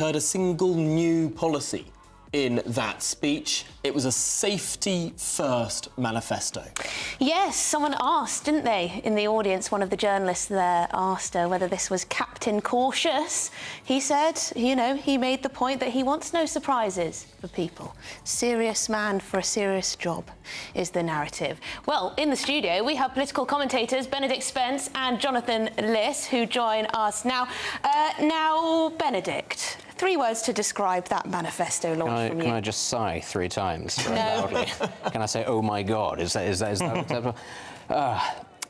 heard a single new policy in that speech. It was a safety-first manifesto. Yes, someone asked, didn't they, in the audience, one of the journalists there asked her whether this was Captain Cautious. He said, you know, he made the point that he wants no surprises for people. Serious man for a serious job is the narrative. Well, in the studio, we have political commentators Benedict Spence and Jonathan Liss, who join us now. Now, Benedict, 3 words to describe that manifesto launch from you. Can I just sigh 3 times? No. Can I say, oh my God? Is that acceptable?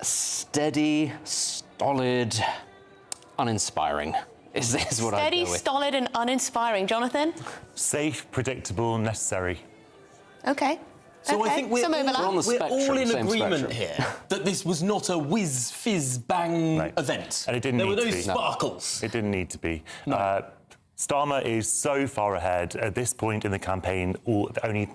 Steady, stolid, uninspiring is what I go with. Steady, stolid and uninspiring. Jonathan? Safe, predictable, necessary. OK. So okay. I think we're all in agreement here that this was not a whiz, fizz, bang event. And it didn't need to be. There were those sparkles. It didn't need to be. No. Starmer is so far ahead at this point in the campaign. The only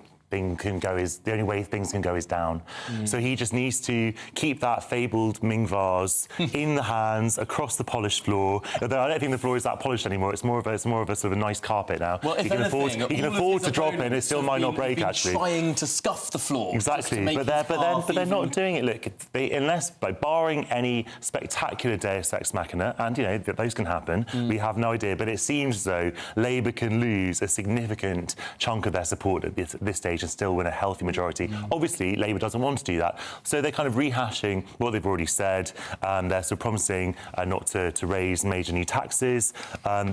way things can go is down. So he just needs to keep that fabled Ming vase in the hands across the polished floor. Although I don't think the floor is that polished anymore. It's more of a sort of a nice carpet now. Well, he can afford to drop it, and it still might not break. Actually, trying to scuff the floor. Exactly, but they're not doing it. Look, unless barring any spectacular Deus Ex Machina, and you know those can happen. We have no idea, but it seems as though Labour can lose a significant chunk of their support at this stage and still win a healthy majority. Obviously, Labour doesn't want to do that, so they're kind of rehashing what they've already said. They're sort of promising not to raise major new taxes.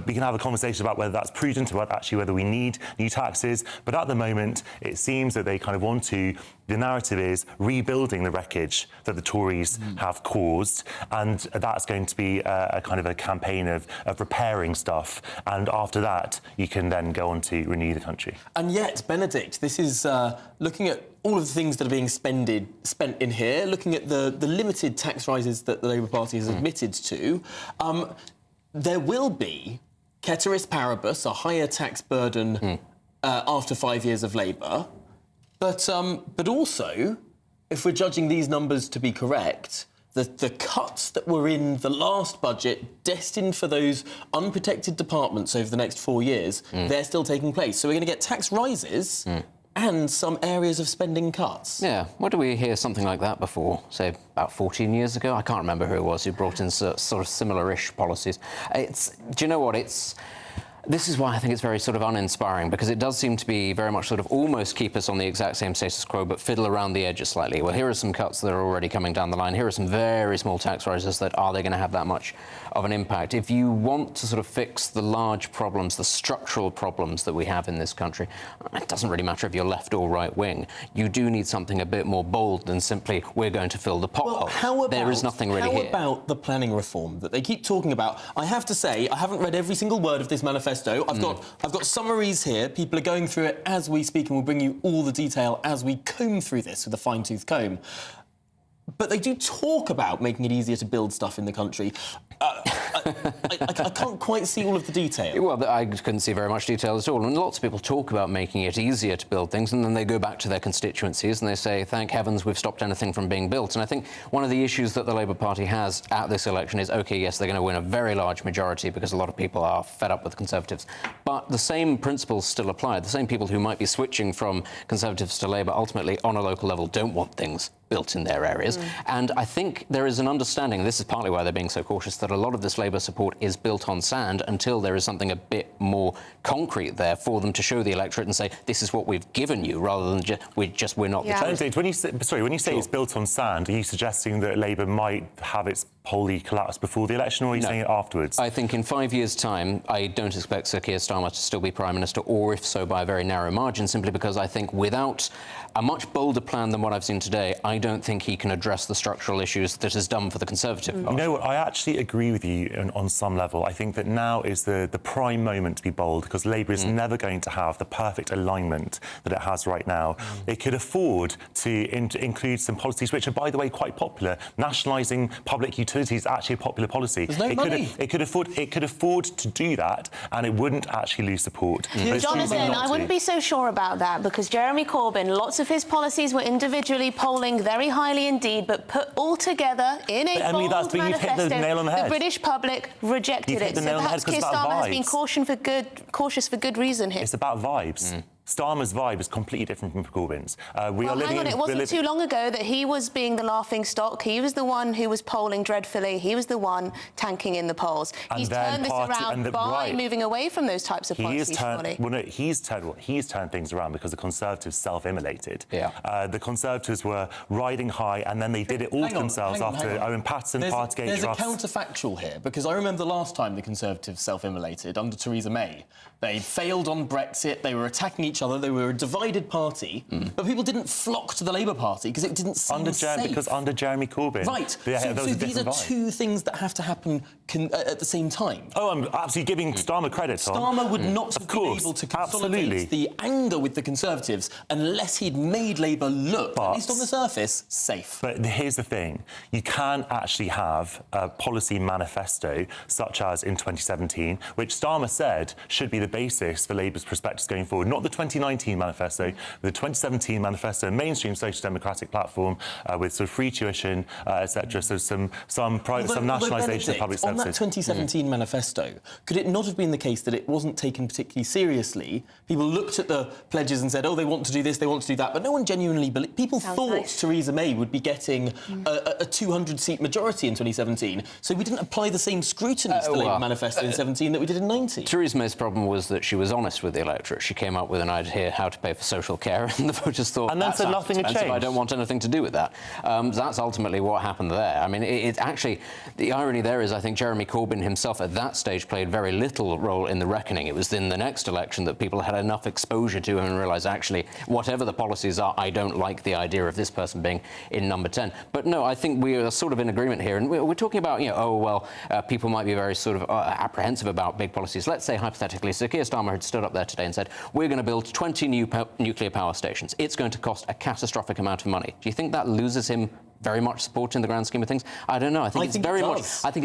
We can have a conversation about whether that's prudent, about actually whether we need new taxes, but at the moment, it seems that they kind of want to. The narrative is rebuilding the wreckage that the Tories have caused, and that's going to be a kind of a campaign of repairing stuff, and after that, you can then go on to renew the country. And yet, Benedict, this is looking at all of the things that are being spent in here, looking at the limited tax rises that the Labour Party has admitted to, there will be, ceteris paribus, a higher tax burden after 5 years of Labour. But also, if we're judging these numbers to be correct, the cuts that were in the last budget destined for those unprotected departments over the next 4 years, they're still taking place. So we're going to get tax rises and some areas of spending cuts. Yeah, where do we hear something like that before? Say, about 14 years ago? I can't remember who it was who brought in sort of similar-ish policies. Do you know what, This is why I think it's very sort of uninspiring, because it does seem to be very much sort of almost keep us on the exact same status quo, but fiddle around the edges slightly. Well, here are some cuts that are already coming down the line. Here are some very small tax rises that are they going to have that much of an impact? If you want to sort of fix the large problems, the structural problems that we have in this country, it doesn't really matter if you're left or right wing. You do need something a bit more bold than simply we're going to fill the pothole. There is nothing really here. How about the planning reform that they keep talking about? I have to say, I haven't read every single word of this manifesto. I've got summaries here. People are going through it as we speak, and we'll bring you all the detail as we comb through this with a fine-tooth comb. But they do talk about making it easier to build stuff in the country. I can't quite see all of the detail. Well, I couldn't see very much detail at all. And lots of people talk about making it easier to build things, and then they go back to their constituencies and they say, thank heavens we've stopped anything from being built. And I think one of the issues that the Labour Party has at this election is, OK, yes, they're going to win a very large majority because a lot of people are fed up with Conservatives. But the same principles still apply. The same people who might be switching from Conservatives to Labour ultimately on a local level don't want things built in their areas. And I think there is an understanding, this is partly why they're being so cautious, that a lot of this Labour support is built on sand until there is something a bit more concrete there for them to show the electorate and say, this is what we've given you, rather than we're not the choice. When you say it's built on sand, are you suggesting that Labour might have its wholly collapse before the election, or are you saying it afterwards? I think in 5 years' time, I don't expect Sir Keir Starmer to still be Prime Minister, or if so, by a very narrow margin, simply because I think without a much bolder plan than what I've seen today, I don't think he can address the structural issues that is done for the Conservative Party. You know what, I actually agree with you on some level. I think that now is the prime moment to be bold, because Labour is never going to have the perfect alignment that it has right now. It could afford to include some policies which are, by the way, quite popular. Nationalising public utilities is actually a popular policy. There's no money. It could afford to do that, and it wouldn't actually lose support. Jonathan, I wouldn't be so sure about that, because Jeremy Corbyn, lots of his policies were individually polling very highly indeed, but put all together in a Emily, bold you've hit the manifesto, nail on the head. British public rejected it. So perhaps Keir Starmer has been cautious for good reason here. It's about vibes. Starmer's vibe is completely different from Corbyn's. It wasn't too long ago that he was being the laughing stock. He was the one who was polling dreadfully. He was the one tanking in the polls. He's turned this around by moving away from those types of policies, surely. Well, no, he's turned things around because the Conservatives self-immolated. Yeah. The Conservatives were riding high, and then they did it all to themselves after Owen Paterson, Partygate, There's a counterfactual here, because I remember the last time the Conservatives self-immolated under Theresa May. They failed on Brexit, they were attacking each other, they were a divided party, but people didn't flock to the Labour Party because it didn't seem safe. Because under Jeremy Corbyn. Right. So these are two things that have to happen at the same time. Oh, I'm absolutely giving Starmer credit, Tom. Starmer would not have been able to consolidate the anger with the Conservatives unless he'd made Labour look, at least on the surface, safe. But here's the thing. You can actually have a policy manifesto, such as in 2017, which Starmer said should be the basis for Labour's prospectus going forward. Not the 2019 manifesto, but the 2017 manifesto, a mainstream social democratic platform with sort of free tuition, etc. So some nationalisation of public services. On that 2017 manifesto, could it not have been the case that it wasn't taken particularly seriously? People looked at the pledges and said, oh, they want to do this, they want to do that, but no one genuinely believed. People thought Theresa May would be getting a 200-seat majority in 2017, so we didn't apply the same scrutiny to the Labour manifesto in 17 that we did in 19. Theresa May's problem was that she was honest with the electorate. She came up with an idea how to pay for social care, and the voters thought, and then said nothing had changed. I don't want anything to do with that. That's ultimately what happened there. I mean, it's actually, the irony there is, I think Jeremy Corbyn himself at that stage played very little role in the reckoning. It was in the next election that people had enough exposure to him and realised, actually, whatever the policies are, I don't like the idea of this person being in number 10. But no, I think we are sort of in agreement here. And we're talking about, people might be very sort of apprehensive about big policies. Let's say, hypothetically, Sir Keir Starmer had stood up there today and said, we're going to build 20 new nuclear power stations. It's going to cost a catastrophic amount of money. Do you think that loses him very much support in the grand scheme of things? I don't know. I think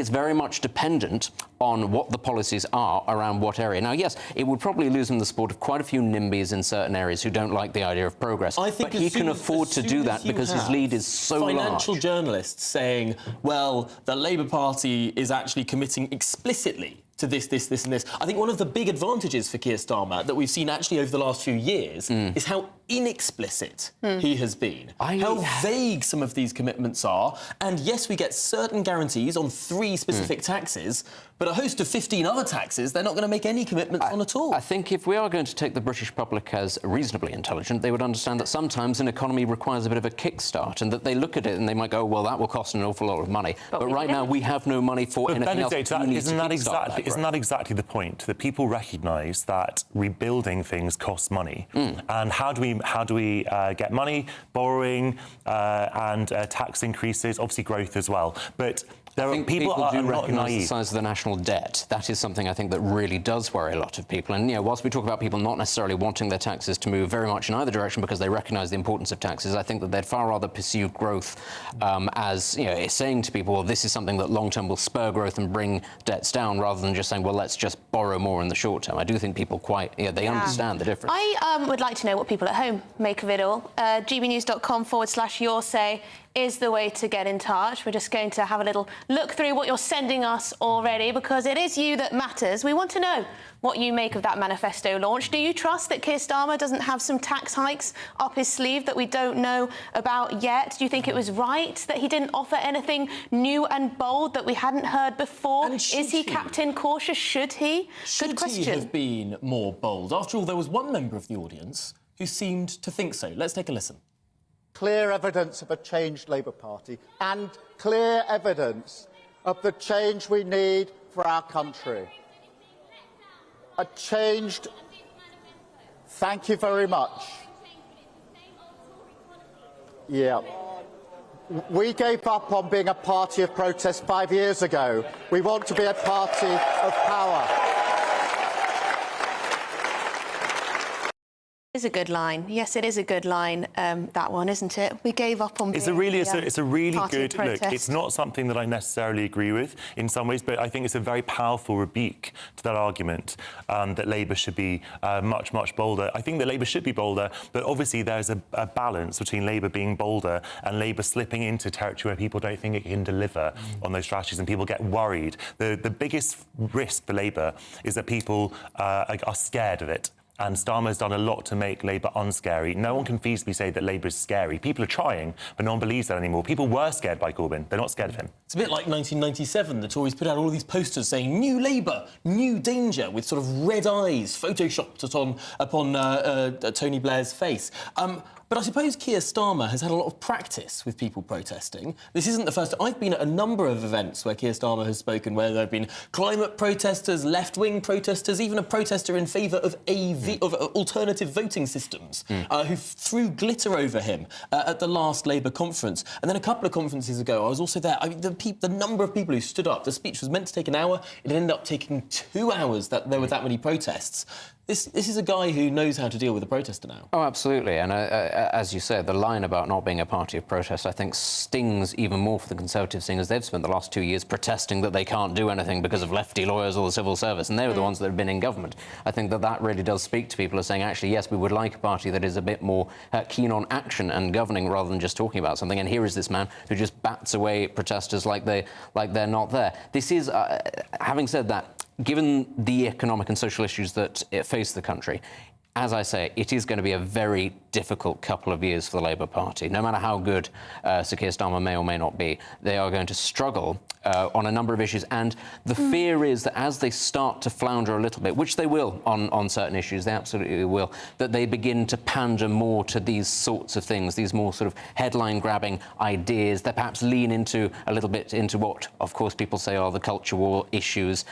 it's very much dependent on what the policies are around what area. Now, yes, it would probably lose him the support of quite a few NIMBYs in certain areas who don't like the idea of progress. But he can afford to do that because his lead is so large. Financial journalists saying, well, the Labour Party is actually committing explicitly to this, and this. I think one of the big advantages for Keir Starmer that we've seen actually over the last few years is how inexplicit he has been, how vague some of these commitments are. And yes, we get certain guarantees on 3 specific taxes, but a host of 15 other taxes, they're not going to make any commitments on at all. I think if we are going to take the British public as reasonably intelligent, they would understand that sometimes an economy requires a bit of a kickstart, and that they look at it and they might go, well, that will cost an awful lot of money. But right now, we have no money for anything else. Isn't that exactly the point? That people recognise that rebuilding things costs money, and how do we get money? Borrowing and tax increases, obviously growth as well. But I think people do recognise the size of the national debt. That is something I think that really does worry a lot of people. And, whilst we talk about people not necessarily wanting their taxes to move very much in either direction because they recognise the importance of taxes, I think that they'd far rather pursue growth as, saying to people, well, this is something that long-term will spur growth and bring debts down, rather than just saying, well, let's just borrow more in the short term. I do think people they understand the difference. I would like to know what people at home make of it all. gbnews.com/your say is the way to get in touch. We're just going to have a little look through what you're sending us already, because it is you that matters. We want to know what you make of that manifesto launch. Do you trust that Keir Starmer doesn't have some tax hikes up his sleeve that we don't know about yet? Do you think it was right that he didn't offer anything new and bold that we hadn't heard before? Is he Captain Cautious? Should he? Good question. Should he have been more bold? After all, there was one member of the audience who seemed to think so. Let's take a listen. Clear evidence of a changed Labour Party and clear evidence of the change we need for our country. A changed... Thank you very much. Yeah. We gave up on being a party of protest 5 years ago. We want to be a party of power. It's a good line. Yes, it is a good line, that one, isn't it? We gave up on it's a really good protest. look. It's not something that I necessarily agree with in some ways, but I think it's a very powerful rebuke to that argument that Labour should be much bolder. I think that Labour should be bolder, but obviously there's a balance between Labour being bolder and Labour slipping into territory where people don't think it can deliver on those strategies and people get worried. The biggest risk for Labour is that people are scared of it. And Starmer's done a lot to make Labour unscary. No one can feasibly say that Labour is scary. People are trying, but no one believes that anymore. People were scared by Corbyn. They're not scared of him. It's a bit like 1997. The Tories put out all these posters saying "New Labour, new danger," with sort of red eyes photoshopped upon Tony Blair's face. But I suppose Keir Starmer has had a lot of practice with people protesting. This isn't the first. I've been at a number of events where Keir Starmer has spoken, where there have been climate protesters, left-wing protesters, even a protester in favour of alternative voting systems, who threw glitter over him at the last Labour conference. And then a couple of conferences ago, I was also there. I mean, the number of people who stood up. The speech was meant to take an hour. It ended up taking 2 hours. That there were that many protests. This is a guy who knows how to deal with a protester now. Oh, absolutely. And as you said, the line about not being a party of protest, I think, stings even more for the Conservatives, seeing as they've spent the last 2 years protesting that they can't do anything because of lefty lawyers or the civil service, and they were the ones that have been in government. I think that really does speak to people as saying, actually, yes, we would like a party that is a bit more keen on action and governing rather than just talking about something. And here is this man who just bats away protesters like they're not there. This is, having said that, given the economic and social issues that face the country, as I say, it is going to be a very difficult couple of years for the Labour Party. No matter how good Sir Keir Starmer may or may not be, they are going to struggle on a number of issues. And the fear is that as they start to flounder a little bit, which they will on certain issues, they absolutely will, that they begin to pander more to these sorts of things, these more sort of headline-grabbing ideas. They perhaps lean into a little bit into what, of course, people say are the culture war issues,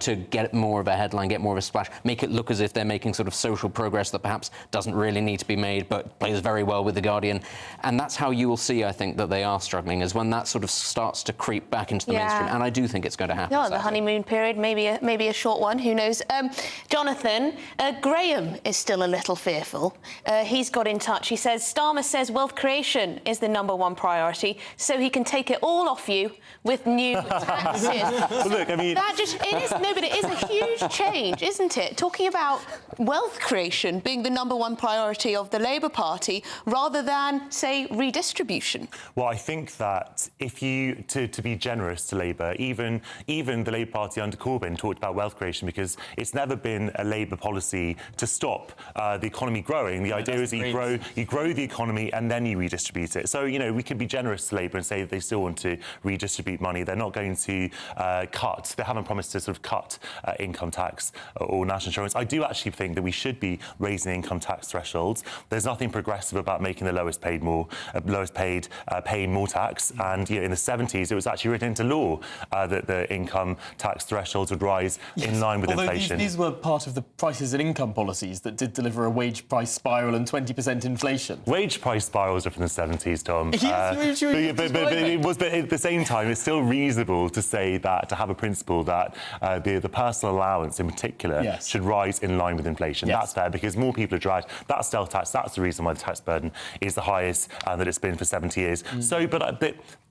to get more of a headline, get more of a splash, make it look as if they're making sort of social progress that perhaps doesn't really need to be made, but plays very well with The Guardian. And that's how you will see, I think, that they are struggling, is when that sort of starts to creep back into the mainstream. And I do think it's going to happen. No, the honeymoon period, maybe a short one, who knows. Jonathan, Graham is still a little fearful. He's got in touch. He says, Starmer says wealth creation is the #1 priority, so he can take it all off you with new taxes. Well, look, I mean... But it is a huge change, isn't it? Talking about wealth creation being the #1 priority of the Labour Party rather than, say, redistribution. Well, I think that if you, to be generous to Labour, even the Labour Party under Corbyn talked about wealth creation because it's never been a Labour policy to stop the economy growing. The idea is that you grow the economy and then you redistribute it. So, you know, we could be generous to Labour and say that they still want to redistribute money. They're not going to they haven't promised to sort of cut income tax or national insurance. I do actually think that we should be raising income tax thresholds. There's nothing progressive about making the lowest paid paying more tax. And in the 70s, it was actually written into law that the income tax thresholds would rise in line with inflation. These were part of the prices and income policies that did deliver a wage price spiral and 20% inflation. Wage price spirals are from the 70s, Tom. But at the same time, it's still reasonable to say that, to have a principle that the personal allowance in particular should rise in line with inflation. That's fair because more people are dragged. That's stealth tax. That's the reason why the tax burden is the highest that it's been for 70 years. So, but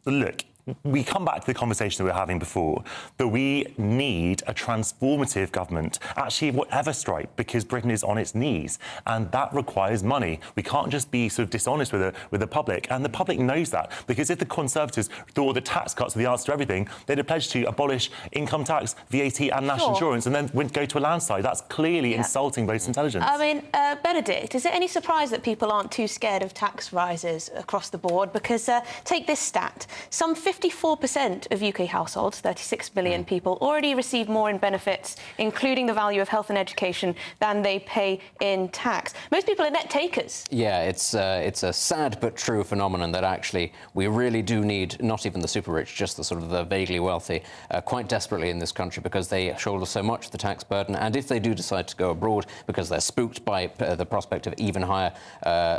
look, we come back to the conversation that we were having before, that we need a transformative government, actually whatever stripe, because Britain is on its knees, and that requires money. We can't just be sort of dishonest with the public, and the public knows that, because if the Conservatives thought that tax cuts were the answer to everything, they'd have pledged to abolish income tax, VAT and national insurance, and then wouldn't go to a landslide. That's clearly insulting voter intelligence. I mean, Benedict, is it any surprise that people aren't too scared of tax rises across the board? Because take this stat, some 54% of UK households, 36 million people, already receive more in benefits, including the value of health and education, than they pay in tax. Most people are net takers. Yeah, it's a sad but true phenomenon that actually we really do need not even the super rich, just the sort of the vaguely wealthy, quite desperately in this country, because they shoulder so much of the tax burden. And if they do decide to go abroad because they're spooked by the prospect of even higher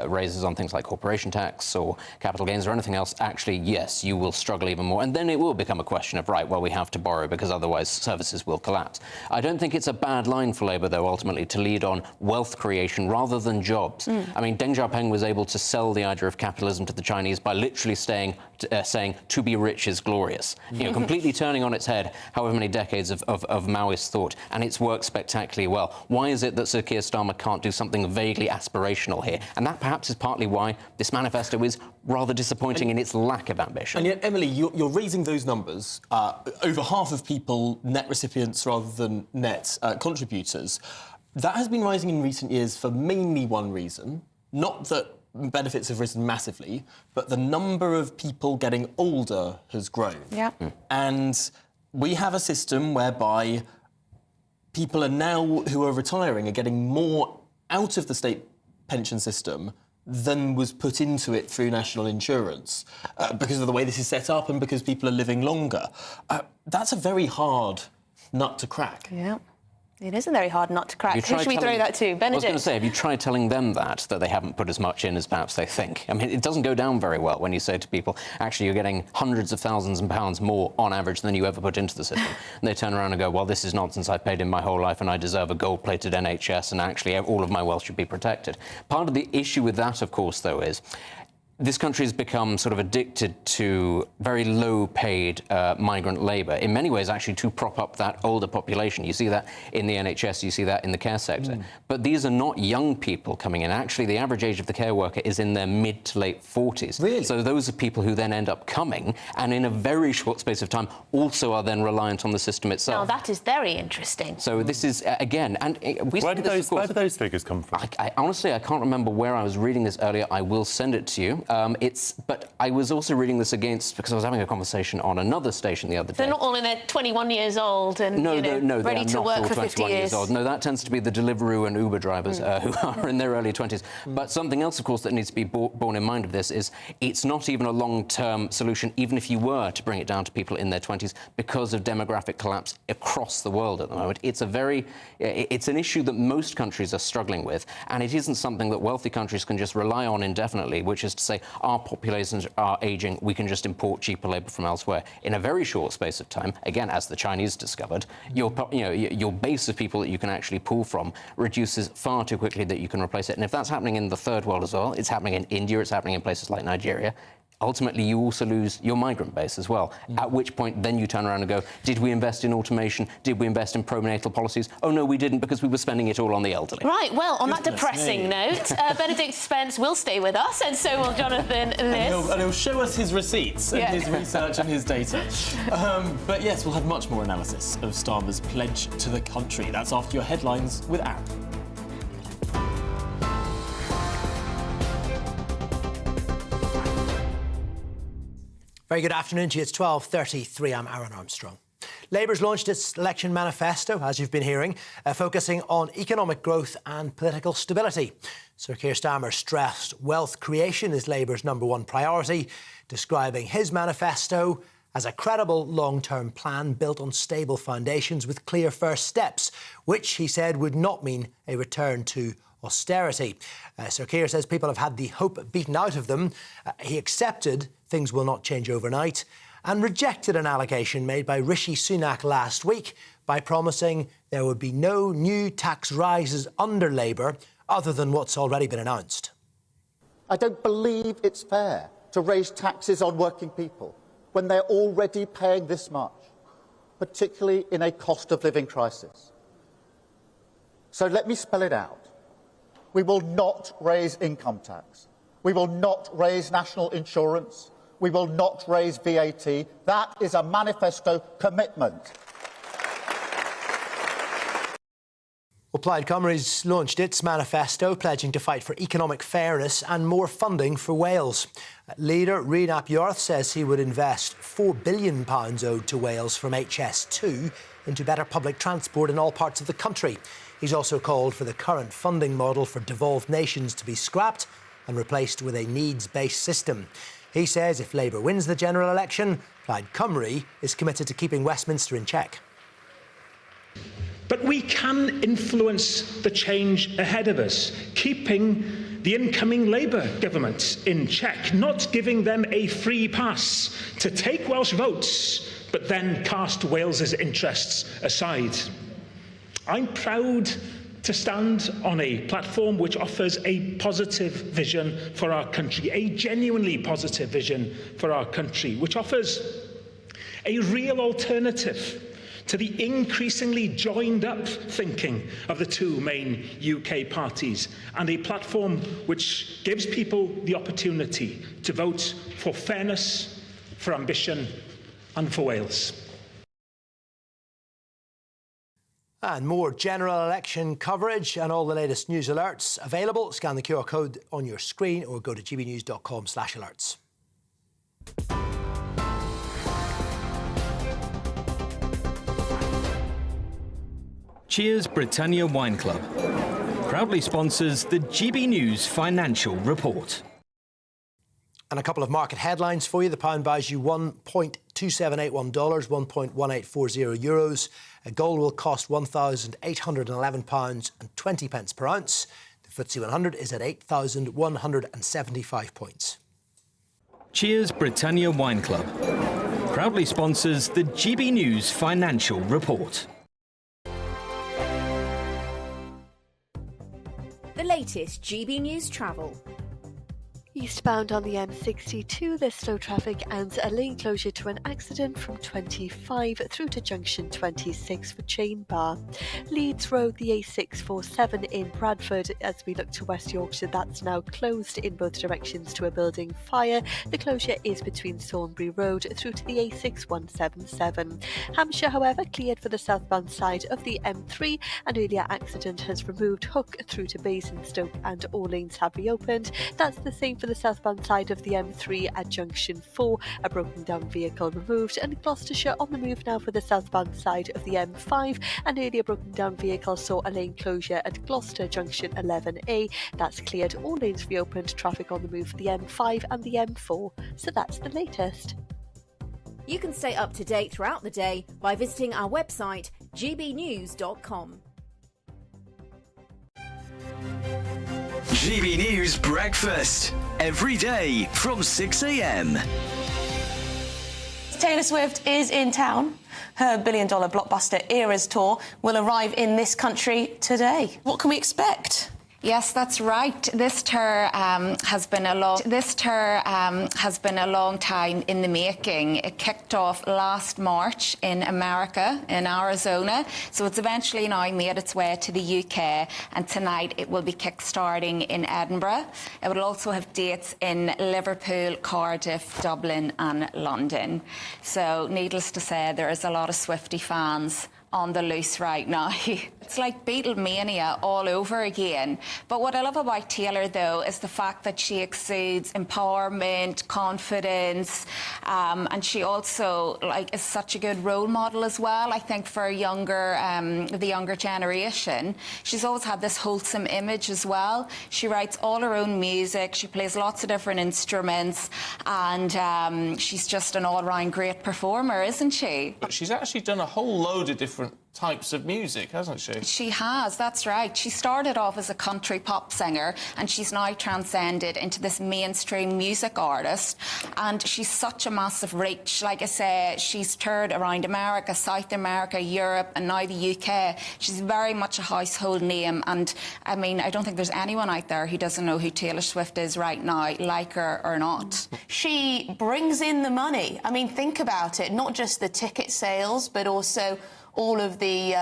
raises on things like corporation tax or capital gains or anything else, actually, yes, you will struggle struggle even more. And then it will become a question of, right, well, we have to borrow because otherwise services will collapse. I don't think it's a bad line for Labour, though, ultimately, to lead on wealth creation rather than jobs. I mean, Deng Xiaoping was able to sell the idea of capitalism to the Chinese by literally saying, to be rich is glorious. You know, completely turning on its head however many decades of Maoist thought, and it's worked spectacularly well. Why is it that Sir Keir Starmer can't do something vaguely aspirational here? And that perhaps is partly why this manifesto is rather disappointing in its lack of ambition. And yet, Emily, you're raising those numbers. Over half of people net recipients rather than net contributors. That has been rising in recent years for mainly one reason. Not that benefits have risen massively, but the number of people getting older has grown. Yeah. And we have a system whereby people are now, who are retiring, are getting more out of the state pension system than was put into it through national insurance because of the way this is set up and because people are living longer. That's a very hard nut to crack. Yeah. It is a very hard nut to crack. Who should we throw that to? Benedict? I was going to say, have you tried telling them that they haven't put as much in as perhaps they think? I mean, it doesn't go down very well when you say to people, actually, you're getting hundreds of thousands of pounds more on average than you ever put into the system. And they turn around and go, well, this is nonsense. I've paid in my whole life and I deserve a gold-plated NHS and actually all of my wealth should be protected. Part of the issue with that, of course, though, is this country has become sort of addicted to very low-paid migrant labour, in many ways, actually, to prop up that older population. You see that in the NHS, you see that in the care sector. But these are not young people coming in. Actually, the average age of the care worker is in their mid to late 40s. Really? So those are people who then end up coming, and in a very short space of time, also are then reliant on the system itself. Now, that is very interesting. So this is, again, and where do those figures come from? Honestly, I can't remember where I was reading this earlier. I will send it to you. But I was also reading this because I was having a conversation on another station the other day. They're not all in their 21 years old and ready to work for 50 years. Old. No, that tends to be the Deliveroo and Uber drivers who are in their early 20s. But something else, of course, that needs to be borne in mind of this is it's not even a long-term solution, even if you were to bring it down to people in their 20s, because of demographic collapse across the world at the moment. It's an issue that most countries are struggling with, and it isn't something that wealthy countries can just rely on indefinitely, which is to say, our populations are ageing, we can just import cheaper labour from elsewhere. In a very short space of time, again, as the Chinese discovered, your base of people that you can actually pull from reduces far too quickly that you can replace it. And if that's happening in the third world as well, it's happening in India, it's happening in places like Nigeria, ultimately you also lose your migrant base as well, at which point then you turn around and go, did we invest in automation? Did we invest in pronatal policies? Oh, no, we didn't, because we were spending it all on the elderly. Right, well, on that depressing note, Benedict Spence will stay with us, and so will Jonathan Liss. And he'll show us his receipts and his research and his data. But yes, we'll have much more analysis of Starmer's pledge to the country. That's after your headlines with Aaron. Very good afternoon to you. It's 12:33. I'm Aaron Armstrong. Labour's launched its election manifesto, as you've been hearing, focusing on economic growth and political stability. Sir Keir Starmer stressed wealth creation is Labour's #1 priority, describing his manifesto as a credible long-term plan built on stable foundations with clear first steps, which, he said, would not mean a return to austerity. Sir Keir says people have had the hope beaten out of them. He accepted things will not change overnight and rejected an allegation made by Rishi Sunak last week by promising there would be no new tax rises under Labour other than what's already been announced. I don't believe it's fair to raise taxes on working people when they're already paying this much, particularly in a cost of living crisis. So let me spell it out. We will not raise income tax. We will not raise national insurance. We will not raise VAT. That is a manifesto commitment. Well, Plaid Cymru's launched its manifesto, pledging to fight for economic fairness and more funding for Wales. Leader Rhun ap Iorwerth says he would invest £4 billion owed to Wales from HS2 into better public transport in all parts of the country. He's also called for the current funding model for devolved nations to be scrapped and replaced with a needs-based system. He says if Labour wins the general election, Plaid Cymru is committed to keeping Westminster in check. But we can influence the change ahead of us, keeping the incoming Labour government in check, not giving them a free pass to take Welsh votes, but then cast Wales's interests aside. I'm proud to stand on a platform which offers a positive vision for our country, a genuinely positive vision for our country, which offers a real alternative to the increasingly joined-up thinking of the two main UK parties, and a platform which gives people the opportunity to vote for fairness, for ambition and for Wales. And more general election coverage and all the latest news alerts available. Scan the QR code on your screen or go to gbnews.com/alerts. Cheers Britannia Wine Club proudly sponsors the GB News Financial Report. And a couple of market headlines for you. The pound buys you $1.2781, €1.1840. Gold will cost £1,811.20 per ounce. The FTSE 100 is at 8,175 points. Cheers Britannia Wine Club proudly sponsors the GB News Financial Report. The latest GB News travel. Eastbound on the M62, there's slow traffic and a lane closure to an accident from 25 through to junction 26 for Chain Bar. Leeds Road, the A647 in Bradford, as we look to West Yorkshire, that's now closed in both directions to a building fire. The closure is between Thornbury Road through to the A6177. Hampshire, however, cleared for the southbound side of the M3. An earlier accident has removed Hook through to Basingstoke and all lanes have reopened. That's the same for the southbound side of the M3 at junction 4, a broken down vehicle removed, and Gloucestershire on the move now for the southbound side of the M5. An earlier broken down vehicle saw a lane closure at Gloucester junction 11A. That's cleared, all lanes reopened, traffic on the move for the M5 and the M4. So that's the latest. You can stay up to date throughout the day by visiting our website gbnews.com. GB News Breakfast, every day from 6 a.m. Taylor Swift is in town. Her billion-dollar blockbuster Eras tour will arrive in this country today. What can we expect? Yes, that's right. This tour has been a long time in the making. It kicked off last March in America, in Arizona. So it's eventually now made its way to the UK, and tonight it will be kick-starting in Edinburgh. It will also have dates in Liverpool, Cardiff, Dublin and London. So needless to say, there is a lot of Swiftie fans on the loose right now. It's like Beatlemania all over again. But what I love about Taylor, though, is the fact that she exudes empowerment, confidence, and she also is such a good role model as well, I think, for the younger generation. She's always had this wholesome image as well. She writes all her own music, she plays lots of different instruments, and she's just an all-round great performer, isn't she? But she's actually done a whole load of different types of music, hasn't she? She has, that's right. She started off as a country pop singer and she's now transcended into this mainstream music artist, and she's such a massive reach. Like I say, she's toured around America, South America, Europe and now the UK. She's very much a household name, and I mean, I don't think there's anyone out there who doesn't know who Taylor Swift is right now, like her or not. She brings in the money. I mean, think about it, not just the ticket sales, but also all of the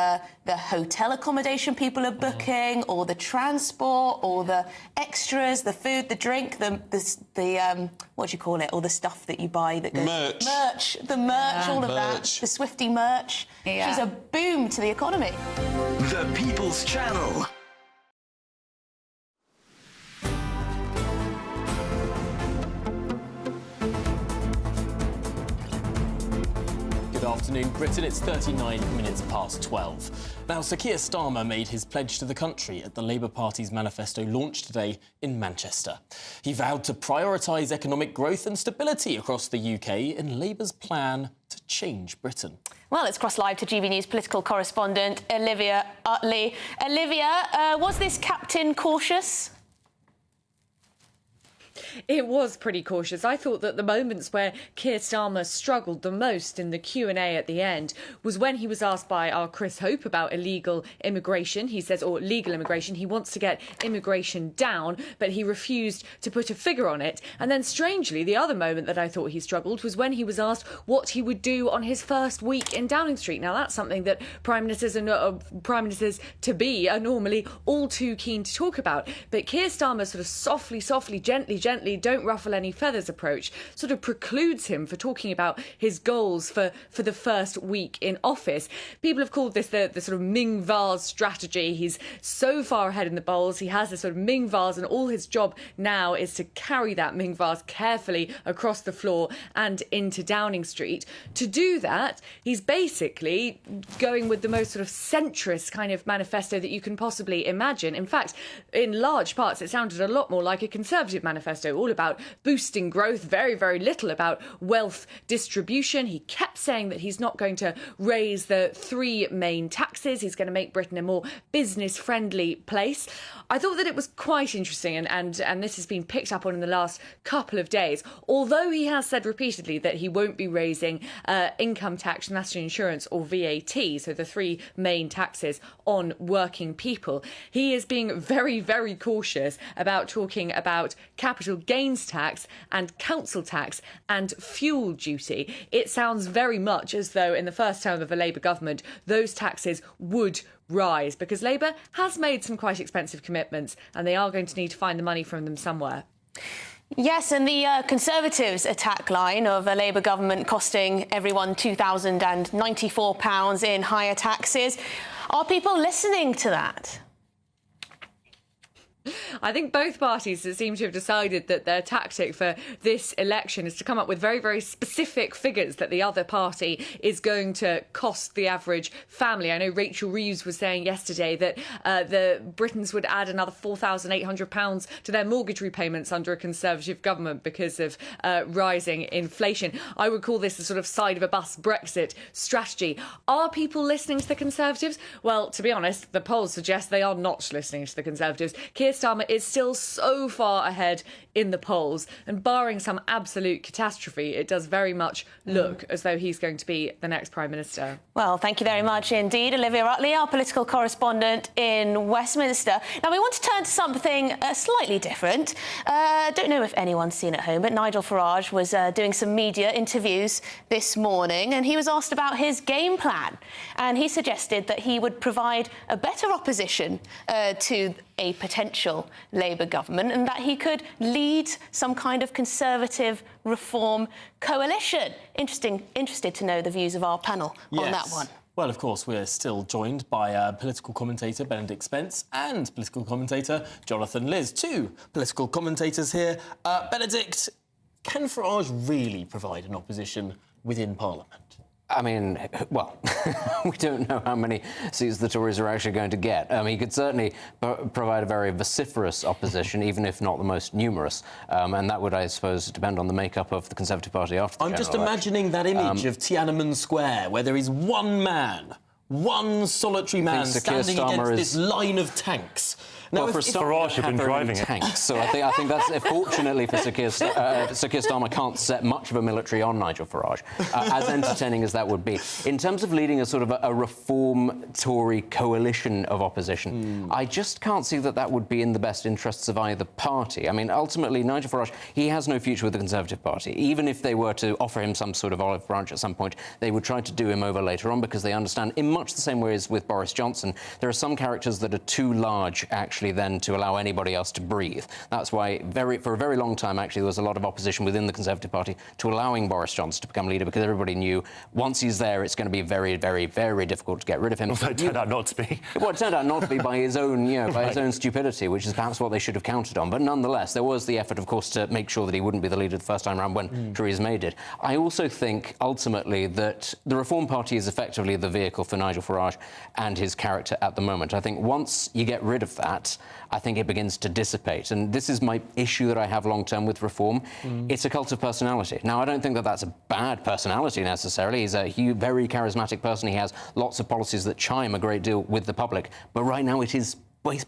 hotel accommodation people are booking, or the transport, or the extras, the food, the drink, the what do you call it? All the stuff that you buy that goes... Merch. The merch, all of that. The Swiftie merch. Yeah. She's a boom to the economy. The People's Channel. Good afternoon, Britain. It's 39 minutes past 12. Now, Sir Keir Starmer made his pledge to the country at the Labour Party's Manifesto launch today in Manchester. He vowed to prioritise economic growth and stability across the UK in Labour's plan to change Britain. Well, let's cross live to GB News political correspondent Olivia Utley. Olivia, was this Captain cautious? It was pretty cautious. I thought that the moments where Keir Starmer struggled the most in the Q&A at the end was when he was asked by our Chris Hope about illegal immigration. He says, or legal immigration, he wants to get immigration down, but he refused to put a figure on it. And then strangely, the other moment that I thought he struggled was when he was asked what he would do on his first week in Downing Street. Now, that's something that Prime Ministers and Prime Ministers-to-be are normally all too keen to talk about. But Keir Starmer's sort of softly, gently, don't ruffle any feathers approach sort of precludes him for talking about his goals for the first week in office. People have called this the sort of Ming vase strategy. He's so far ahead in the polls. He has this sort of Ming vase, and all his job now is to carry that Ming vase carefully across the floor and into Downing Street. To do that, he's basically going with the most sort of centrist kind of manifesto that you can possibly imagine. In fact, in large parts, it sounded a lot more like a Conservative manifesto, all about boosting growth, very, very little about wealth distribution. He kept saying that he's not going to raise the three main taxes. He's going to make Britain a more business-friendly place. I thought that it was quite interesting, and this has been picked up on in the last couple of days. Although he has said repeatedly that he won't be raising income tax, national insurance or VAT, so the three main taxes on working people, he is being very, very cautious about talking about capital gains tax and council tax and fuel duty. It sounds very much as though in the first term of a Labour government, those taxes would rise, because Labour has made some quite expensive commitments and they are going to need to find the money from them somewhere. Yes, and the Conservatives' attack line of a Labour government costing everyone £2,094 in higher taxes. Are people listening to that? I think both parties seem to have decided that their tactic for this election is to come up with very, very specific figures that the other party is going to cost the average family. I know Rachel Reeves was saying yesterday that the Britons would add another £4,800 to their mortgage repayments under a Conservative government because of rising inflation. I would call this a sort of side of a bus Brexit strategy. Are people listening to the Conservatives? Well, to be honest, the polls suggest they are not listening to the Conservatives. Keir Starmer is still so far ahead in the polls, and barring some absolute catastrophe, it does very much look as though he's going to be the next Prime Minister. Well, thank you very much indeed, Olivia Rutley, our political correspondent in Westminster. Now, we want to turn to something slightly different. I don't know if anyone's seen at home, but Nigel Farage was doing some media interviews this morning, and he was asked about his game plan. And he suggested that he would provide a better opposition to a potential Labour government, and that he could lead some kind of Conservative reform coalition. Interested to know the views of our panel on that one. Well, of course, we're still joined by political commentator Benedict Spence and political commentator Jonathan Liz. Two political commentators here. Benedict, can Farage really provide an opposition within Parliament? I mean, well, we don't know how many seats the Tories are actually going to get. He could certainly provide a very vociferous opposition, even if not the most numerous. And that would, I suppose, depend on the makeup of the Conservative Party after the I'm just imagining that image of Tiananmen Square, where there is one man, one solitary man standing against this line of tanks. Now, well, for Farage have been driving tanks, so I think that's fortunately for Sir Keir Starmer can't set much of a military on Nigel Farage, as entertaining as that would be. In terms of leading a sort of a reform Tory coalition of opposition, I just can't see that would be in the best interests of either party. I mean, ultimately, Nigel Farage, he has no future with the Conservative Party. Even if they were to offer him some sort of olive branch at some point, they would try to do him over later on, because they understand, in much the same way as with Boris Johnson, there are some characters that are too large, actually, then to allow anybody else to breathe. That's why for a very long time, actually, there was a lot of opposition within the Conservative Party to allowing Boris Johnson to become leader, because everybody knew once he's there, it's going to be very, very, very difficult to get rid of him. Well, it turned out not to be. Well, it turned out not to be by his own, by his own stupidity, which is perhaps what they should have counted on. But nonetheless, there was the effort, of course, to make sure that he wouldn't be the leader the first time around when Theresa May did. I also think, ultimately, that the Reform Party is effectively the vehicle for Nigel Farage and his character at the moment. I think once you get rid of that, I think it begins to dissipate. And this is my issue that I have long-term with reform. It's a cult of personality. Now, I don't think that that's a bad personality necessarily. He's a very charismatic person. He has lots of policies that chime a great deal with the public. But right now it is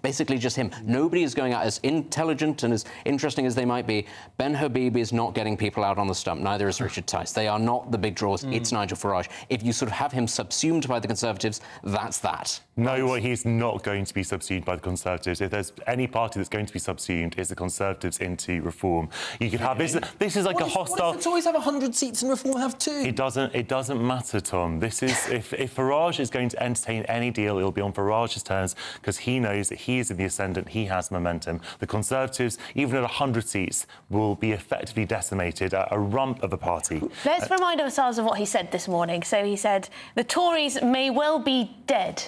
basically just him. Nobody is going out. As intelligent and as interesting as they might be, Ben Habib is not getting people out on the stump. Neither is Richard Tice. They are not the big draws. It's Nigel Farage. If you sort of have him subsumed by the Conservatives, that's that. No, well, he's not going to be subsumed by the Conservatives. If there's any party that's going to be subsumed, it's the Conservatives into Reform. You could have this is like a hostile. What if the Tories have 100 seats and Reform have 2? It doesn't matter, Tom. This is if Farage is going to entertain any deal, it'll be on Farage's terms, because he knows that he is in the ascendant, he has momentum. The Conservatives, even at 100 seats, will be effectively decimated, a rump of a party. Let's remind ourselves of what he said this morning. So he said, the Tories may well be dead,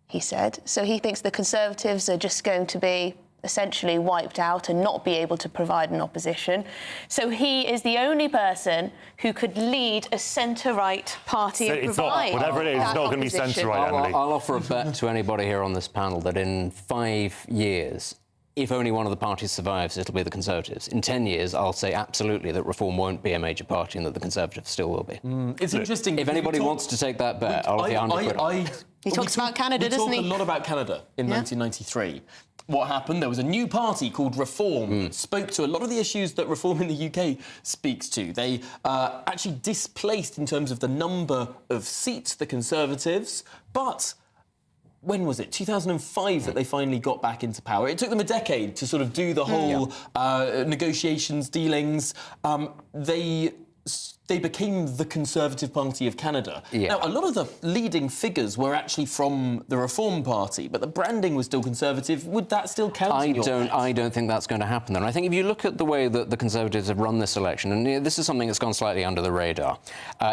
he said. So he thinks the Conservatives are just going to be essentially wiped out and not be able to provide an opposition. So he is the only person who could lead a centre-right party and provide whatever it is, it's not going to be centre-right, Emily. I'll offer a bet to anybody here on this panel that in 5 years, if only one of the parties survives, it'll be the Conservatives. In 10 years, I'll say absolutely that Reform won't be a major party and that the Conservatives still will be. It's interesting. If anybody wants to take that bet, I'll have the 100 quid. He talks about Canada, doesn't he? We talk a lot about Canada in 1993. What happened? There was a new party called Reform that spoke to a lot of the issues that Reform in the UK speaks to. They actually displaced, in terms of the number of seats, the Conservatives, but when was it? 2005 that they finally got back into power. It took them a decade to sort of do the whole negotiations, dealings. They became the Conservative Party of Canada. Now, a lot of the leading figures were actually from the Reform Party, but the branding was still Conservative. Would that still count? I don't think that's going to happen, then. I think if you look at the way that the Conservatives have run this election, and this is something that's gone slightly under the radar,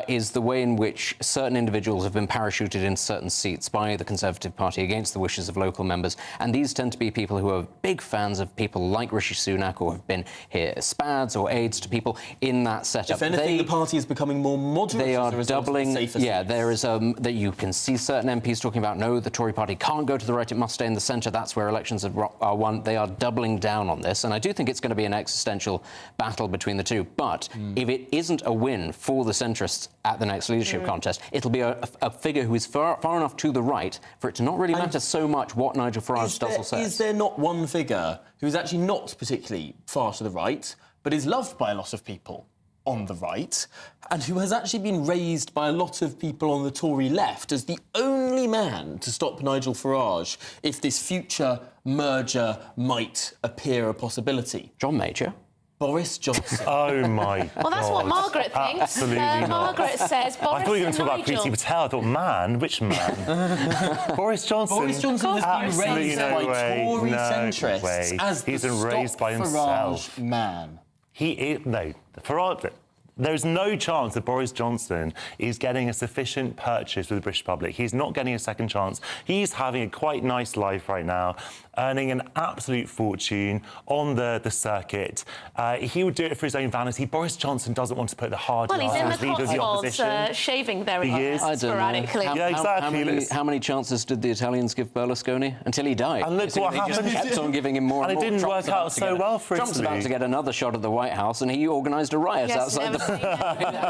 is the way in which certain individuals have been parachuted into certain seats by the Conservative Party against the wishes of local members, and these tend to be people who are big fans of people like Rishi Sunak, or have been here as spads or aides to people in that setup. If anything, the party is becoming more moderate. They are doubling. Yeah, there is that you can see certain MPs talking about, no, the Tory party can't go to the right, it must stay in the centre. That's where elections are won. They are doubling down on this, and I do think it's going to be an existential battle between the two. But if it isn't a win for the centrists at the next leadership contest, it'll be a figure who is far enough to the right for it to not really matter so much what Nigel Farage does or says. Is there not one figure who is actually not particularly far to the right, but is loved by a lot of people on the right, and who has actually been raised by a lot of people on the Tory left as the only man to stop Nigel Farage if this future merger might appear a possibility? John Major. Boris Johnson. Oh, my Well, that's what Margaret thinks. Absolutely not. Margaret says Boris I thought you were going to talk about Nigel. Priti Patel. I thought, man, which man? Boris Johnson. Boris Johnson has been raised by Tory centrists as the raised by himself. Farage man. Farage. There's no chance that Boris Johnson is getting a sufficient purchase with the British public. He's not getting a second chance. He's having a quite nice life right now, earning an absolute fortune on the circuit. He would do it for his own vanity. Boris Johnson doesn't want to put the hard yards as leader of the opposition. Shaving very sporadically. Yeah, exactly. How many chances did the Italians give Berlusconi until he died? And look what happened. They just kept on giving him more and more. And it didn't work out so well for Trump's about to get another shot at the White House, and he organised a riot outside the...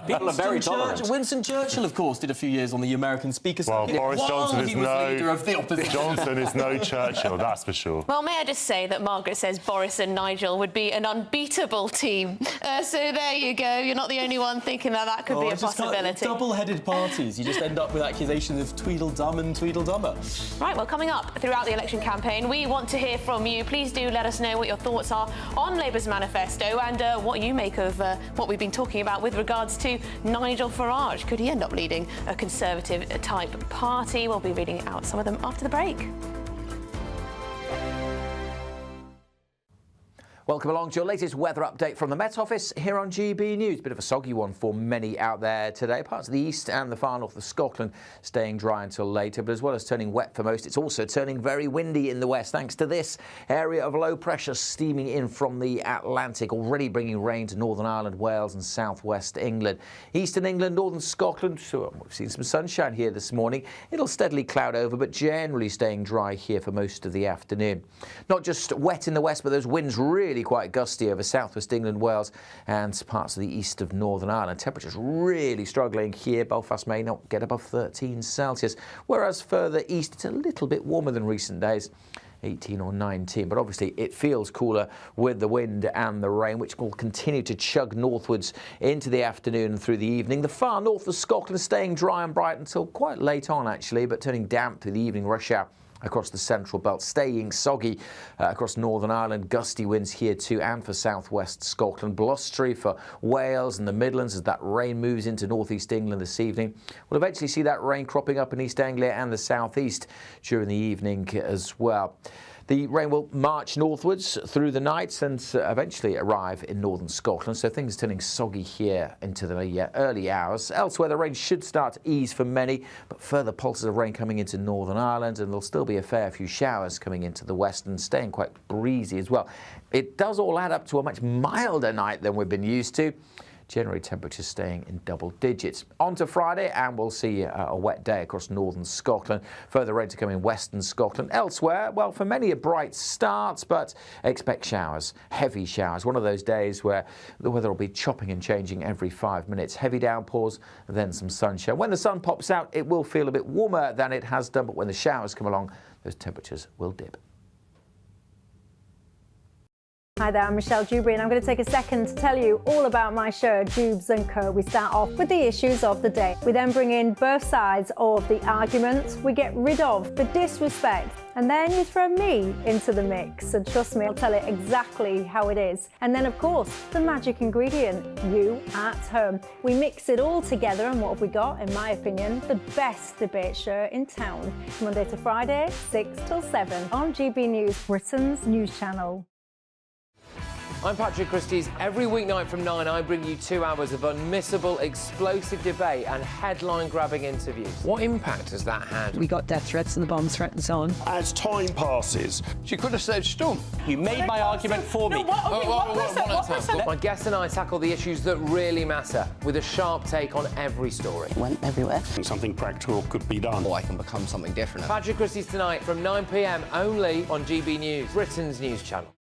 People are very tolerant. Winston Churchill, of course, did a few years on the American speaker circuit. Well, Boris Johnson is leader of the opposition. Johnson is no Churchill, that's for sure. Well, may I just say that Margaret says Boris and Nigel would be an unbeatable team. So there you go. You're not the only one thinking that could be a possibility. Double-headed parties. You just end up with accusations of Tweedledum and Tweedledummer. Right, well, coming up throughout the election campaign, we want to hear from you. Please do let us know what your thoughts are on Labour's manifesto and what you make of what we've been talking about with regards to Nigel Farage. Could he end up leading a Conservative-type party? We'll be reading out some of them after the break. Welcome along to your latest weather update from the Met Office here on GB News. Bit of a soggy one for many out there today. Parts of the east and the far north of Scotland staying dry until later, but as well as turning wet for most, it's also turning very windy in the west thanks to this area of low pressure steaming in from the Atlantic, already bringing rain to Northern Ireland, Wales and southwest England. Eastern England, northern Scotland, so we've seen some sunshine here this morning. It'll steadily cloud over, but generally staying dry here for most of the afternoon. Not just wet in the west, but those winds really quite gusty over southwest England, Wales and parts of the east of Northern Ireland. Temperatures really struggling here. Belfast may not get above 13 Celsius, whereas further east it's a little bit warmer than recent days. 18 or 19. But obviously it feels cooler with the wind and the rain, which will continue to chug northwards into the afternoon and through the evening. The far north of Scotland staying dry and bright until quite late on, actually, but turning damp through the evening rush hour across the central belt, staying soggy across Northern Ireland, gusty winds here too, and for southwest Scotland, blustery for Wales and the Midlands as that rain moves into northeast England this evening. We'll eventually see that rain cropping up in East Anglia and the southeast during the evening as well. The rain will march northwards through the night and eventually arrive in northern Scotland, so things turning soggy here into the early hours. Elsewhere, the rain should start to ease for many, but further pulses of rain coming into Northern Ireland, and there'll still be a fair few showers coming into the west and staying quite breezy as well. It does all add up to a much milder night than we've been used to. Generally, temperatures staying in double digits. On to Friday, and we'll see a wet day across northern Scotland. Further rain to come in western Scotland. Elsewhere, well, for many a bright start, but expect showers, heavy showers. One of those days where the weather will be chopping and changing every 5 minutes. Heavy downpours, then some sunshine. When the sun pops out, it will feel a bit warmer than it has done, but when the showers come along, those temperatures will dip. Hi there, I'm Michelle Dewberry, and I'm going to take a second to tell you all about my show, Dubes & Co. We start off with the issues of the day. We then bring in both sides of the argument. We get rid of the disrespect, and then you throw me into the mix. And trust me, I'll tell it exactly how it is. And then, of course, the magic ingredient, you at home. We mix it all together, and what have we got? In my opinion, the best debate show in town. Monday to Friday, 6 till 7 on GB News, Britain's news channel. I'm Patrick Christie's. Every weeknight from 9, I bring you 2 hours of unmissable, explosive debate and headline-grabbing interviews. What impact has that had? We got death threats and the bomb threats on. As time passes, she could have saved Storm. You made my argument for me. My guests and I tackle the issues that really matter with a sharp take on every story. Went everywhere. Something practical could be done. Or I can become something different. Patrick Christie's tonight from 9 p.m. only on GB News, Britain's news channel.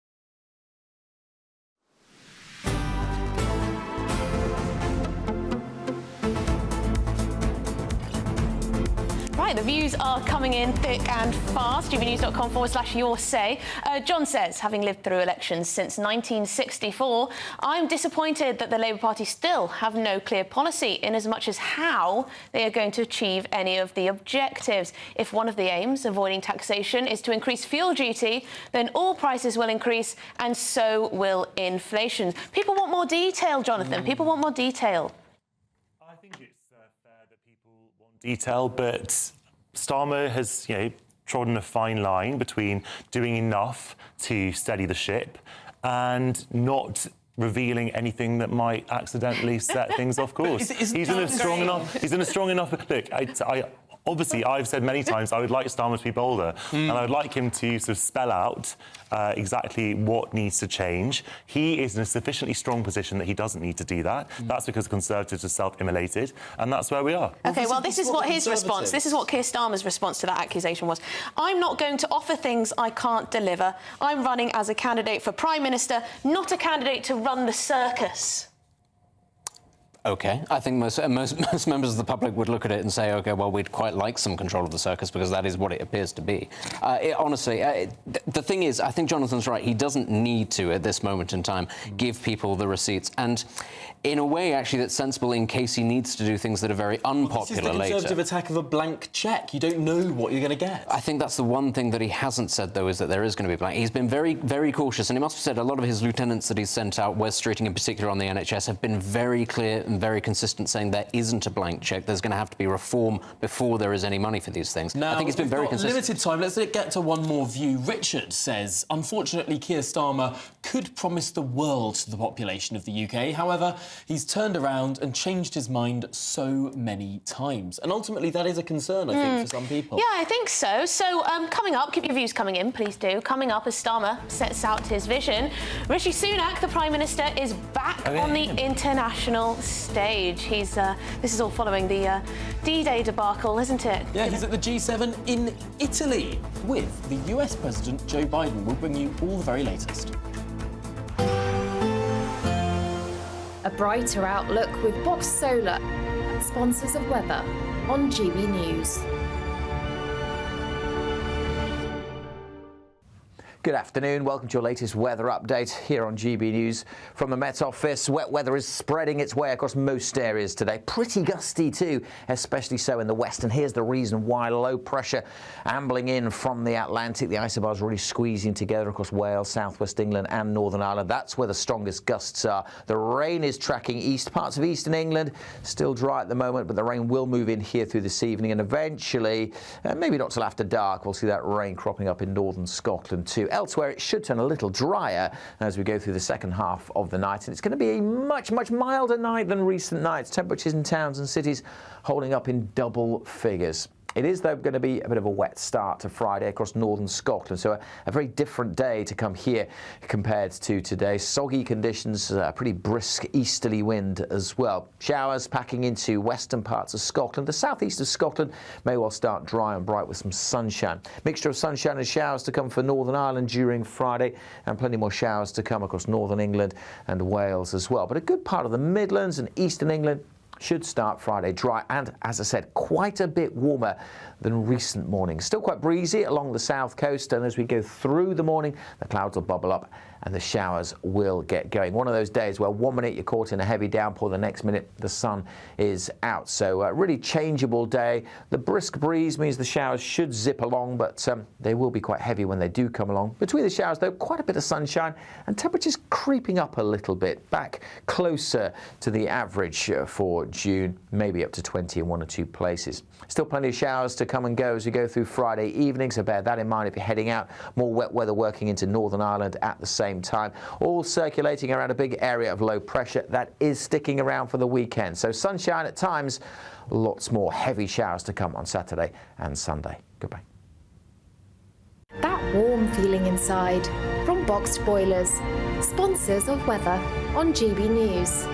Right, the views are coming in thick and fast. gbnews.com/your say. John says, having lived through elections since 1964, I'm disappointed that the Labour Party still have no clear policy in as much as how they are going to achieve any of the objectives. If one of the aims, avoiding taxation, is to increase fuel duty, then all prices will increase and so will inflation. People want more detail, Jonathan. People want more detail. I think it's fair that people want detail, but Starmer has, trodden a fine line between doing enough to steady the ship and not revealing anything that might accidentally set things off course. He's in a strong enough. Look, obviously, I've said many times I would like Starmer to be bolder, and I would like him to sort of spell out exactly what needs to change. He is in a sufficiently strong position that he doesn't need to do that. That's because Conservatives are self-immolated, and that's where we are. OK, well, this is what his response, this is what Keir Starmer's response to that accusation was. I'm not going to offer things I can't deliver. I'm running as a candidate for Prime Minister, not a candidate to run the circus. OK. I think most members of the public would look at it and say, OK, well, we'd quite like some control of the circus because that is what it appears to be. Honestly, the thing is, I think Jonathan's right. He doesn't need to, at this moment in time, give people the receipts. And in a way, actually, that's sensible in case he needs to do things that are very unpopular later. This is the Conservative attack of a blank cheque. You don't know what you're going to get. I think that's the one thing that he hasn't said, though, is that there is going to be blank. He's been very, very cautious. And he must have said a lot of his lieutenants that he's sent out, Wes Streeting in particular on the NHS, have been very clear and very consistent, saying there isn't a blank cheque. There's going to have to be reform before there is any money for these things. Now, I think he's been very consistent. Limited time. Let's get to one more view. Richard says, unfortunately, Keir Starmer could promise the world to the population of the UK. However, he's turned around and changed his mind so many times. And ultimately, that is a concern, I think, for some people. Yeah, I think so. So, coming up, keep your views coming in, please do. Coming up, as Starmer sets out his vision, Rishi Sunak, the Prime Minister, is back on the international stage. He's this is all following the D-Day debacle, isn't it? Yeah, he's at the G7 in Italy with the US President Joe Biden. We'll bring you all the very latest. A brighter outlook with Box Solar, sponsors of weather on GB News. Good afternoon. Welcome to your latest weather update here on GB News from the Met Office. Wet weather is spreading its way across most areas today. Pretty gusty too, especially so in the west. And here's the reason why: low pressure ambling in from the Atlantic. The isobars really squeezing together across Wales, southwest England and Northern Ireland. That's where the strongest gusts are. The rain is tracking east. Parts of eastern England still dry at the moment, but the rain will move in here through this evening, and eventually, maybe not till after dark, we'll see that rain cropping up in northern Scotland too. Elsewhere, it should turn a little drier as we go through the second half of the night, and it's going to be a much milder night than recent nights. Temperatures in towns and cities holding up in double figures. It is, though, going to be a bit of a wet start to Friday across northern Scotland, so a very different day to come here compared to today. Soggy conditions, a pretty brisk easterly wind as well. Showers packing into western parts of Scotland. The southeast of Scotland may well start dry and bright with some sunshine. Mixture of sunshine and showers to come for Northern Ireland during Friday, and plenty more showers to come across northern England and Wales as well. But a good part of the Midlands and eastern England should start Friday dry and, as I said, quite a bit warmer than recent mornings. Still quite breezy along the south coast, and as we go through the morning, the clouds will bubble up and the showers will get going. One of those days where 1 minute you're caught in a heavy downpour, the next minute the sun is out. So a really changeable day. The brisk breeze means the showers should zip along, but they will be quite heavy when they do come along. Between the showers, though, quite a bit of sunshine and temperatures creeping up a little bit, back closer to the average for June, maybe up to 20 in one or two places. Still plenty of showers to come and go as we go through Friday evening, so bear that in mind if you're heading out. More wet weather working into Northern Ireland at the same time, all circulating around a big area of low pressure that is sticking around for the weekend. So sunshine at times, lots more heavy showers to come on Saturday and Sunday. Goodbye. That warm feeling inside from Boxed Boilers, sponsors of weather on GB News.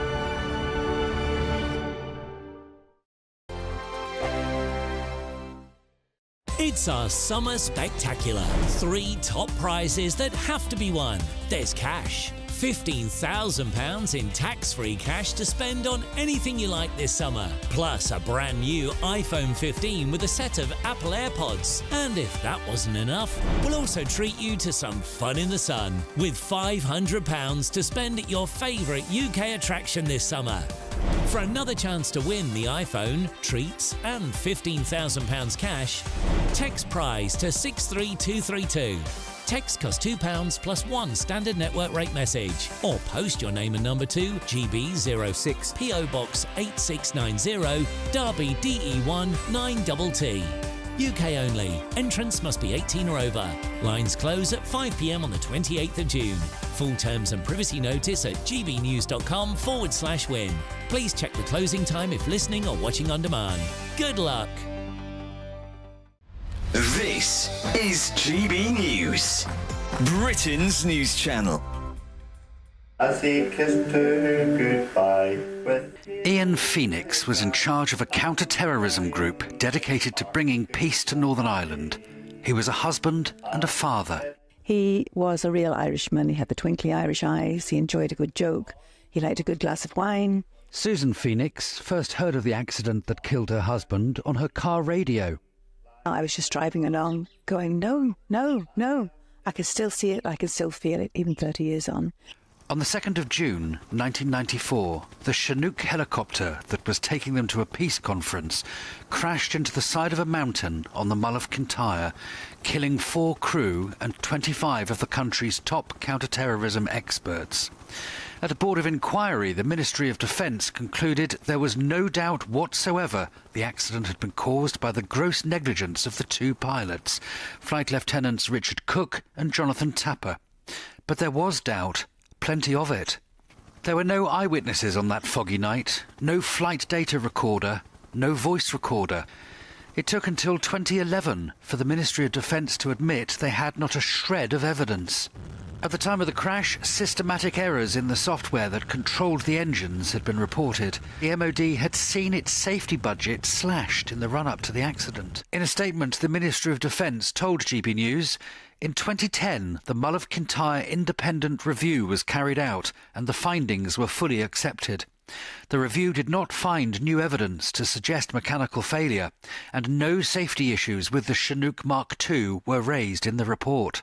It's our summer spectacular. 3 top prizes that have to be won. There's cash. £15,000 in tax-free cash to spend on anything you like this summer. Plus a brand new iPhone 15 with a set of Apple AirPods. And if that wasn't enough, we'll also treat you to some fun in the sun with £500 to spend at your favourite UK attraction this summer. For another chance to win the iPhone, treats and £15,000 cash, text prize to 63232. Text costs £2 plus 1 standard network rate message. Or post your name and number to GB06 PO Box 8690 Derby DE1 9TT. UK only. Entrance must be 18 or over. Lines close at 5 p.m. on the 28th of June. Full terms and privacy notice at gbnews.com/win. Please check the closing time if listening or watching on demand. Good luck. This is GB News, Britain's news channel. As he kissed her goodbye with... Ian Phoenix was in charge of a counter-terrorism group dedicated to bringing peace to Northern Ireland. He was a husband and a father. He was a real Irishman. He had the twinkly Irish eyes. He enjoyed a good joke. He liked a good glass of wine. Susan Phoenix first heard of the accident that killed her husband on her car radio. I was just driving along going, no, no, no. I can still see it. I can still feel it, even 30 years on. On the 2nd of June, 1994, the Chinook helicopter that was taking them to a peace conference crashed into the side of a mountain on the Mull of Kintyre, killing 4 crew and 25 of the country's top counter-terrorism experts. At a board of inquiry, the Ministry of Defence concluded there was no doubt whatsoever the accident had been caused by the gross negligence of the 2 pilots, Flight Lieutenants Richard Cook and Jonathan Tapper. But there was doubt. Plenty of it. There were no eyewitnesses on that foggy night, no flight data recorder, no voice recorder. It took until 2011 for the Ministry of Defence to admit they had not a shred of evidence. At the time of the crash, systematic errors in the software that controlled the engines had been reported. The MOD had seen its safety budget slashed in the run-up to the accident. In a statement, the Ministry of Defence told GB News, in 2010, the Mull of Kintyre independent review was carried out and the findings were fully accepted. The review did not find new evidence to suggest mechanical failure, and no safety issues with the Chinook Mark II were raised in the report.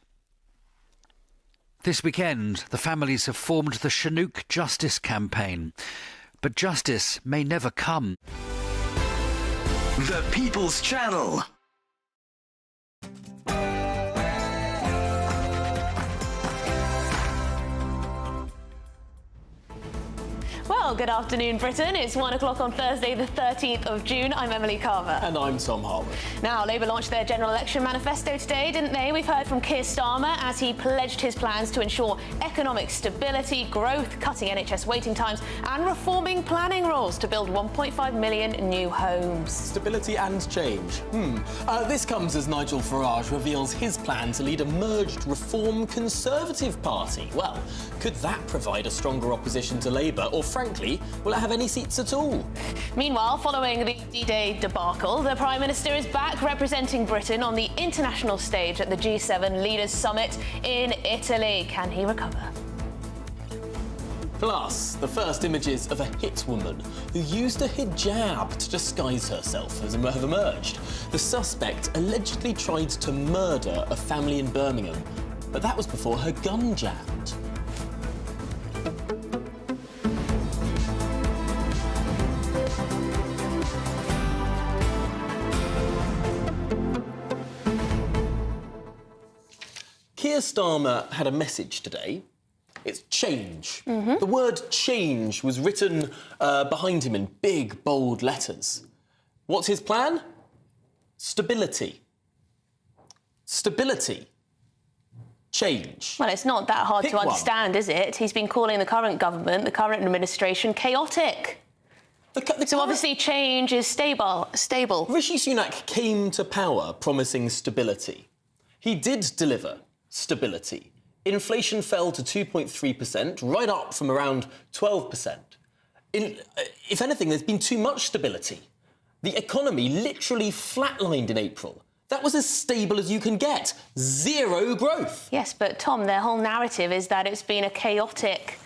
This weekend, the families have formed the Chinook Justice Campaign. But justice may never come. The People's Channel. Well, good afternoon, Britain. It's 1 o'clock on Thursday, the 13th of June. I'm Emily Carver. And I'm Tom Harwood. Now, Labour launched their general election manifesto today, didn't they? We've heard from Keir Starmer as he pledged his plans to ensure economic stability, growth, cutting NHS waiting times and reforming planning rules to build 1.5 million new homes. Stability and change. This comes as Nigel Farage reveals his plan to lead a merged Reform Conservative party. Well, could that provide a stronger opposition to Labour, or frankly, will it have any seats at all? Meanwhile, following the D-Day debacle, the Prime Minister is back representing Britain on the international stage at the G7 Leaders Summit in Italy. Can he recover? Plus, the first images of a hitwoman who used a hijab to disguise herself have emerged. The suspect allegedly tried to murder a family in Birmingham, but that was before her gun jammed. Keir Starmer had a message today. It's change. The word change was written behind him in big, bold letters. What's his plan? Stability. Stability. Change. Well, it's not that hard to understand, is it? He's been calling the current government, the current administration, chaotic. So obviously change is stable. Rishi Sunak came to power promising stability. He did deliver stability. Inflation fell to 2.3%, right up from around 12%. If anything, there's been too much stability. The economy literally flatlined in April. That was as stable as you can get. Zero growth. Yes, but Tom, their whole narrative is that it's been a chaotic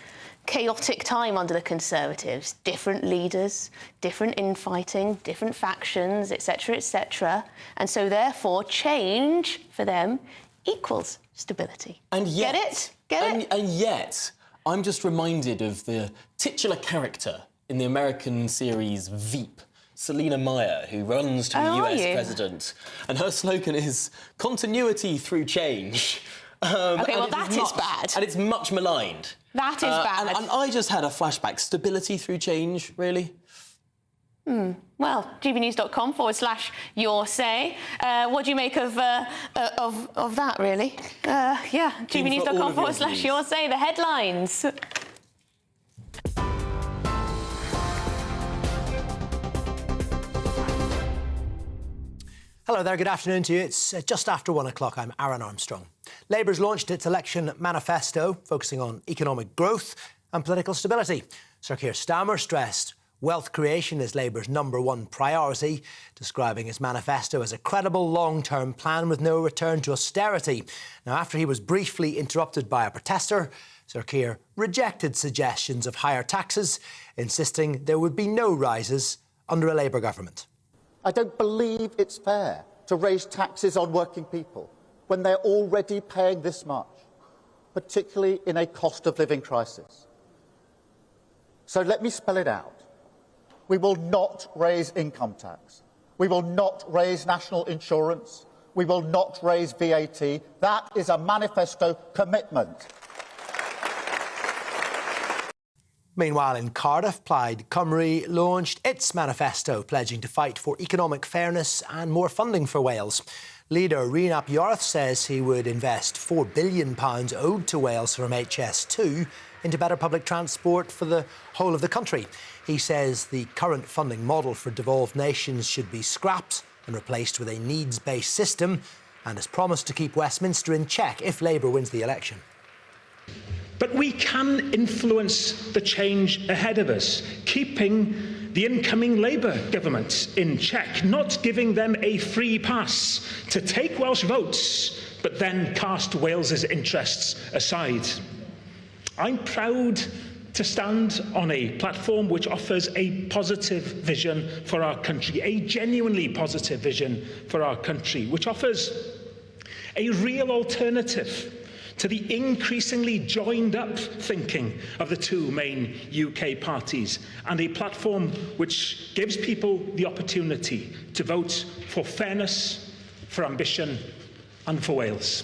time under the Conservatives. Different leaders, different infighting, different factions, etc., etc. And so, therefore, change for them equals stability. And yet, get it? Get it? And yet, I'm just reminded of the titular character in the American series Veep, Selena Meyer, who runs to the US president. And her slogan is continuity through change. OK, well, that is bad. And it's much maligned. That is bad. And I just had a flashback. Stability through change, really? Well, gbnews.com/your say. What do you make of that, really? Yeah, gbnews.com/your say. The headlines. Hello there, good afternoon to you. It's just after 1 o'clock. I'm Aaron Armstrong. Labour's launched its election manifesto, focusing on economic growth and political stability. Sir Keir Starmer stressed wealth creation is Labour's #1 priority, describing his manifesto as a credible long-term plan with no return to austerity. Now, after he was briefly interrupted by a protester, Sir Keir rejected suggestions of higher taxes, insisting there would be no rises under a Labour government. I don't believe it's fair to raise taxes on working people when they're already paying this much, particularly in a cost of living crisis. So let me spell it out. We will not raise income tax. We will not raise national insurance. We will not raise VAT. That is a manifesto commitment. Meanwhile, in Cardiff, Plaid Cymru launched its manifesto, pledging to fight for economic fairness and more funding for Wales. Leader Rian ap Iorwerth says he would invest £4 billion owed to Wales from HS2 into better public transport for the whole of the country. He says the current funding model for devolved nations should be scrapped and replaced with a needs-based system, and has promised to keep Westminster in check if Labour wins the election. But we can influence the change ahead of us, keeping the incoming Labour government in check, not giving them a free pass to take Welsh votes, but then cast Wales's interests aside. I'm proud to stand on a platform which offers a positive vision for our country, a genuinely positive vision for our country, which offers a real alternative to the increasingly joined-up thinking of the two main UK parties, and a platform which gives people the opportunity to vote for fairness, for ambition and for Wales.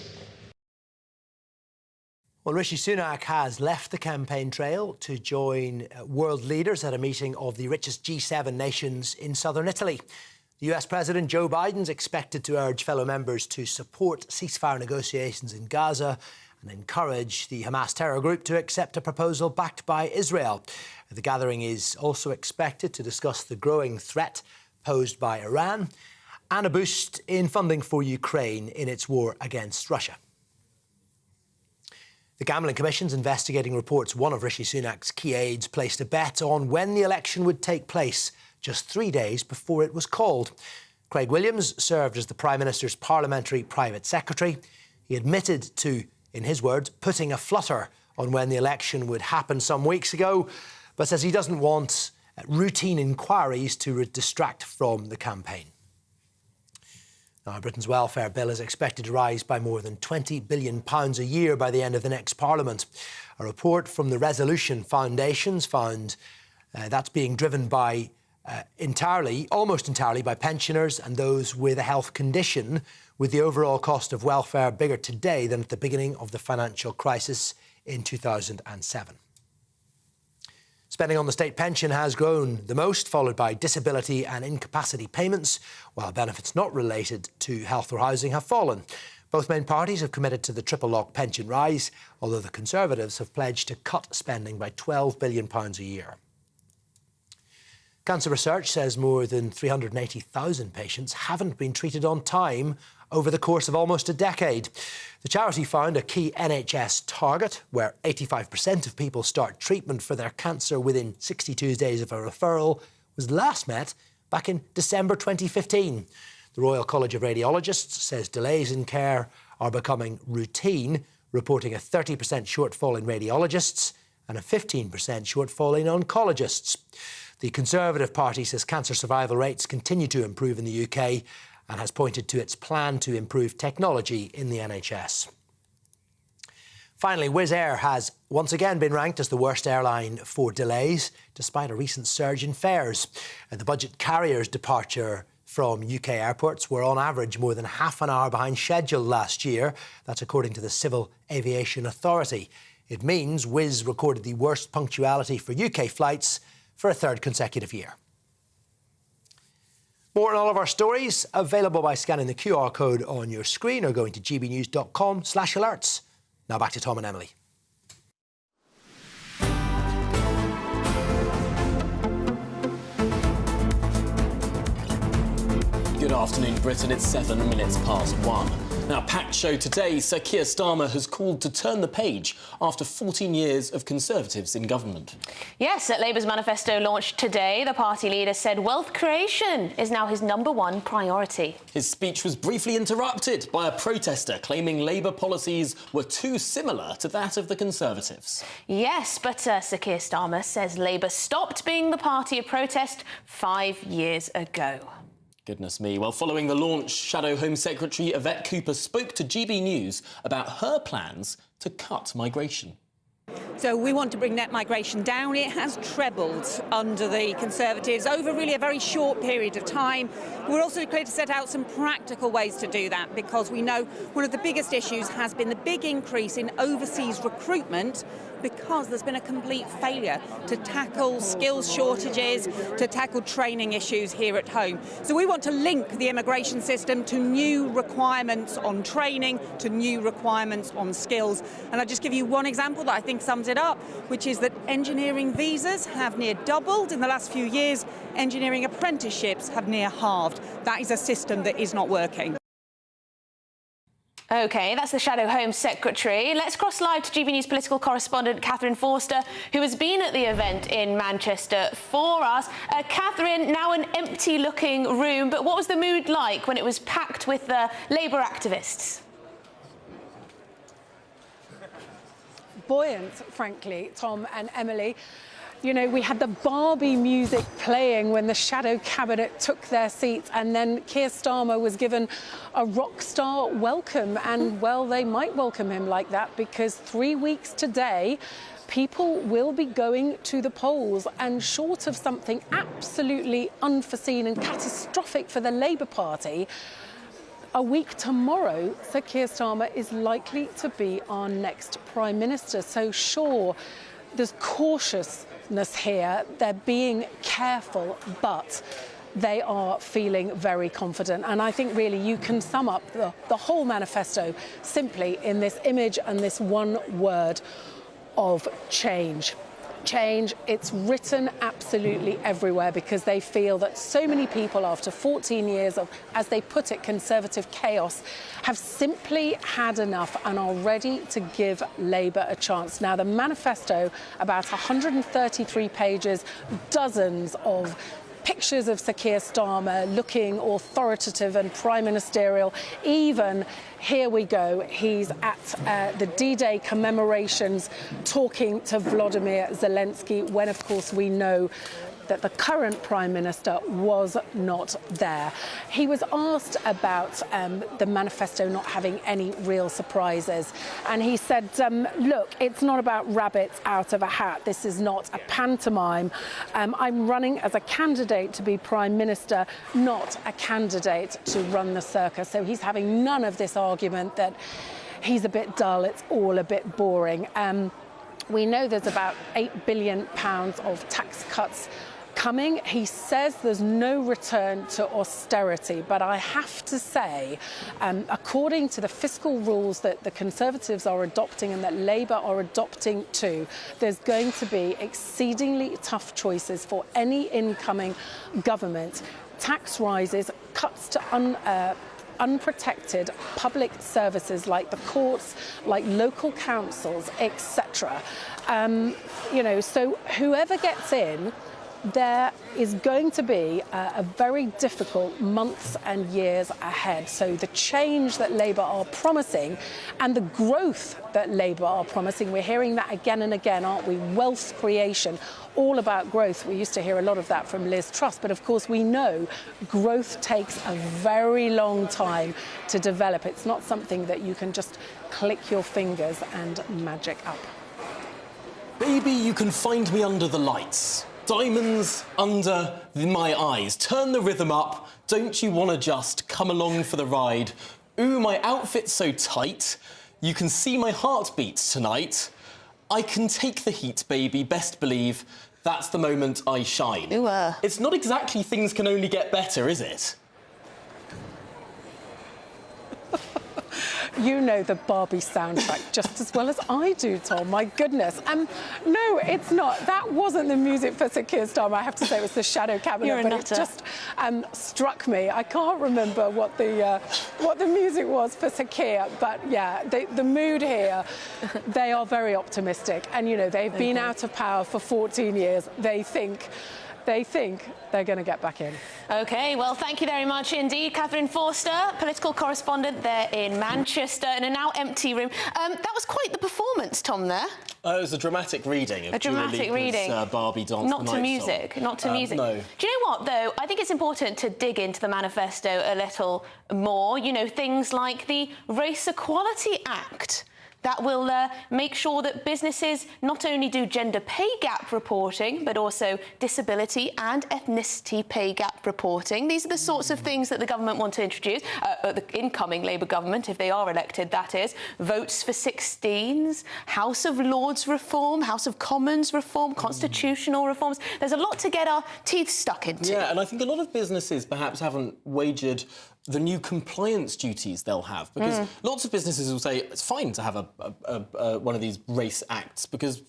Well, Rishi Sunak has left the campaign trail to join world leaders at a meeting of the richest G7 nations in southern Italy. The US President Joe Biden's expected to urge fellow members to support ceasefire negotiations in Gaza and encourage the Hamas terror group to accept a proposal backed by Israel. The gathering is also expected to discuss the growing threat posed by Iran and a boost in funding for Ukraine in its war against Russia. The Gambling Commission's investigating reports one of Rishi Sunak's key aides placed a bet on when the election would take place just 3 days before it was called. Craig Williams served as the Prime Minister's Parliamentary Private Secretary. He admitted to, in his words, putting a flutter on when the election would happen some weeks ago, but says he doesn't want routine inquiries to distract from the campaign. Now, Britain's welfare bill is expected to rise by more than £20 billion a year by the end of the next Parliament. A report from the Resolution Foundations found that's being driven by almost entirely by pensioners and those with a health condition, with the overall cost of welfare bigger today than at the beginning of the financial crisis in 2007. Spending on the state pension has grown the most, followed by disability and incapacity payments, while benefits not related to health or housing have fallen. Both main parties have committed to the triple lock pension rise, although the Conservatives have pledged to cut spending by £12 billion a year. Cancer Research says more than 380,000 patients haven't been treated on time over the course of almost a decade. The charity found a key NHS target where 85% of people start treatment for their cancer within 62 days of a referral was last met back in December 2015. The Royal College of Radiologists says delays in care are becoming routine, reporting a 30% shortfall in radiologists and a 15% shortfall in oncologists. The Conservative Party says cancer survival rates continue to improve in the UK and has pointed to its plan to improve technology in the NHS. Finally, Wizz Air has once again been ranked as the worst airline for delays, despite a recent surge in fares. And the budget carriers' departure from UK airports were on average more than half an hour behind schedule last year. That's according to the Civil Aviation Authority. It means Wizz recorded the worst punctuality for UK flights for a third consecutive year. More on all of our stories available by scanning the QR code on your screen or going to gbnews.com/alerts. Now back to Tom and Emily. Good afternoon, Britain. It's 7 minutes past 1. Now, packed show today. Sir Keir Starmer has called to turn the page after 14 years of Conservatives in government. Yes, at Labour's manifesto launched today, the party leader said wealth creation is now his #1 priority. His speech was briefly interrupted by a protester claiming Labour policies were too similar to that of the Conservatives. Yes, but Sir Keir Starmer says Labour stopped being the party of protest 5 years ago. Goodness me. Well, following the launch, Shadow Home Secretary Yvette Cooper spoke to GB News about her plans to cut migration. So we want to bring net migration down. It has trebled under the Conservatives over really a very short period of time. We're also clear to set out some practical ways to do that, because we know one of the biggest issues has been the big increase in overseas recruitment, because there's been a complete failure to tackle skills shortages, to tackle training issues here at home. So we want to link the immigration system to new requirements on training, to new requirements on skills. And I'll just give you one example that I think sums it up, which is that engineering visas have near doubled in the last few years. Engineering apprenticeships have near halved. That is a system that is not working. OK, that's the Shadow Home Secretary. Let's cross live to GB News political correspondent Catherine Forster, who has been at the event in Manchester for us. Catherine, now an empty-looking room, but what was the mood like when it was packed with Labour activists? Buoyant, frankly, Tom and Emily. You know, we had the Barbie music playing when the shadow cabinet took their seats, and then Keir Starmer was given a rock star welcome. And, well, they might welcome him like that, because 3 weeks today, people will be going to the polls, and short of something absolutely unforeseen and catastrophic for the Labour Party, a week tomorrow, Sir Keir Starmer is likely to be our next Prime Minister. So sure, there's cautiousness here. They're being careful, but they are feeling very confident. And I think really you can sum up the whole manifesto simply in this image and this one word of change. Change. It's written absolutely everywhere, because they feel that so many people, after 14 years of, as they put it, conservative chaos, have simply had enough and are ready to give Labour a chance. Now, the manifesto, about 133 pages, dozens of pictures of Sir Keir Starmer looking authoritative and prime ministerial. Even, here we go, he's at the D-Day commemorations talking to Volodymyr Zelensky, when of course we know that the current Prime Minister was not there. He was asked about the manifesto not having any real surprises, and he said, look, it's not about rabbits out of a hat. This is not a pantomime. I'm running as a candidate to be Prime Minister, not a candidate to run the circus. So he's having none of this argument that he's a bit dull, it's all a bit boring. We know there's about £8 billion of tax cuts coming. He says there's no return to austerity, but I have to say, according to the fiscal rules that the Conservatives are adopting and that Labour are adopting too, there's going to be exceedingly tough choices for any incoming government. Tax rises, cuts to unprotected public services like the courts, like local councils, etc. You know, so whoever gets in, there is going to be a very difficult months and years ahead. So the change that Labour are promising and the growth that Labour are promising, we're hearing that again and again, aren't we? Wealth creation, all about growth. We used to hear a lot of that from Liz Truss, but of course we know growth takes a very long time to develop. It's not something that you can just click your fingers and magic up. Baby, you can find me under the lights. Diamonds under my eyes. Turn the rhythm up. Don't you want to just come along for the ride? Ooh, my outfit's so tight. You can see my heartbeat tonight. I can take the heat, baby, best believe. That's the moment I shine. Ooh, It's not exactly things can only get better, is it? You know the Barbie soundtrack just as well as I do, Tom. My goodness. No, it's not. That wasn't the music for Sir Keir Starmer. I have to say it was the shadow cabinet, You're a but nutter. it just struck me. I can't remember what the music was for Sir Keir, but yeah, the mood here. They are very optimistic, and you know they've been out of power for 14 years. They think they're going to get back in. OK, well, thank you very much indeed. Catherine Forster, political correspondent there in Manchester, in a now empty room. That was quite the performance, Tom, there. It was a dramatic reading of A dramatic reading. Barbie Dance Not the to Night music, song. not to music. No. Do you know what, though? I think it's important to dig into the manifesto a little more. You know, things like the Race Equality Act that will make sure that businesses not only do gender pay gap reporting, but also disability and ethnicity pay gap reporting. These are the sorts of things that the government want to introduce, the incoming Labour government, if they are elected, that is. Votes for 16s, House of Lords reform, House of Commons reform, constitutional reforms. There's a lot to get our teeth stuck into. Yeah, and I think a lot of businesses perhaps haven't wagered the new compliance duties they'll have, because lots of businesses will say it's fine to have one of these race acts because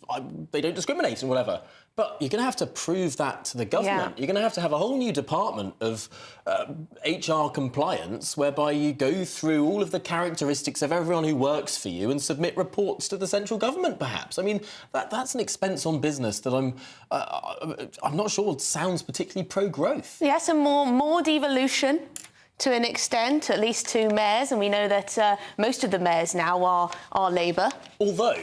they don't discriminate and whatever. But you're going to have to prove that to the government. Yeah. You're going to have a whole new department of HR compliance whereby you go through all of the characteristics of everyone who works for you and submit reports to the central government, perhaps. I mean, that's an expense on business that I'm not sure sounds particularly pro-growth. Yes, and more devolution. To an extent, at least to mayors, and we know that most of the mayors now are Labour. Although,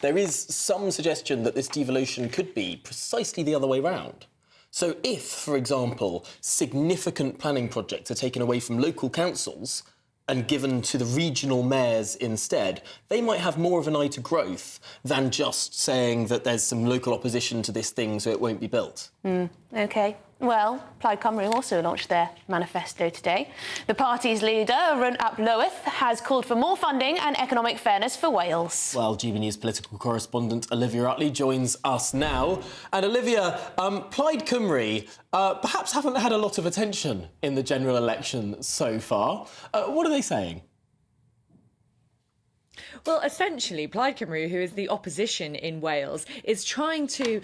there is some suggestion that this devolution could be precisely the other way round. So if, for example, significant planning projects are taken away from local councils and given to the regional mayors instead, they might have more of an eye to growth than just saying that there's some local opposition to this thing so it won't be built. OK. Well, Plaid Cymru also launched their manifesto today. The party's leader, Rhun ap Llywydd, has called for more funding and economic fairness for Wales. Well, GBNews political correspondent Olivia Utley joins us now. And Olivia, Plaid Cymru perhaps haven't had a lot of attention in the general election so far. What are they saying? Well, essentially, Plaid Cymru, who is the opposition in Wales, is trying to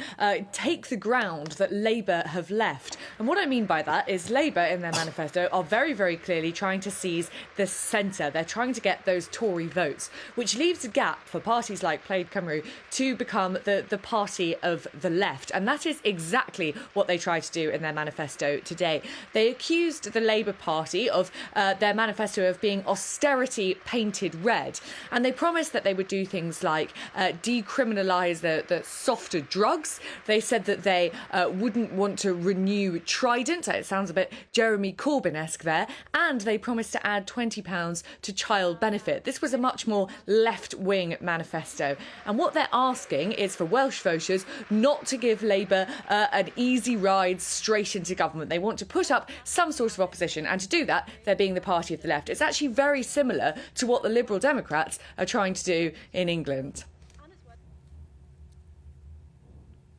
take the ground that Labour have left. And what I mean by that is Labour, in their manifesto, are very, very clearly trying to seize the centre. They're trying to get those Tory votes, which leaves a gap for parties like Plaid Cymru to become the party of the left. And that is exactly what they tried to do in their manifesto today. They accused the Labour Party of their manifesto of being austerity painted red. And they promised that they would do things like decriminalise the softer drugs. They said that they wouldn't want to renew Trident. It sounds a bit Jeremy Corbyn-esque there. And they promised to add £20 to child benefit. This was a much more left-wing manifesto. And what they're asking is for Welsh voters not to give Labour an easy ride straight into government. They want to put up some sort of opposition. And to do that, they're being the party of the left. It's actually very similar to what the Liberal Democrats are trying to do in England.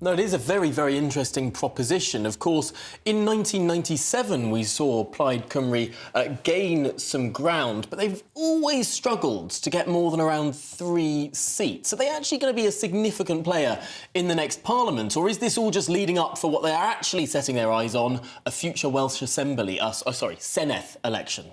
No, it is a very, very interesting proposition. Of course, in 1997, we saw Plaid Cymru gain some ground, but they've always struggled to get more than around 3 seats. Are they actually going to be a significant player in the next Parliament, or is this all just leading up for what they are actually setting their eyes on, a future Welsh Assembly, Senedd election?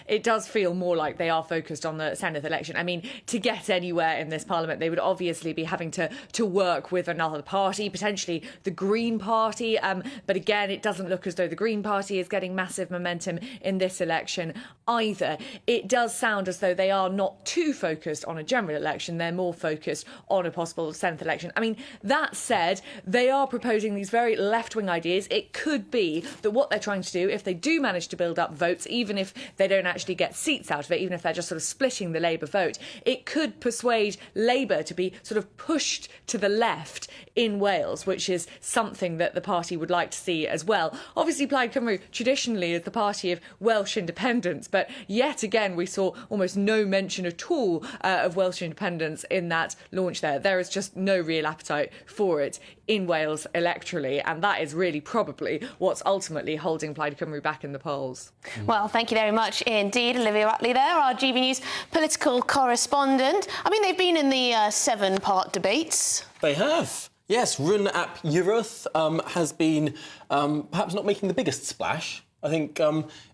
It does feel more like they are focused on the Senedd election. I mean, to get anywhere in this Parliament, they would obviously be having to work with another party, potentially the Green Party. But again, it doesn't look as though the Green Party is getting massive momentum in this election either. It does sound as though they are not too focused on a general election. They're more focused on a possible Senedd election. I mean, that said, they are proposing these very left-wing ideas. It could be that what they're trying to do, if they do manage to build up votes, even if they don't actually get seats out of it, even if they're just sort of splitting the Labour vote, it could persuade Labour to be sort of pushed to the left in Wales, which is something that the party would like to see as well. Obviously, Plaid Cymru traditionally is the party of Welsh independence, but yet again we saw almost no mention at all of Welsh independence in that launch there. There is just no real appetite for it in Wales electorally, and that is really probably what's ultimately holding Plaid Cymru back in the polls. Well, thank you very much indeed, Olivia Utley there, our GB News political correspondent. I mean, they've been in the 7-part debates. They have. Yes, Rhun ap Llywydd has been perhaps not making the biggest splash. I think,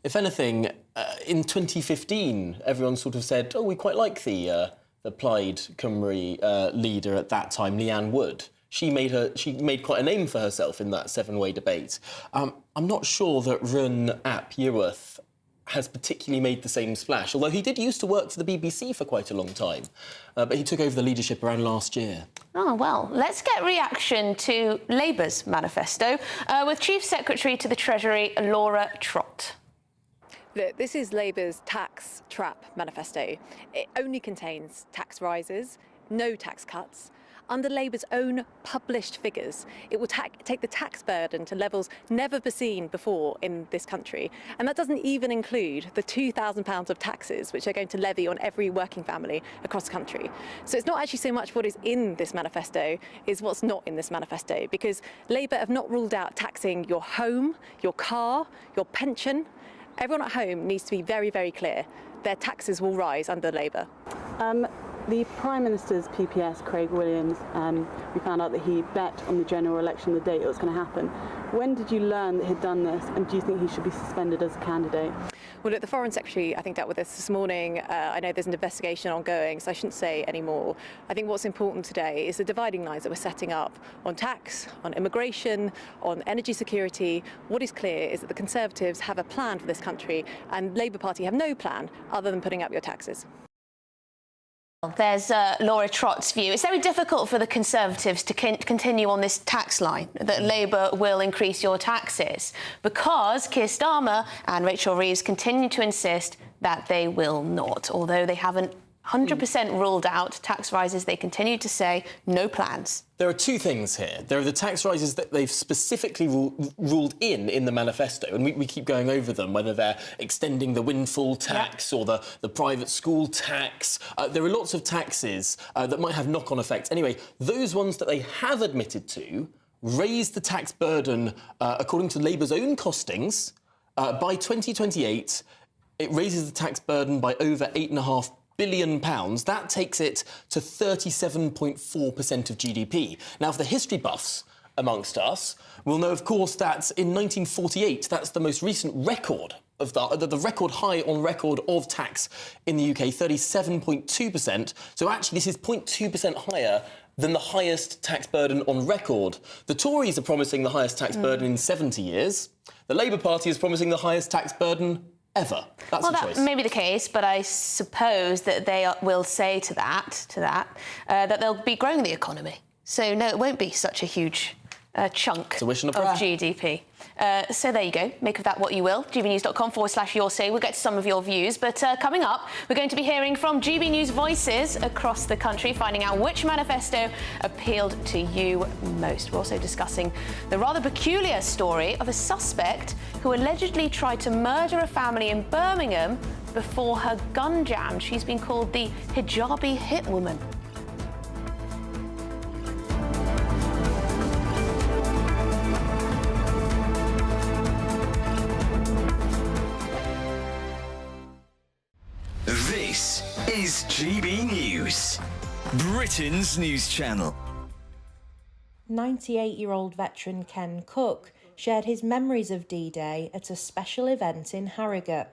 if anything, in 2015, everyone sort of said, oh, we quite like the Plaid Cymru leader at that time, Leanne Wood. She made quite a name for herself in that 7-way debate. I'm not sure that Rhun ap Llywydd has particularly made the same splash, although he did used to work for the BBC for quite a long time, but he took over the leadership around last year. Oh, well, let's get reaction to Labour's manifesto with Chief Secretary to the Treasury, Laura Trott. This is Labour's tax trap manifesto. It only contains tax rises, no tax cuts. Under Labour's own published figures, it will take the tax burden to levels never seen before in this country. And that doesn't even include the £2,000 of taxes which they're going to levy on every working family across the country. So it's not actually so much what is in this manifesto, is what's not in this manifesto, because Labour have not ruled out taxing your home, your car, your pension. Everyone at home needs to be very, very clear. Their taxes will rise under Labour. The Prime Minister's PPS, Craig Williams, we found out that he bet on the general election the date it was going to happen. When did you learn that he'd done this, and do you think he should be suspended as a candidate? Well, look, the Foreign Secretary, I think, dealt with this morning. I know there's an investigation ongoing, so I shouldn't say any more. I think what's important today is the dividing lines that we're setting up on tax, on immigration, on energy security. What is clear is that the Conservatives have a plan for this country, and Labour Party have no plan other than putting up your taxes. There's Laura Trott's view. It's very difficult for the Conservatives to continue on this tax line, that Labour will increase your taxes, because Keir Starmer and Rachel Reeves continue to insist that they will not. Although they haven't 100% ruled out tax rises, they continue to say no plans. There are two things here. There are the tax rises that they've specifically ruled in the manifesto, and we keep going over them, whether they're extending the windfall tax or the private school tax. There are lots of taxes that might have knock-on effects. Anyway, those ones that they have admitted to raise the tax burden, according to Labour's own costings, by 2028, it raises the tax burden by over £8.5 billion. That takes it to 37.4% of GDP. Now, for the history buffs amongst us, we'll know, of course, that in 1948, that's the most recent record of the record high on record of tax in the UK, 37.2%. So actually, this is 0.2% higher than the highest tax burden on record. The Tories are promising the highest tax burden in 70 years. The Labour Party is promising the highest tax burden ever. That's well, the choice. That may be the case, but I suppose that they will say to that that they'll be growing the economy. So no, it won't be such a huge chunk of GDP. So there you go. Make of that what you will. gbnews.com/your say. We'll get to some of your views. But coming up, we're going to be hearing from GB News voices across the country, finding out which manifesto appealed to you most. We're also discussing the rather peculiar story of a suspect who allegedly tried to murder a family in Birmingham before her gun jammed. She's been called the hijabi hitwoman. This is GB News, Britain's news channel. 98-year-old veteran Ken Cook shared his memories of D-Day at a special event in Harrogate.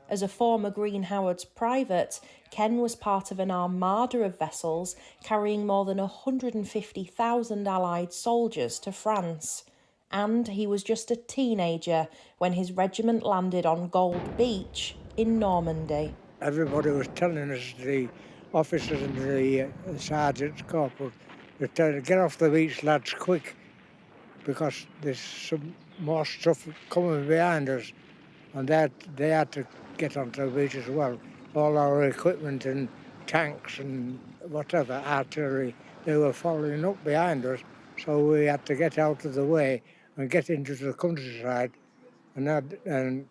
As a former Green Howards private, Ken was part of an armada of vessels carrying more than 150,000 Allied soldiers to France. And he was just a teenager when his regiment landed on Gold Beach in Normandy. Everybody was telling us, the officers and the sergeants, corporals, they're telling, get off the beach, lads, quick, because there's some more stuff coming behind us. And they had to get onto the beach as well. All our equipment and tanks and whatever, artillery, they were following up behind us. So we had to get out of the way and get into the countryside and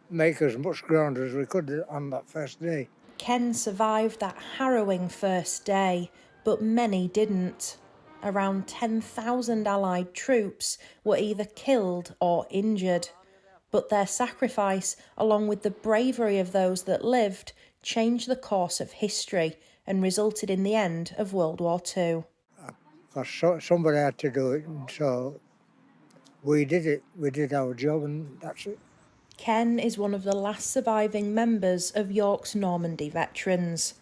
make as much ground as we could on that first day. Ken survived that harrowing first day, but many didn't. Around 10,000 Allied troops were either killed or injured. But their sacrifice, along with the bravery of those that lived, changed the course of history and resulted in the end of World War II. Because somebody had to do it, and so we did it. We did our job, and that's it. Ken is one of the last surviving members of York's Normandy veterans.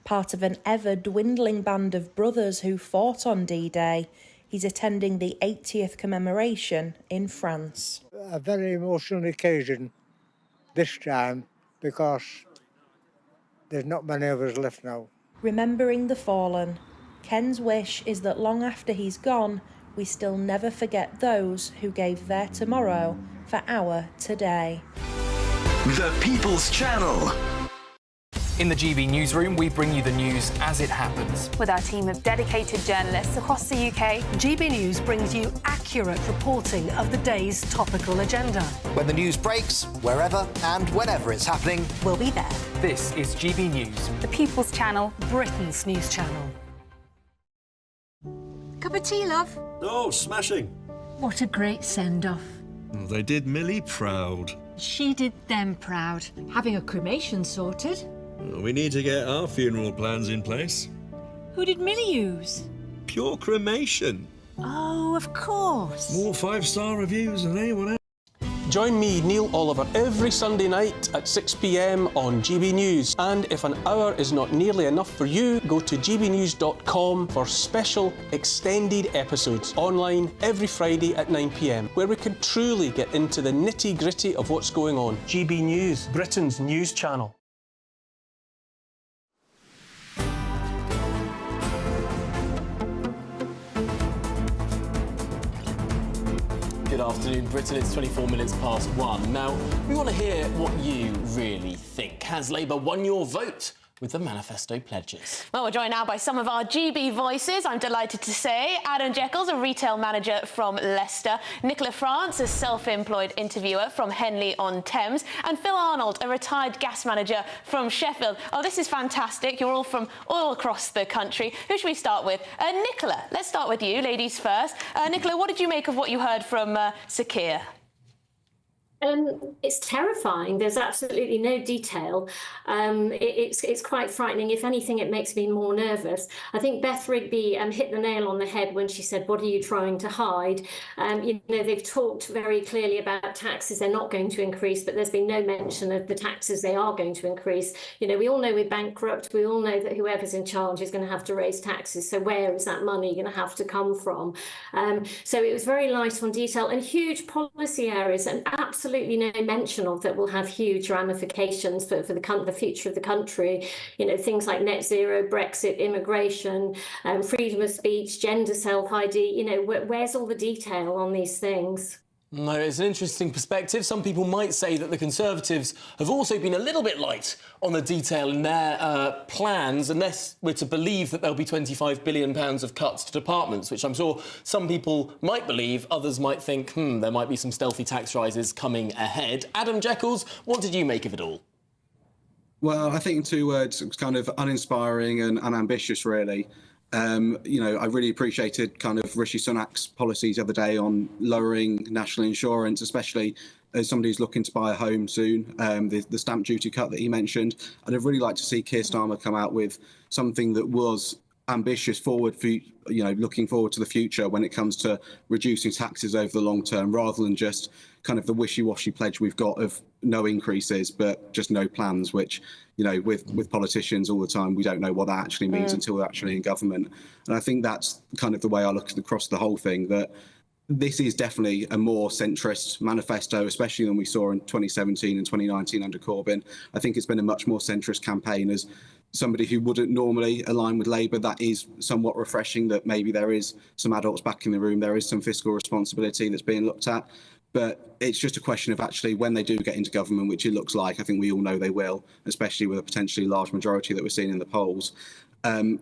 Part of an ever-dwindling band of brothers who fought on D-Day, he's attending the 80th commemoration in France. A very emotional occasion this time, because there's not many of us left now. Remembering the fallen, Ken's wish is that long after he's gone, we still never forget those who gave their tomorrow for our today. The People's Channel. In the GB newsroom, we bring you the news as it happens. With our team of dedicated journalists across the UK, GB News brings you accurate reporting of the day's topical agenda. When the news breaks, wherever and whenever it's happening, we'll be there. This is GB News. The People's Channel, Britain's news channel. Cup of tea, love? Oh, smashing. What a great send-off. Well, they did Millie proud. She did them proud. Having a cremation sorted. Well, we need to get our funeral plans in place. Who did Millie use? Pure cremation. Oh, of course. More 5-star reviews than anyone else. Join me, Neil Oliver, every Sunday night at 6 p.m. on GB News. And if an hour is not nearly enough for you, go to gbnews.com for special extended episodes online every Friday at 9 p.m, where we can truly get into the nitty-gritty of what's going on. GB News, Britain's news channel. good afternoon, Britain. It's 24 minutes past 1. Now, we want to hear what you really think. Has Labour won your vote with the manifesto pledges? Well, we're joined now by some of our GB voices. I'm delighted to say Adam Jekyll's a retail manager from Leicester, Nicola France, a self-employed interviewer from Henley-on-Thames, and Phil Arnold, a retired gas manager from Sheffield. Oh, this is fantastic. You're all from all across the country. Who should we start with? Nicola, let's start with you, ladies first. Nicola, what did you make of what you heard from Sir Keir? It's terrifying. There's absolutely no detail. It's quite frightening. If anything, it makes me more nervous. I think Beth Rigby hit the nail on the head when she said, "What are you trying to hide?" You know, they've talked very clearly about taxes they're not going to increase, but there's been no mention of the taxes they are going to increase. You know, we all know we're bankrupt. We all know that whoever's in charge is going to have to raise taxes. So where is that money going to have to come from? So it was very light on detail and huge policy areas and absolutely no mention of that will have huge ramifications for the future of the country. You know, things like net zero, Brexit, immigration, freedom of speech, gender self-ID. You know, where's all the detail on these things? No, it's an interesting perspective. Some people might say that the Conservatives have also been a little bit light on the detail in their plans, unless we're to believe that there'll be £25 billion of cuts to departments, which I'm sure some people might believe. Others might think, there might be some stealthy tax rises coming ahead. Adam Jekyll, what did you make of it all? Well, I think in 2 words, it was kind of uninspiring and unambitious, really. You know, I really appreciated kind of Rishi Sunak's policies the other day on lowering national insurance, especially as somebody who's looking to buy a home soon, the stamp duty cut that he mentioned. I'd have really liked to see Keir Starmer come out with something that was ambitious forward for, you know, looking forward to the future when it comes to reducing taxes over the long term, rather than just kind of the wishy-washy pledge we've got of no increases but just no plans, which, you know, with politicians all the time, we don't know what that actually means until we're actually in government. And I think that's kind of the way I look across the whole thing, that this is definitely a more centrist manifesto, especially than we saw in 2017 and 2019 under Corbyn. I think it's been a much more centrist campaign. As somebody who wouldn't normally align with Labour, that is somewhat refreshing, that maybe there is some adults back in the room, there is some fiscal responsibility that's being looked at. But it's just a question of actually when they do get into government, which it looks like, I think we all know they will, especially with a potentially large majority that we're seeing in the polls,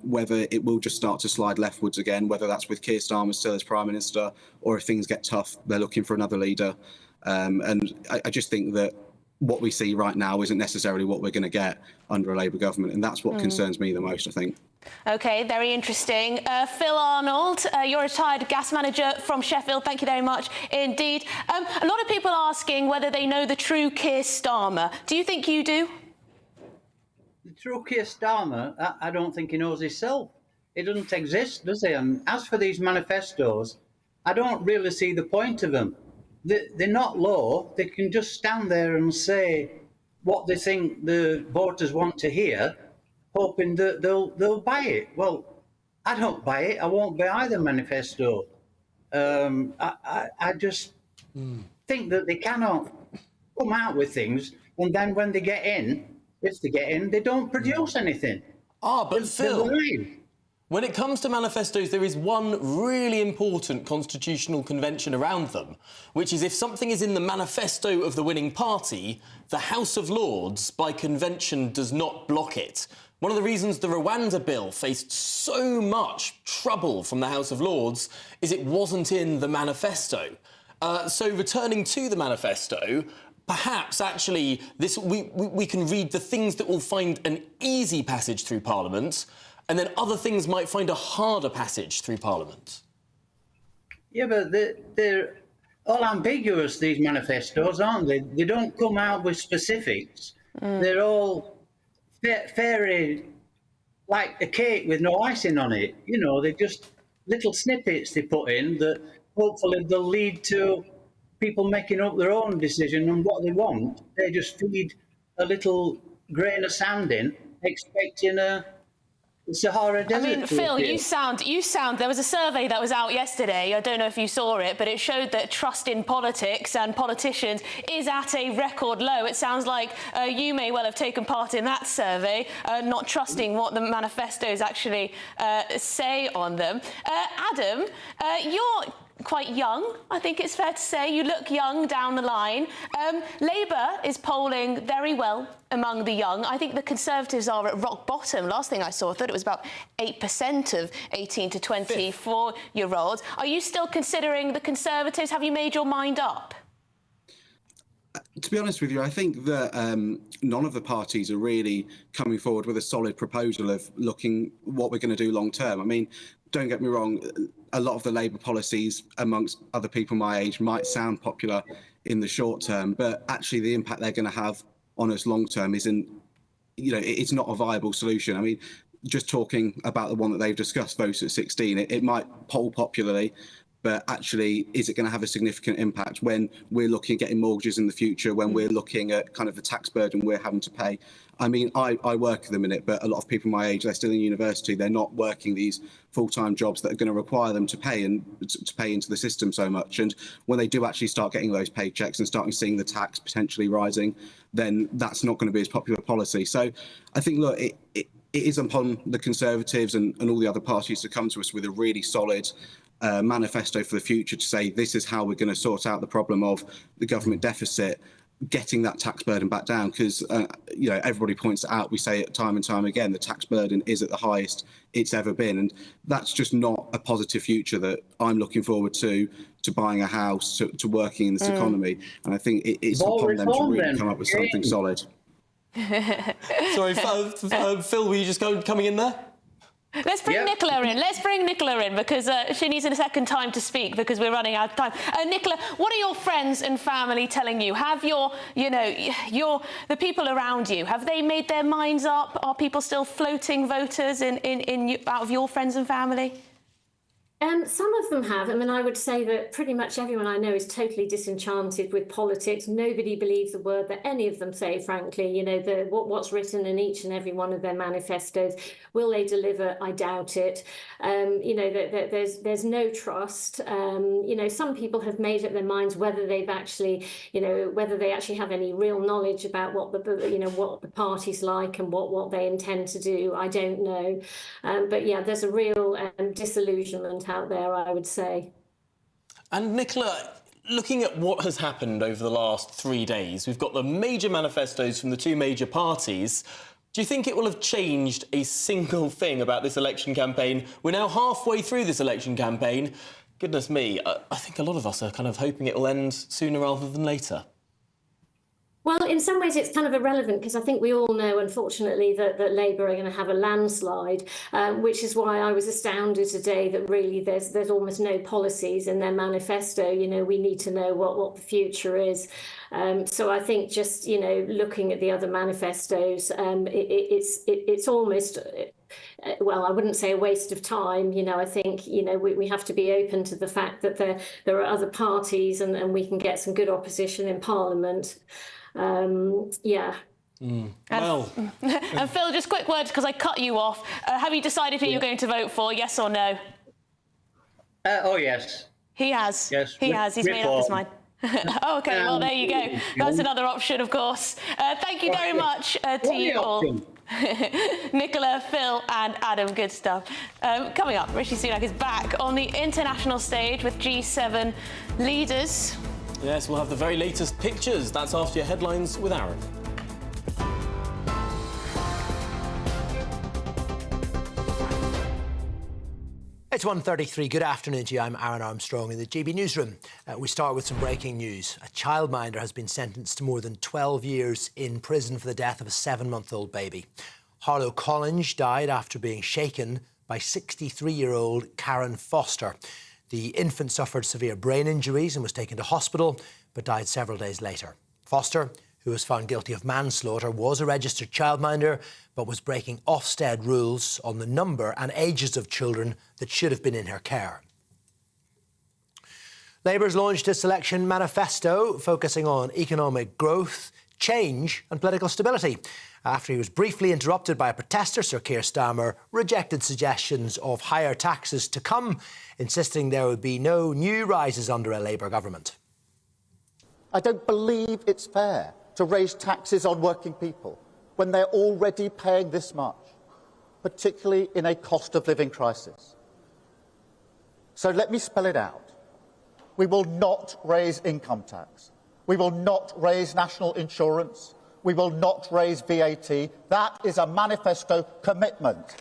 whether it will just start to slide leftwards again, whether that's with Keir Starmer still as Prime Minister, or if things get tough, they're looking for another leader. And I just think that what we see right now isn't necessarily what we're going to get under a Labour government. And that's what concerns me the most, I think. OK, very interesting. Phil Arnold, you're a retired gas manager from Sheffield. Thank you very much indeed. A lot of people asking whether they know the true Keir Starmer. Do you think you do? The true Keir Starmer, I don't think he knows himself. It doesn't exist, does he? And as for these manifestos, I don't really see the point of them. They're not law. They can just stand there and say what they think the voters want to hear, hoping that they'll buy it. Well, I don't buy it. I won't buy the manifesto. I just think that they cannot come out with things, and then when they get in, if they get in, they don't produce anything. But Phil, when it comes to manifestos, there is one really important constitutional convention around them, which is if something is in the manifesto of the winning party, the House of Lords, by convention, does not block it. One of the reasons the Rwanda bill faced so much trouble from the House of Lords is it wasn't in the manifesto. So returning to the manifesto, perhaps actually we can read the things that will find an easy passage through Parliament, and then other things might find a harder passage through Parliament. Yeah, but they're all ambiguous, these manifestos, aren't they? They don't come out with specifics. They're all fairy, like a cake with no icing on it. You know, they're just little snippets they put in that hopefully they'll lead to people making up their own decision on what they want. They just feed a little grain of sand in, expecting a Sahara Desert. I mean, Phil, you sound. There was a survey that was out yesterday. I don't know if you saw it, but it showed that trust in politics and politicians is at a record low. It sounds like you may well have taken part in that survey, not trusting what the manifestos actually say on them. Adam, quite young, I think it's fair to say. You look young down the line. Labour is polling very well among the young. I think the Conservatives are at rock bottom. Last thing I saw, I thought it was about 8% of 18 to 24-year-olds. Are you still considering the Conservatives? Have you made your mind up? To be honest with you, I think that none of the parties are really coming forward with a solid proposal of looking what we're going to do long term. I mean, don't get me wrong, a lot of the Labour policies amongst other people my age might sound popular in the short term, but actually the impact they're going to have on us long term isn't, it's not a viable solution. I mean, just talking about the one that they've discussed, votes at 16, it might poll popularly, but actually, is it going to have a significant impact when we're looking at getting mortgages in the future, when we're looking at kind of the tax burden we're having to pay? I mean, I work at the minute, but a lot of people my age, they're still in university. They're not working these full-time jobs that are going to require them to pay to pay into the system so much. And when they do actually start getting those paychecks and starting seeing the tax potentially rising, then that's not going to be as popular policy. So I think, look, it is upon the Conservatives and all the other parties to come to us with a really solid manifesto for the future to say this is how we're going to sort out the problem of the government deficit, getting that tax burden back down, because everybody points it out, we say it time and time again, the tax burden is at the highest it's ever been, and that's just not a positive future that I'm looking forward to buying a house, to working in this economy. And I think it's upon them to really come up with something solid. Sorry, Phil, were you just coming in there? Let's bring Nicola in. Let's bring Nicola in because she needs a second time to speak because we're running out of time. Nicola, what are your friends and family telling you? Have the people around you, have they made their minds up? Are people still floating voters out of your friends and family? Some of them have. I mean, I would say that pretty much everyone I know is totally disenchanted with politics. Nobody believes a word that any of them say, frankly. What's written in each and every one of their manifestos. Will they deliver? I doubt it. There's no trust. Some people have made up their minds whether they've actually, whether they actually have any real knowledge about what the party's like and what they intend to do. I don't know. But yeah, there's a real disillusionment out there, I would say. And Nicola, looking at what has happened over the last 3 days, we've got the major manifestos from the two major parties. Do you think it will have changed a single thing about this election campaign? We're now halfway through this election campaign. Goodness me, I think a lot of us are kind of hoping it will end sooner rather than later. Well, in some ways, it's kind of irrelevant because I think we all know, unfortunately, that Labour are going to have a landslide, which is why I was astounded today that really there's almost no policies in their manifesto. We need to know what the future is. So I think just, looking at the other manifestos, it's almost... well, I wouldn't say a waste of time. I think, we have to be open to the fact that there are other parties and we can get some good opposition in Parliament. Yeah. Well. And Phil, just quick words because I cut you off. Have you decided who you're going to vote for, yes or no? Oh, yes. He has. Yes. He has. He's made up his mind. Oh, OK, well, there you go. That's another option, of course. Thank you very much to you all. Nicola, Phil and Adam, good stuff. Coming up, Rishi Sunak is back on the international stage with G7 leaders. Yes, we'll have the very latest pictures. That's after your headlines with Aaron. It's 1:33. Good afternoon to you. I'm Aaron Armstrong in the GB newsroom. We start with some breaking news. A childminder has been sentenced to more than 12 years in prison for the death of a 7-month-old baby. Harlow Collins died after being shaken by 63-year-old Karen Foster. The infant suffered severe brain injuries and was taken to hospital, but died several days later. Foster, who was found guilty of manslaughter, was a registered childminder, but was breaking Ofsted rules on the number and ages of children that should have been in her care. Labour's launched its election manifesto, focusing on economic growth, change and political stability. After he was briefly interrupted by a protester, Sir Keir Starmer rejected suggestions of higher taxes to come, insisting there would be no new rises under a Labour government. I don't believe it's fair to raise taxes on working people when they're already paying this much, particularly in a cost of living crisis. So let me spell it out. We will not raise income tax. We will not raise national insurance. We will not raise VAT. That is a manifesto commitment.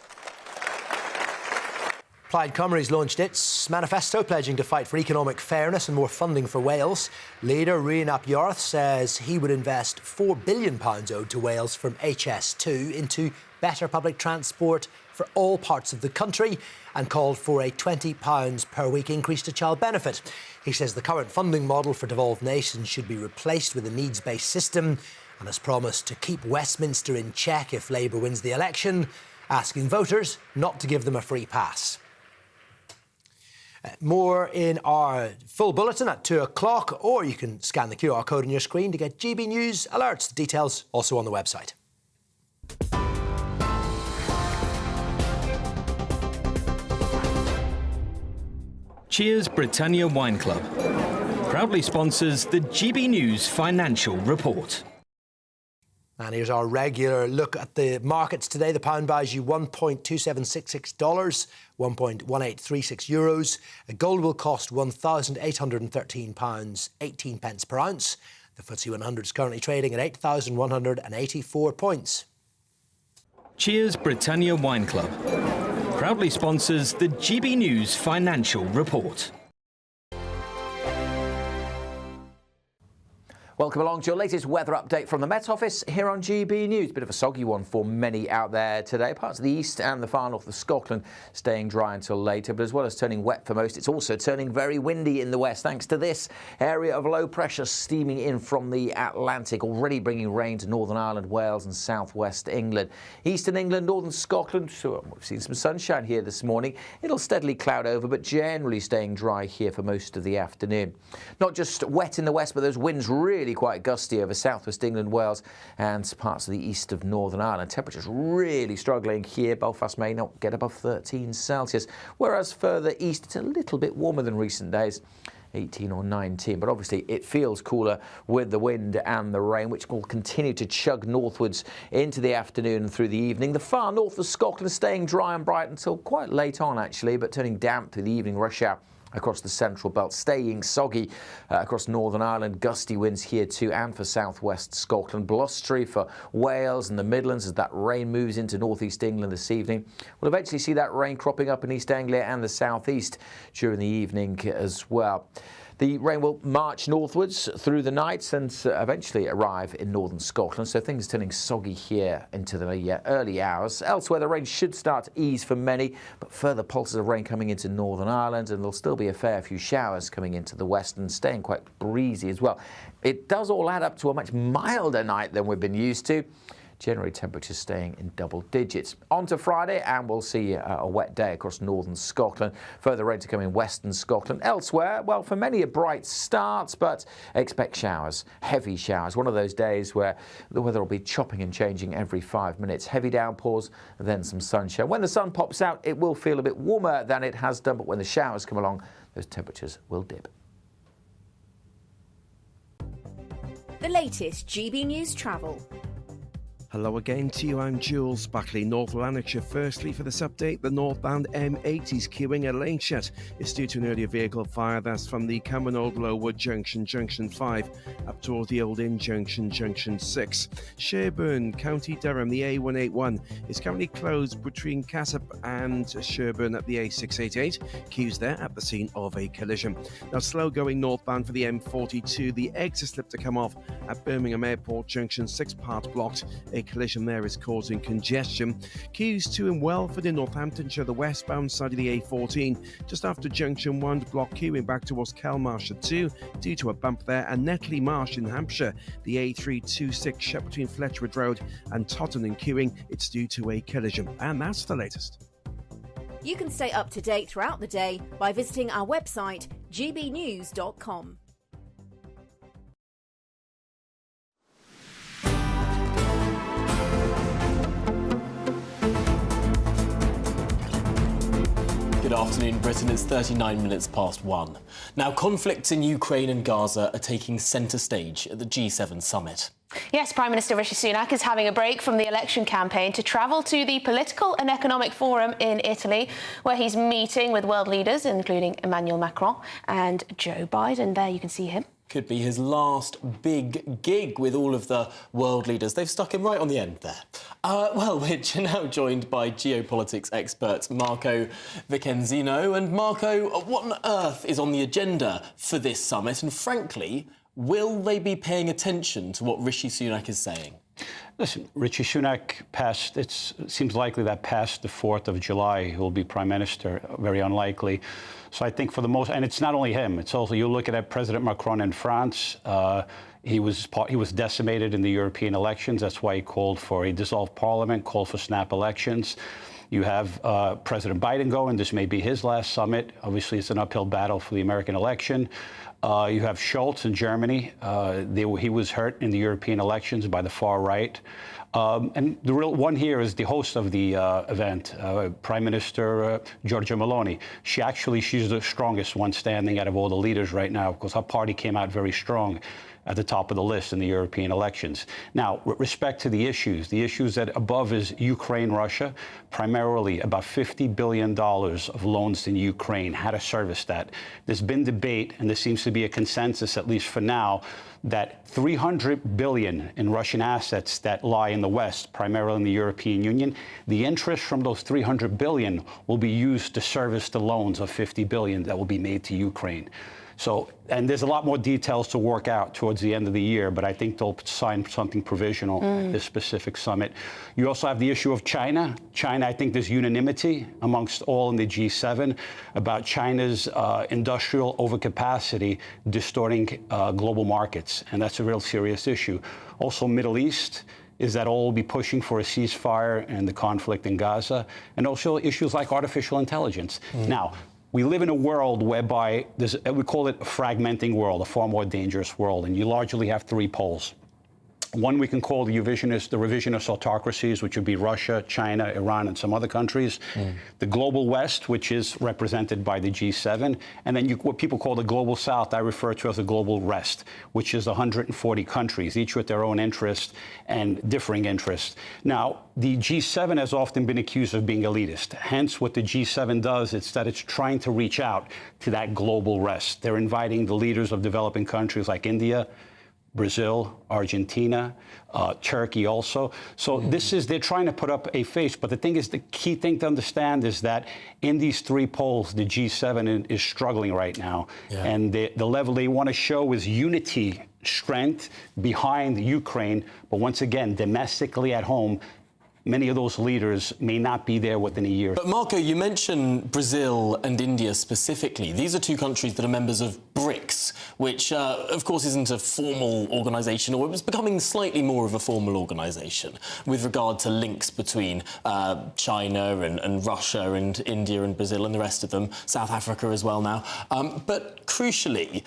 Plaid Cymru's launched its manifesto, pledging to fight for economic fairness and more funding for Wales. Leader Rhian ap Iorwerth says he would invest £4 billion owed to Wales from HS2 into better public transport for all parts of the country and called for a £20 per week increase to child benefit. He says the current funding model for devolved nations should be replaced with a needs-based system and has promised to keep Westminster in check if Labour wins the election, asking voters not to give them a free pass. More in our full bulletin at 2 o'clock, or you can scan the QR code on your screen to get GB News alerts. Details also on the website. Cheers Britannia Wine Club proudly sponsors the GB News Financial Report. And here's our regular look at the markets today. The pound buys you $1.2766, €1.1836 euros. Gold will cost £1,813, 18 pence per ounce. The FTSE 100 is currently trading at 8,184 points. Cheers Britannia Wine Club proudly sponsors the GB News Financial Report. Welcome along to your latest weather update from the Met Office here on GB News. Bit of a soggy one for many out there today. Parts of the east and the far north of Scotland staying dry until later, but as well as turning wet for most, it's also turning very windy in the west thanks to this area of low pressure steaming in from the Atlantic, already bringing rain to Northern Ireland, Wales and southwest England. Eastern England, northern Scotland, so we've seen some sunshine here this morning. It'll steadily cloud over, but generally staying dry here for most of the afternoon. Not just wet in the west, but those winds really quite gusty over southwest England, Wales and parts of the east of Northern Ireland. Temperatures really struggling here. Belfast may not get above 13 Celsius, whereas further east it's a little bit warmer than recent days. 18 or 19, but obviously it feels cooler with the wind and the rain, which will continue to chug northwards into the afternoon and through the evening. The far north of Scotland staying dry and bright until quite late on actually, but turning damp through the evening rush hour across the central belt, staying soggy across Northern Ireland, gusty winds here too, and for southwest Scotland, blustery for Wales and the Midlands as that rain moves into northeast England this evening. We'll eventually see that rain cropping up in East Anglia and the southeast during the evening as well. The rain will march northwards through the night and eventually arrive in northern Scotland, so things turning soggy here into the early hours. Elsewhere, the rain should start to ease for many, but further pulses of rain coming into Northern Ireland, and there'll still be a fair few showers coming into the west and staying quite breezy as well. It does all add up to a much milder night than we've been used to. Generally, temperatures staying in double digits. On to Friday, and we'll see a wet day across northern Scotland. Further rain to come in western Scotland. Elsewhere, well, for many a bright start, but expect showers, heavy showers. One of those days where the weather will be chopping and changing every 5 minutes. Heavy downpours, then some sunshine. When the sun pops out, it will feel a bit warmer than it has done, but when the showers come along, those temperatures will dip. The latest GB News travel. Hello again to you, I'm Jules Buckley. North Lanarkshire firstly for this update. The northbound M80 is queuing at lane shut. It's due to an earlier vehicle fire that's from the Cameron Old Lowood Junction, Junction 5, up toward the Old Inn Junction, Junction 6. Sherburn, County Durham, the A181 is currently closed between Cassop and Sherburn at the A688. Queues there at the scene of a collision. Now slow going northbound for the M42. The exit slip to come off at Birmingham Airport Junction, 6 parts blocked. A collision there is causing congestion. Queues to in Welford in Northamptonshire, the westbound side of the A14, just after Junction 1, block queuing back towards Kelmarsh at 2 due to a bump there, and Netley Marsh in Hampshire, the A326 shut between Fletchwood Road and Tottenham queuing. It's due to a collision, and that's the latest. You can stay up to date throughout the day by visiting our website gbnews.com. Good afternoon, Britain. It's 39 minutes past 1. Now, conflicts in Ukraine and Gaza are taking centre stage at the G7 summit. Yes, Prime Minister Rishi Sunak is having a break from the election campaign to travel to the Political and Economic Forum in Italy, where he's meeting with world leaders, including Emmanuel Macron and Joe Biden. There you can see him. Could be his last big gig with all of the world leaders. They've stuck him right on the end there. Well, we're now joined by geopolitics expert Marco Vicenzino. And Marco, what on earth is on the agenda for this summit? And frankly, will they be paying attention to what Rishi Sunak is saying? Listen, Rishi Sunak passed, it seems likely that past the 4th of July, he will be Prime Minister, very unlikely. So I think for the most, and it's not only him, it's also, you look at President Macron in France, he was decimated in the European elections. That's why he called for a dissolved parliament, called for snap elections. You have President Biden going. This may be his last summit. Obviously, it's an uphill battle for the American election. You have Scholz in Germany. He was hurt in the European elections by the far right. And the real one here is the host of the event, Prime Minister Giorgia Meloni. She's the strongest one standing out of all the leaders right now, because her party came out very strong at the top of the list in the European elections. Now, with respect to the issues that above is Ukraine, Russia, primarily about $50 billion of loans in Ukraine, how to service that. There's been debate, and there seems to be a consensus, at least for now, that $300 billion in Russian assets that lie in the West, primarily in the European Union, the interest from those $300 billion will be used to service the loans of $50 billion that will be made to Ukraine. So, and there's a lot more details to work out towards the end of the year, but I think they'll sign something provisional at this specific summit. You also have the issue of China. China, I think there's unanimity amongst all in the G7 about China's industrial overcapacity distorting global markets, and that's a real serious issue. Also, Middle East. Is that all will be pushing for a ceasefire and the conflict in Gaza, and also issues like artificial intelligence. Now, we live in a world whereby we call it a fragmenting world, a far more dangerous world, and you largely have three poles. One we can call the revisionist autocracies, which would be Russia, China, Iran, and some other countries. The global West, which is represented by the G7. And then what people call the global South, I refer to as the global rest, which is 140 countries, each with their own interests and differing interests. Now, the G7 has often been accused of being elitist. Hence, what the G7 does is that it's trying to reach out to that global rest. They're inviting the leaders of developing countries like India, Brazil, Argentina, Turkey also. So they're trying to put up a face. But the thing is, the key thing to understand is that in these three poles, the G7 is struggling right now. Yeah. And the level they want to show is unity, strength behind Ukraine. But once again, domestically at home, many of those leaders may not be there within a year. But Marco, you mentioned Brazil and India specifically. These are two countries that are members of BRICS, which, of course, isn't a formal organisation, or it was becoming slightly more of a formal organisation with regard to links between China and Russia and India and Brazil and the rest of them, South Africa as well now. But crucially,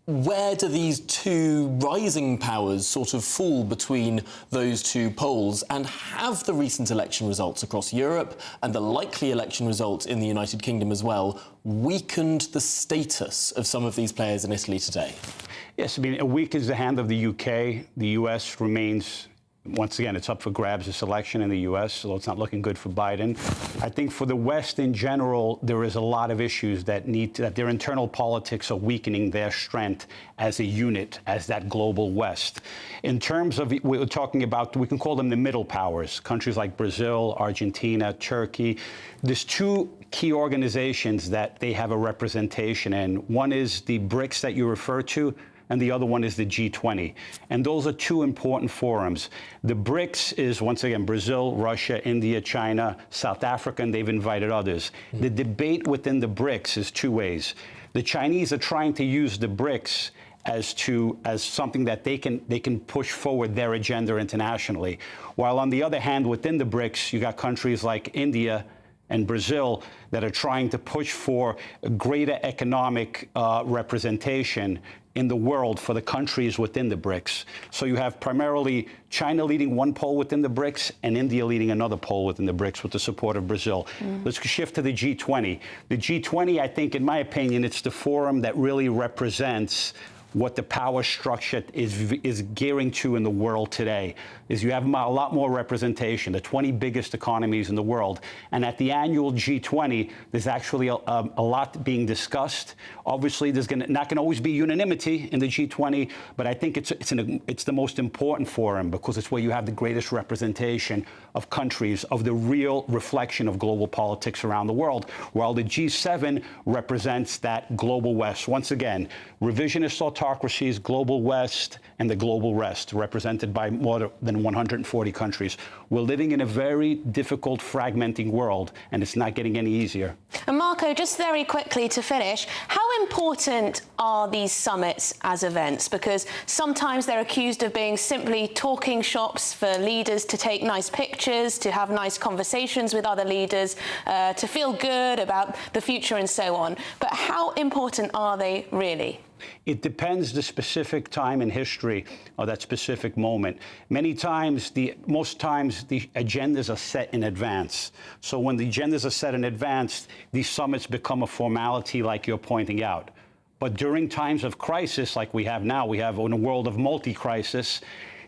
where do these two rising powers sort of fall between those two poles? And have the recent election results across Europe and the likely election results in the United Kingdom as well weakened the status of some of these players in Italy today? Yes, I mean, it weakens the hand of the UK. The US remains, once again, it's up for grabs, this election in the US, so it's not looking good for Biden. I think for the West in general, there is a lot of issues that their internal politics are weakening their strength as a unit, as that global West. In terms of, we're talking about, we can call them the middle powers, countries like Brazil, Argentina, Turkey. There's two key organizations that they have a representation in. One is the BRICS that you refer to, and the other one is the G20. And those are two important forums. The BRICS is, once again, Brazil, Russia, India, China, South Africa, and they've invited others. The debate within the BRICS is two ways. The Chinese are trying to use the BRICS as something that they can push forward their agenda internationally. While on the other hand, within the BRICS, you got countries like India and Brazil that are trying to push for a greater economic representation in the world for the countries within the BRICS. So you have primarily China leading one pole within the BRICS and India leading another pole within the BRICS with the support of Brazil. Let's shift to the G20. The G20, I think, in my opinion, it's the forum that really represents what the power structure is gearing to in the world today, is you have a lot more representation, the 20 biggest economies in the world. And at the annual G20, there's actually a lot being discussed. Obviously, there's not going to always be unanimity in the G20, but I think it's the most important forum because it's where you have the greatest representation of countries, of the real reflection of global politics around the world, while the G7 represents that global West. Once again, revisionist autocracies, global West, and the global rest, represented by more than 140 countries. We're living in a very difficult, fragmenting world, and it's not getting any easier. And Marco, just very quickly to finish, how important are these summits as events? Because sometimes they're accused of being simply talking shops for leaders to take nice pictures, to have nice conversations with other leaders, to feel good about the future and so on. But how important are they really? It depends the specific time in history or that specific moment. Most times, the agendas are set in advance. So when the agendas are set in advance, these summits become a formality, like you're pointing out. But during times of crisis, like we have now, we have in a world of multi-crisis,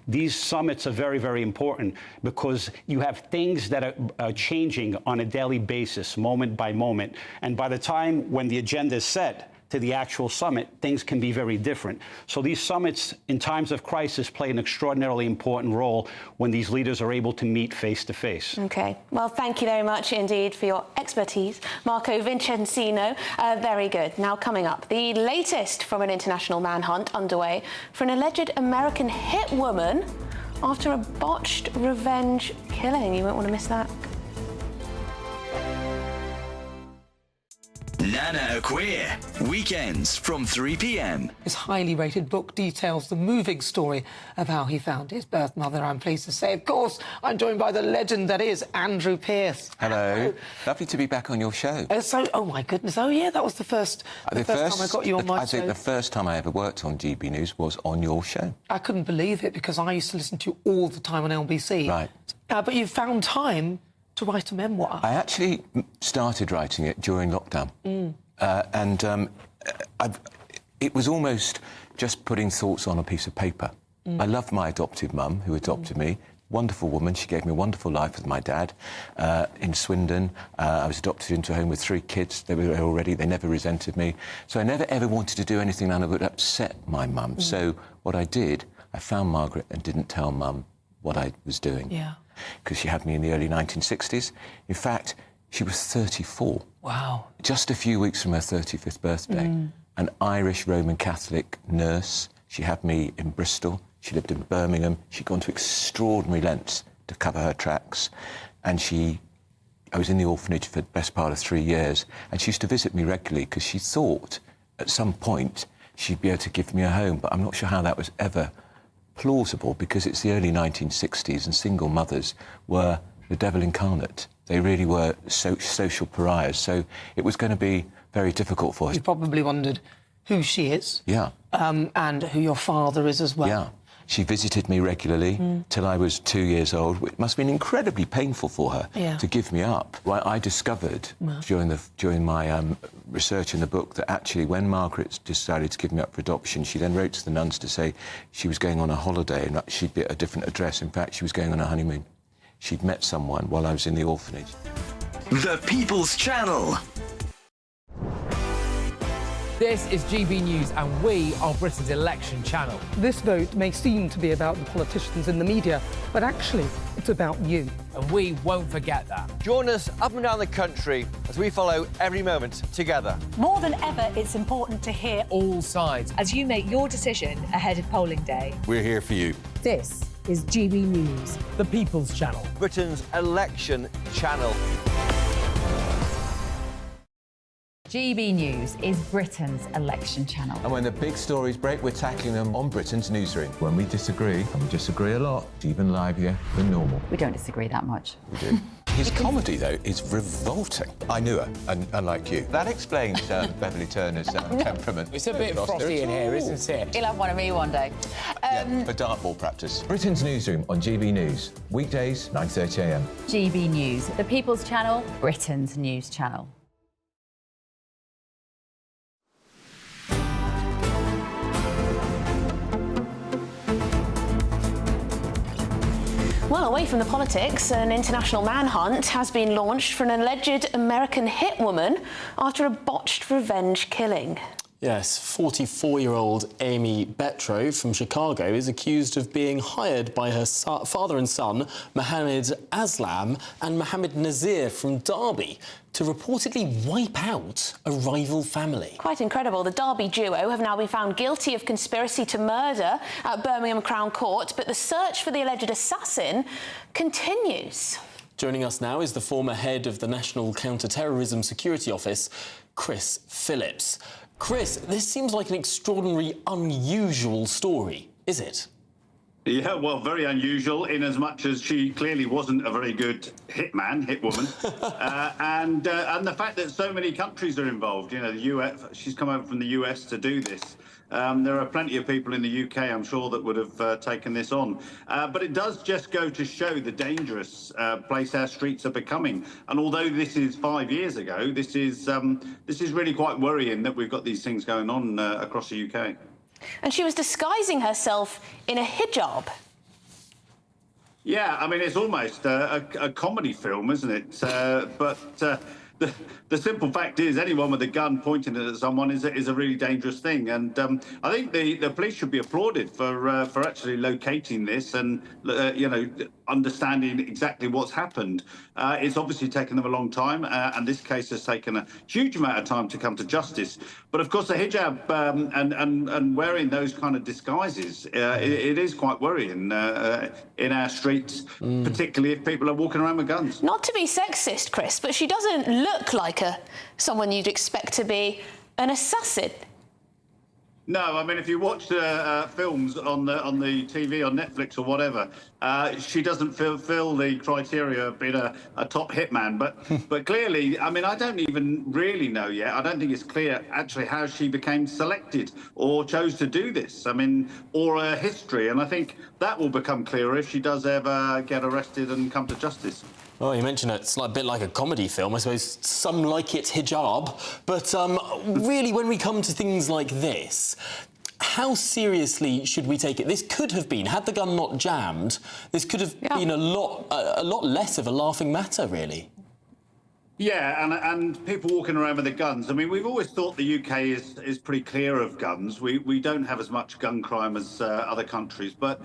these summits are very, very important because you have things that are changing on a daily basis, moment by moment. And by the time when the agenda is set to the actual summit, things can be very different. So these summits in times of crisis play an extraordinarily important role when these leaders are able to meet face to face. OK. Well, thank you very much indeed for your expertise, Marco Vincenzino. Very good. Now coming up, the latest from an international manhunt underway for an alleged American hitwoman after a botched revenge killing. You won't want to miss that. Nana Queer, weekends from 3 p.m. His highly rated book details the moving story of how he found his birth mother. I'm pleased to say, of course, I'm joined by the legend that is Andrew Pearce. Hello. Lovely to be back on your show. Oh, my goodness. Oh, yeah, that was the first time I got you on my show. I think the first time I ever worked on GB News was on your show. I couldn't believe it because I used to listen to you all the time on LBC. Right. But you found time to write a memoir. I actually started writing it during lockdown. It was almost just putting thoughts on a piece of paper. I loved my adoptive mum, who adopted me. Wonderful woman. She gave me a wonderful life with my dad in Swindon. I was adopted into a home with 3 kids. They were there already. They never resented me. So I never, ever wanted to do anything that would upset my mum. So what I did, I found Margaret and didn't tell mum what I was doing. Yeah. Because she had me in the early 1960s. In fact, she was 34. Wow. Just a few weeks from her 35th birthday. An Irish Roman Catholic nurse. She had me in Bristol. She lived in Birmingham. She'd gone to extraordinary lengths to cover her tracks. And I was in the orphanage for the best part of 3 years. And she used to visit me regularly because she thought at some point she'd be able to give me a home. But I'm not sure how that was ever plausible because it's the early 1960s and single mothers were the devil incarnate. They really were social pariahs. So it was going to be very difficult for her. You probably wondered who she is. Yeah. And who your father is as well. Yeah. She visited me regularly till I was 2 years old. It must have been incredibly painful for her to give me up. Well, I discovered during my research in the book that actually when Margaret decided to give me up for adoption, she then wrote to the nuns to say she was going on a holiday and that she'd be at a different address. In fact, she was going on a honeymoon. She'd met someone while I was in the orphanage. The People's Channel. This is GB News and we are Britain's election channel. This vote may seem to be about the politicians in the media, but actually it's about you. And we won't forget that. Join us up and down the country as we follow every moment together. More than ever, it's important to hear all sides as you make your decision ahead of polling day. We're here for you. This is GB News. The People's Channel. Britain's election channel. GB News is Britain's election channel. And when the big stories break, we're tackling them on Britain's newsroom. When we disagree, and we disagree a lot, it's even livelier than normal. We don't disagree that much. We do. His comedy, though, is revolting. I knew her, unlike you. That explains Beverly Turner's temperament. It's a bit frosty in here, isn't it? He'll have one of me one day. For dartball practice. Britain's newsroom on GB News. Weekdays, 9:30 a.m. GB News, the People's Channel, Britain's news channel. Well, away from the politics, an international manhunt has been launched for an alleged American hitwoman after a botched revenge killing. Yes, 44-year-old Amy Betro from Chicago is accused of being hired by her father and son, Mohammed Aslam and Mohammed Nazir from Derby, to reportedly wipe out a rival family. Quite incredible. The Derby duo have now been found guilty of conspiracy to murder at Birmingham Crown Court, but the search for the alleged assassin continues. Joining us now is the former head of the National Counter-Terrorism Security Office, Chris Phillips. Chris, this seems like an extraordinary, unusual story, is it? Yeah, well, very unusual in as much as she clearly wasn't a very good hitwoman, and the fact that so many countries are involved. You know, the US. She's come over from the US to do this. There are plenty of people in the UK, I'm sure, that would have taken this on. But it does just go to show the dangerous place our streets are becoming. And although this is 5 years ago, this is really quite worrying that we've got these things going on across the UK. And she was disguising herself in a hijab. Yeah, I mean, it's almost a comedy film, isn't it? The simple fact is, anyone with a gun pointing it at someone is a really dangerous thing, and I think the police should be applauded for actually locating this and understanding exactly what's happened. It's obviously taken them a long time, and this case has taken a huge amount of time to come to justice. But of course, the hijab and wearing those kind of disguises, it is quite worrying in our streets, particularly if people are walking around with guns. Not to be sexist, Chris, but she doesn't look like someone you'd expect to be an assassin. No, I mean, if you watch films on the TV, on Netflix or whatever, she doesn't fill the criteria of being a top hitman. But clearly, I mean, I don't even really know yet. I don't think it's clear actually how she became selected or chose to do this. I mean, or her history. And I think that will become clearer if she does ever get arrested and come to justice. Well, you mentioned it's a bit like a comedy film. I suppose some like it hijab. But really, when we come to things like this, how seriously should we take it? This could have been, had the gun not jammed, this could have been a lot less of a laughing matter, really. Yeah, and people walking around with their guns. I mean, we've always thought the UK is pretty clear of guns. We don't have as much gun crime as other countries, but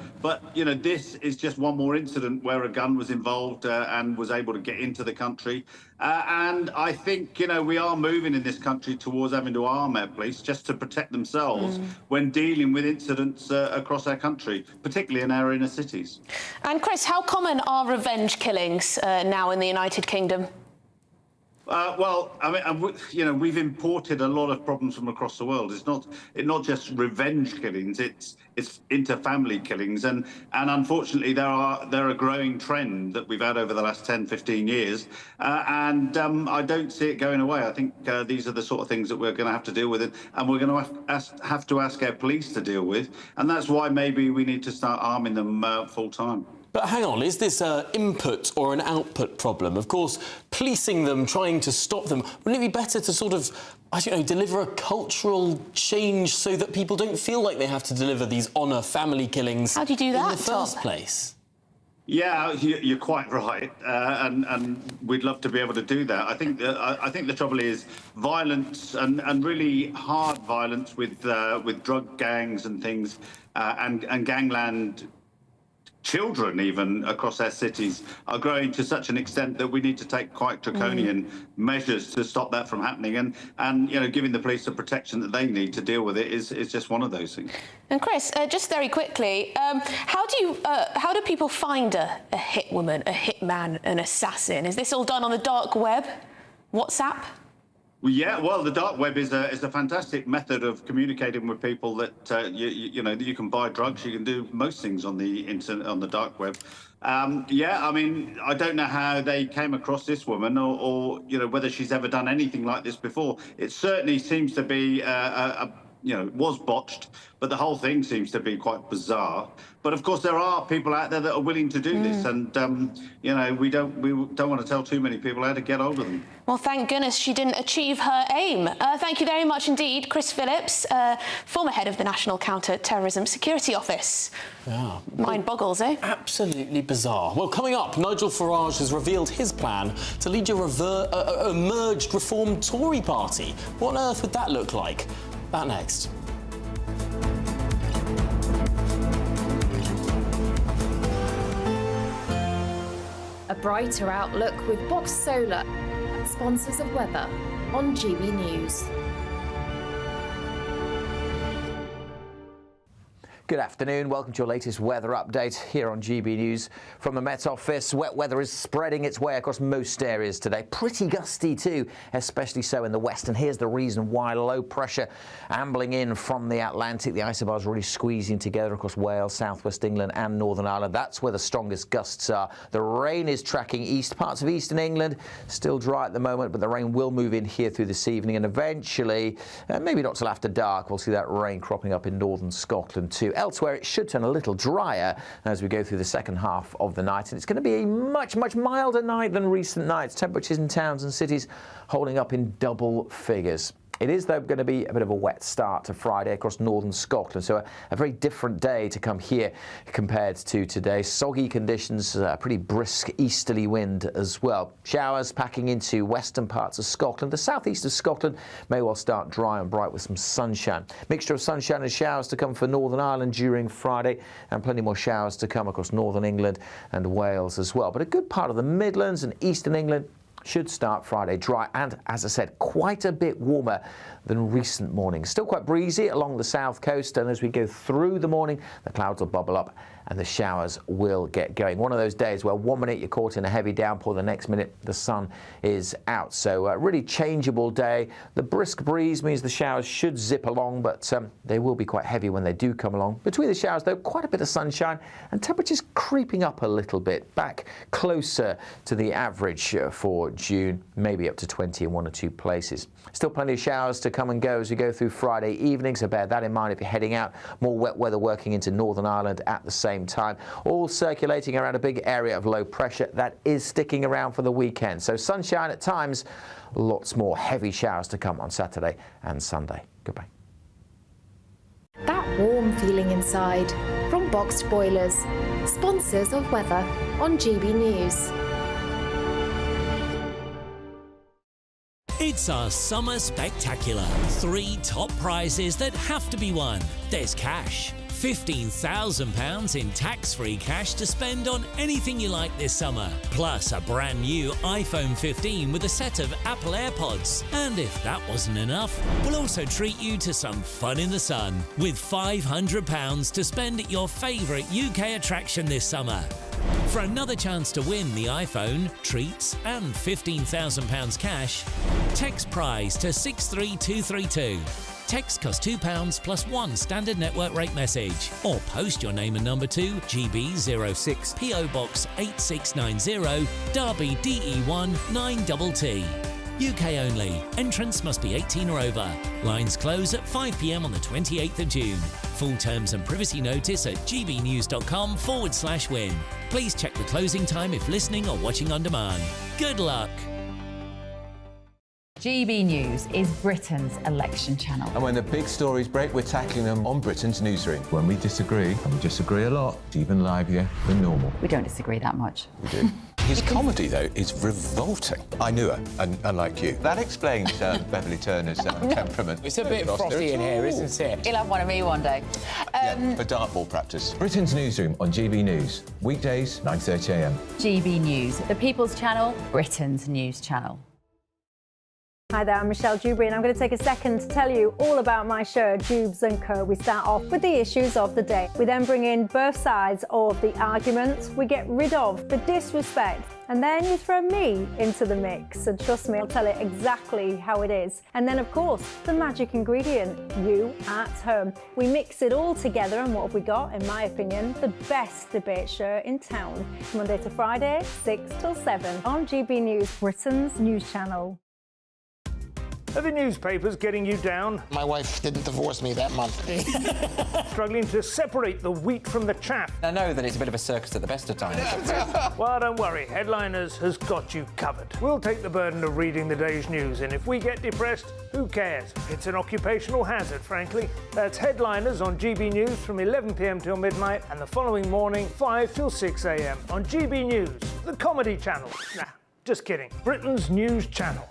you know, this is just one more incident where a gun was involved and was able to get into the country. And I think, you know, we are moving in this country towards having to arm our police just to protect themselves when dealing with incidents across our country, particularly in our inner cities. And Chris, how common are revenge killings now in the United Kingdom? Well, I mean, you know, we've imported a lot of problems from across the world. It's not just revenge killings; it's inter-family killings, and unfortunately, they're a growing trend that we've had over the last 10, 15 years, and I don't see it going away. I think these are the sort of things that we're going to have to deal with, and we're going to have to ask our police to deal with, and that's why maybe we need to start arming them full time. But hang on, is this an input or an output problem? Of course, policing them, trying to stop them, wouldn't it be better to sort of, I don't know, deliver a cultural change so that people don't feel like they have to deliver these honour family killings How do you do that, in the first place? Yeah, you're quite right, and we'd love to be able to do that. I think the trouble is violence and really hard violence with drug gangs and things, and gangland. Children, even across our cities, are growing to such an extent that we need to take quite draconian measures to stop that from happening. And you know, giving the police the protection that they need to deal with it is just one of those things. And Chris, just very quickly, how do people find a hitwoman, a hitman, an assassin? Is this all done on the dark web, WhatsApp? Well, yeah, well, the dark web is a fantastic method of communicating with people that you know, that you can buy drugs, you can do most things on the internet, on the dark web. Yeah, I mean, I don't know how they came across this woman, or you know, whether she's ever done anything like this before. It certainly seems to be a was botched, but the whole thing seems to be quite bizarre. But of course, there are people out there that are willing to do this, and we don't want to tell too many people how to get hold of them. Well, thank goodness she didn't achieve her aim. Thank you very much indeed, Chris Phillips, former head of the National Counter-Terrorism Security Office. Yeah. Mind boggles, eh? Absolutely bizarre. Well, coming up, Nigel Farage has revealed his plan to lead a merged reformed Tory party. What on earth would that look like? That next. A brighter outlook with Box Solar, sponsors of weather on GB News. Good afternoon. Welcome to your latest weather update here on GB News from the Met Office. Wet weather is spreading its way across most areas today. Pretty gusty too, especially so in the west. And here's the reason why: low pressure ambling in from the Atlantic. The isobars really squeezing together across Wales, southwest England and Northern Ireland. That's where the strongest gusts are. The rain is tracking east. Parts of eastern England still dry at the moment, but the rain will move in here through this evening, and eventually, maybe not till after dark, we'll see that rain cropping up in northern Scotland too. Elsewhere, it should turn a little drier as we go through the second half of the night, and it's going to be a much milder night than recent nights. Temperatures in towns and cities holding up in double figures. It is, though, going to be a bit of a wet start to Friday across northern Scotland, so a very different day to come here compared to today. Soggy conditions, pretty brisk easterly wind as well. Showers packing into western parts of Scotland. The southeast of Scotland may well start dry and bright with some sunshine. Mixture of sunshine and showers to come for Northern Ireland during Friday, and plenty more showers to come across northern England and Wales as well. But a good part of the Midlands and eastern England should start Friday dry and, as I said, quite a bit warmer than recent mornings. Still quite breezy along the south coast, and as we go through the morning, the clouds will bubble up and the showers will get going. One of those days where 1 minute you're caught in a heavy downpour, the next minute the sun is out. So a really changeable day. The brisk breeze means the showers should zip along, but they will be quite heavy when they do come along. Between the showers, though, quite a bit of sunshine and temperatures creeping up a little bit, back closer to the average for June, maybe up to 20 in one or two places. Still plenty of showers to come and go as we go through Friday evening, so bear that in mind if you're heading out. More wet weather working into Northern Ireland at the same time, all circulating around a big area of low pressure that is sticking around for the weekend. So sunshine at times, lots more heavy showers to come on Saturday and Sunday. Goodbye. That warm feeling inside from Boxed Boilers, sponsors of weather on GB News. It's our summer spectacular. 3 top prizes that have to be won. There's cash. £15,000 in tax-free cash to spend on anything you like this summer. Plus a brand new iPhone 15 with a set of Apple AirPods. And if that wasn't enough, we'll also treat you to some fun in the sun with £500 to spend at your favourite UK attraction this summer. For another chance to win the iPhone, treats and £15,000 cash, text prize to 63232. Text costs £2 plus 1 standard network rate message, or post your name and number to GB06 PO Box 8690 Derby DE1 9TT. UK only. Entrance must be 18 or over. Lines close at 5 p.m. on the 28th of June. Full terms and privacy notice at gbnews.com/win. Please check the closing time if listening or watching on demand. Good luck. GB News is Britain's election channel. And when the big stories break, we're tackling them on Britain's newsroom. When we disagree, and we disagree a lot, it's even livelier than normal. We don't disagree that much. We do. His comedy, though, is revolting. I knew her, and unlike you. That explains Beverly Turner's temperament. It's a bit frothy in here, isn't it? He'll have one of me one day. For dartball practice. Britain's newsroom on GB News. Weekdays, 9:30 a.m. GB News, the People's Channel, Britain's news channel. Hi there, I'm Michelle Dewberry, and I'm going to take a second to tell you all about my show, Dubes & Co. We start off with the issues of the day. We then bring in both sides of the argument. We get rid of the disrespect, and then you throw me into the mix. And trust me, I'll tell it exactly how it is. And then, of course, the magic ingredient, you at home. We mix it all together, and what have we got? In my opinion, the best debate show in town. Monday to Friday, 6 till 7 on GB News, Britain's news channel. Are the newspapers getting you down? My wife didn't divorce me that month. Struggling to separate the wheat from the chaff? I know that it's a bit of a circus at the best of times. Well, don't worry. Headliners has got you covered. We'll take the burden of reading the day's news, and if we get depressed, who cares? It's an occupational hazard, frankly. That's Headliners on GB News from 11 p.m. till midnight, and the following morning, 5 till 6 a.m. on GB News, the comedy channel. Nah, just kidding. Britain's news channel.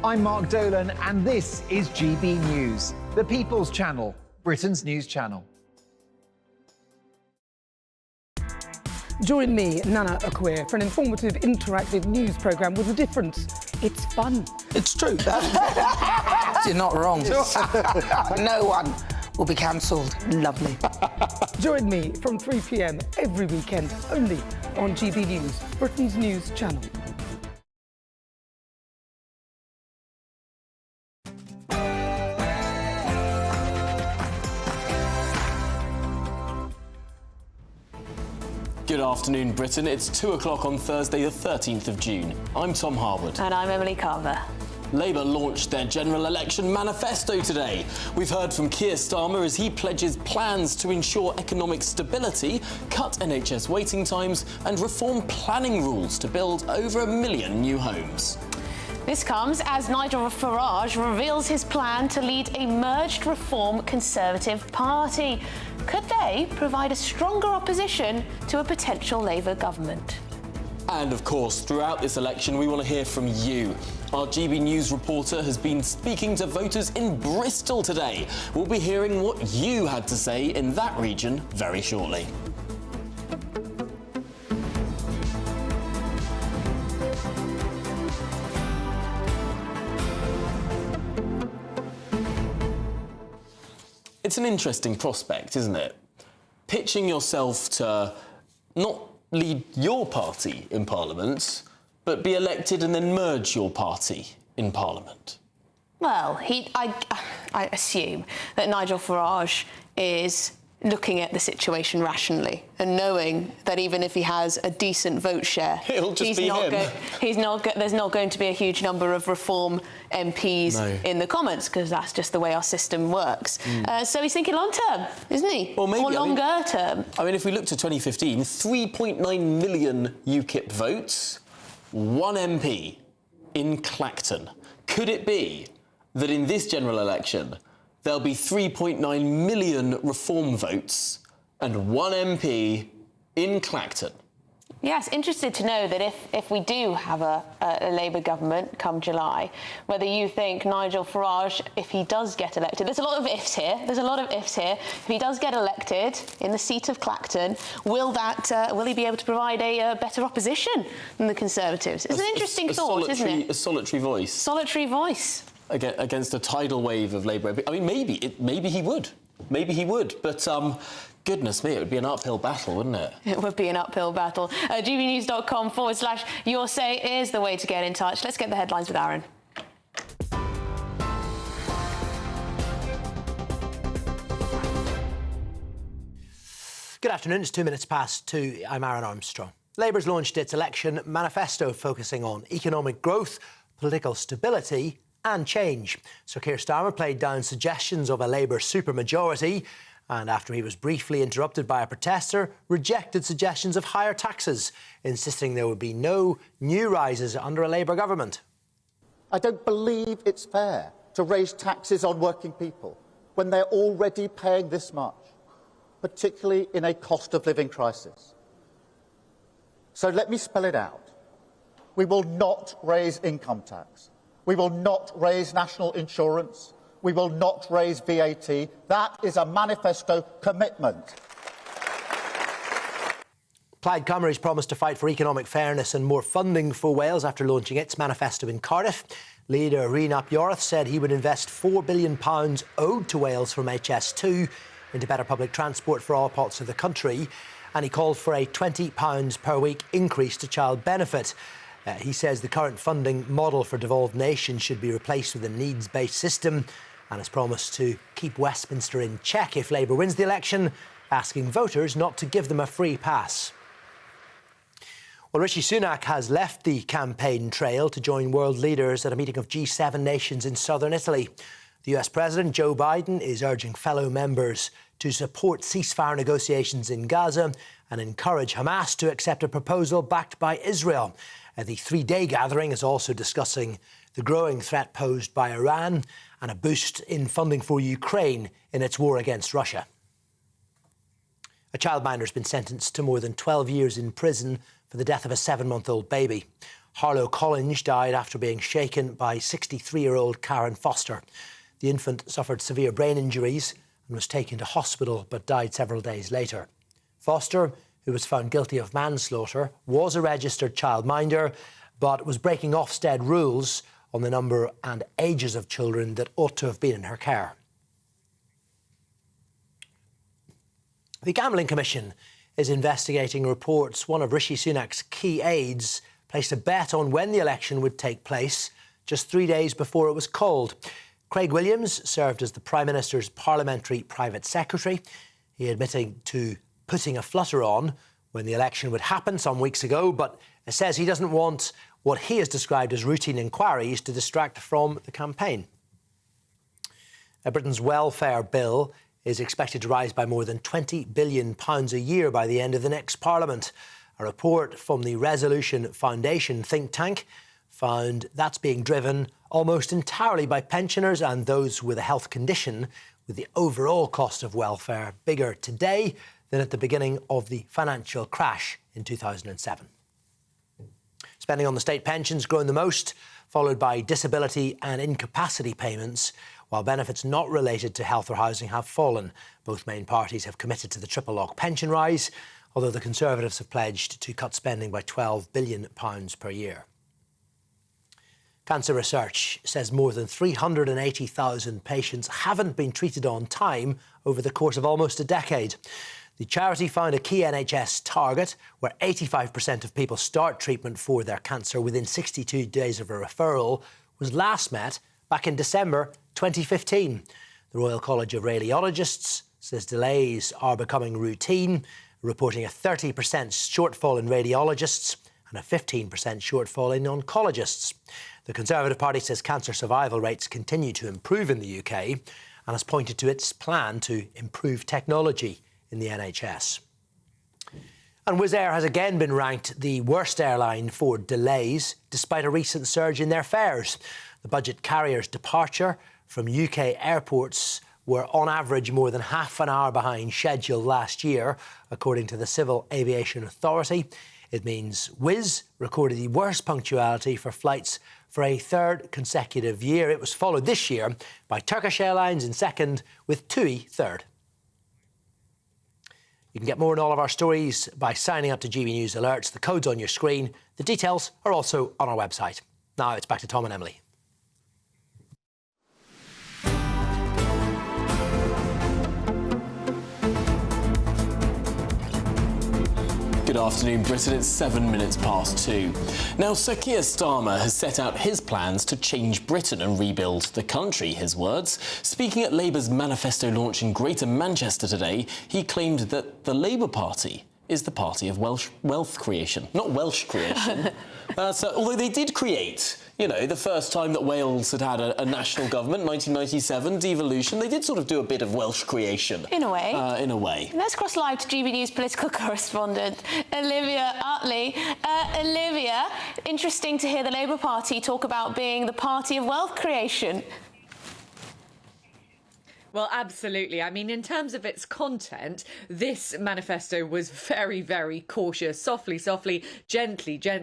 I'm Mark Dolan, and this is GB News, the People's Channel, Britain's news channel. Join me, Nana Akwe, for an informative, interactive news programme with a difference. It's fun. It's true. You're not wrong. No one will be cancelled. Lovely. Join me from 3 p.m. every weekend, only on GB News, Britain's news channel. Good afternoon, Britain. It's 2 o'clock on Thursday, the 13th of June. I'm Tom Harwood. And I'm Emily Carver. Labour launched their general election manifesto today. We've heard from Keir Starmer as he pledges plans to ensure economic stability, cut NHS waiting times and reform planning rules to build over 1 million new homes. This comes as Nigel Farage reveals his plan to lead a merged Reform Conservative party. Could they provide a stronger opposition to a potential Labour government? And of course, throughout this election, we want to hear from you. Our GB News reporter has been speaking to voters in Bristol today. We'll be hearing what you had to say in that region very shortly. It's an interesting prospect, isn't it? Pitching yourself to not lead your party in Parliament, but be elected and then merge your party in Parliament. Well, I assume that Nigel Farage is looking at the situation rationally and knowing that even if he has a decent vote share, there's not going to be a huge number of Reform MPs in the Commons, because that's just the way our system works. So he's thinking long term, isn't he? Well, maybe, or longer term. I mean, if we look to 2015, 3.9 million UKIP votes, 1 MP in Clacton. Could it be that in this general election there'll be 3.9 million Reform votes and 1 MP in Clacton? Yes, interested to know that if we do have a Labour government come July, whether you think Nigel Farage, if he does get elected, there's a lot of ifs here, if he does get elected in the seat of Clacton, will he be able to provide a better opposition than the Conservatives? It's an interesting thought, isn't it? A solitary voice. Solitary voice. Against a tidal wave of Labour. I mean, maybe he would. Maybe he would. But goodness me, it would be an uphill battle, wouldn't it? It would be an uphill battle. gbnews.com/your say is the way to get in touch. Let's get the headlines with Aaron. Good afternoon, it's 2 minutes past 2. I'm Aaron Armstrong. Labour's launched its election manifesto focusing on economic growth, political stability and change. Sir Keir Starmer played down suggestions of a Labour supermajority and, after he was briefly interrupted by a protester, rejected suggestions of higher taxes, insisting there would be no new rises under a Labour government. I don't believe it's fair to raise taxes on working people when they're already paying this much, particularly in a cost of living crisis. So let me spell it out. We will not raise income tax. We will not raise national insurance. We will not raise VAT. That is a manifesto commitment. Plaid Cymru's promised to fight for economic fairness and more funding for Wales after launching its manifesto in Cardiff. Leader Rhun ap Iorwerth said he would invest £4 billion owed to Wales from HS2 into better public transport for all parts of the country, and he called for a £20 per week increase to child benefit. He says the current funding model for devolved nations should be replaced with a needs-based system, and has promised to keep Westminster in check if Labour wins the election, asking voters not to give them a free pass. Well, Rishi Sunak has left the campaign trail to join world leaders at a meeting of G7 nations in southern Italy. The US President Joe Biden is urging fellow members to support ceasefire negotiations in Gaza and encourage Hamas to accept a proposal backed by Israel. The three-day gathering is also discussing the growing threat posed by Iran and a boost in funding for Ukraine in its war against Russia. A childminder has been sentenced to more than 12 years in prison for the death of a 7-month-old baby. Harlow Collins died after being shaken by 63-year-old Karen Foster. The infant suffered severe brain injuries and was taken to hospital but died several days later. Foster, who was found guilty of manslaughter, was a registered childminder but was breaking Ofsted rules on the number and ages of children that ought to have been in her care. The Gambling Commission is investigating reports one of Rishi Sunak's key aides placed a bet on when the election would take place just 3 days before it was called. Craig Williams served as the Prime Minister's Parliamentary private secretary. He admitted to putting a flutter on when the election would happen some weeks ago, but says he doesn't want what he has described as routine inquiries to distract from the campaign. Britain's welfare bill is expected to rise by more than £20 billion a year by the end of the next Parliament. A report from the Resolution Foundation think tank found that's being driven almost entirely by pensioners and those with a health condition, with the overall cost of welfare bigger today than at the beginning of the financial crash in 2007. Spending on the state pensions grown the most, followed by disability and incapacity payments, while benefits not related to health or housing have fallen. Both main parties have committed to the triple lock pension rise, although the Conservatives have pledged to cut spending by £12 billion per year. Cancer research says more than 380,000 patients haven't been treated on time over the course of almost a decade. The charity found a key NHS target where 85% of people start treatment for their cancer within 62 days of a referral was last met back in December 2015. The Royal College of Radiologists says delays are becoming routine, reporting a 30% shortfall in radiologists and a 15% shortfall in oncologists. The Conservative Party says cancer survival rates continue to improve in the UK and has pointed to its plan to improve technology in the NHS. And Wizz Air has again been ranked the worst airline for delays, despite a recent surge in their fares. The budget carrier's departure from UK airports were on average more than half an hour behind schedule last year, according to the Civil Aviation Authority. It means Wizz recorded the worst punctuality for flights for a third consecutive year. It was followed this year by Turkish Airlines in second, with TUI third. You can get more on all of our stories by signing up to GB News Alerts. The code's on your screen. The details are also on our website. Now it's back to Tom and Emily. Good afternoon, Britain. It's 7 minutes past 2. Now, Sir Keir Starmer has set out his plans to change Britain and rebuild the country, his words. Speaking at Labour's Manifesto launch in Greater Manchester today, he claimed that the Labour Party is the party of wealth creation, not Welsh creation. Although they did create, the first time that Wales had had a national government, 1997, devolution, they did sort of do a bit of Welsh creation. In a way. In a way. Let's cross live to GB News political correspondent Olivia Utley. Olivia, interesting to hear the Labour Party talk about being the party of wealth creation. Well, absolutely. I mean, in terms of its content, this manifesto was very, very cautious. Softly, gently. Keir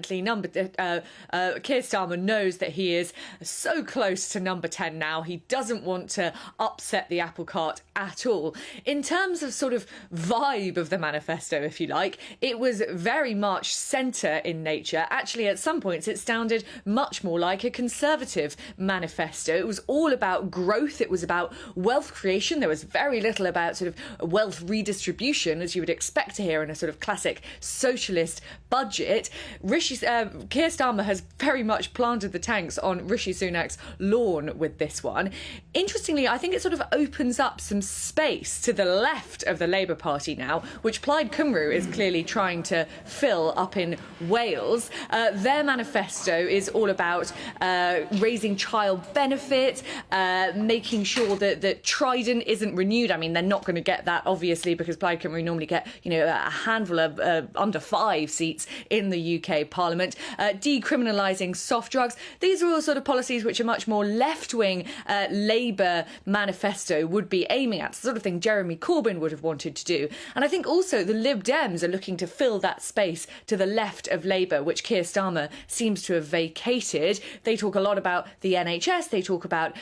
Starmer knows that he is so close to number 10 now. He doesn't want to upset the apple cart at all. In terms of sort of vibe of the manifesto, if you like, it was very much centre in nature. Actually, at some points, it sounded much more like a Conservative manifesto. It was all about growth. It was about wealth creation. There was very little about sort of wealth redistribution, as you would expect to hear in a sort of classic socialist budget. Keir Starmer has very much planted the tanks on Rishi Sunak's lawn with this one. Interestingly, I think it sort of opens up some space to the left of the Labour Party now, which Plaid Cymru is clearly trying to fill up in Wales. Their manifesto is all about raising child benefit, making sure that Trident isn't renewed. I mean, they're not going to get that, obviously, because Plaid Cymru normally get, a handful of under 5 seats in the UK Parliament. Decriminalising soft drugs. These are all sort of policies which a much more left-wing Labour manifesto would be aiming at, the sort of thing Jeremy Corbyn would have wanted to do. And I think also the Lib Dems are looking to fill that space to the left of Labour, which Keir Starmer seems to have vacated. They talk a lot about the NHS, they talk about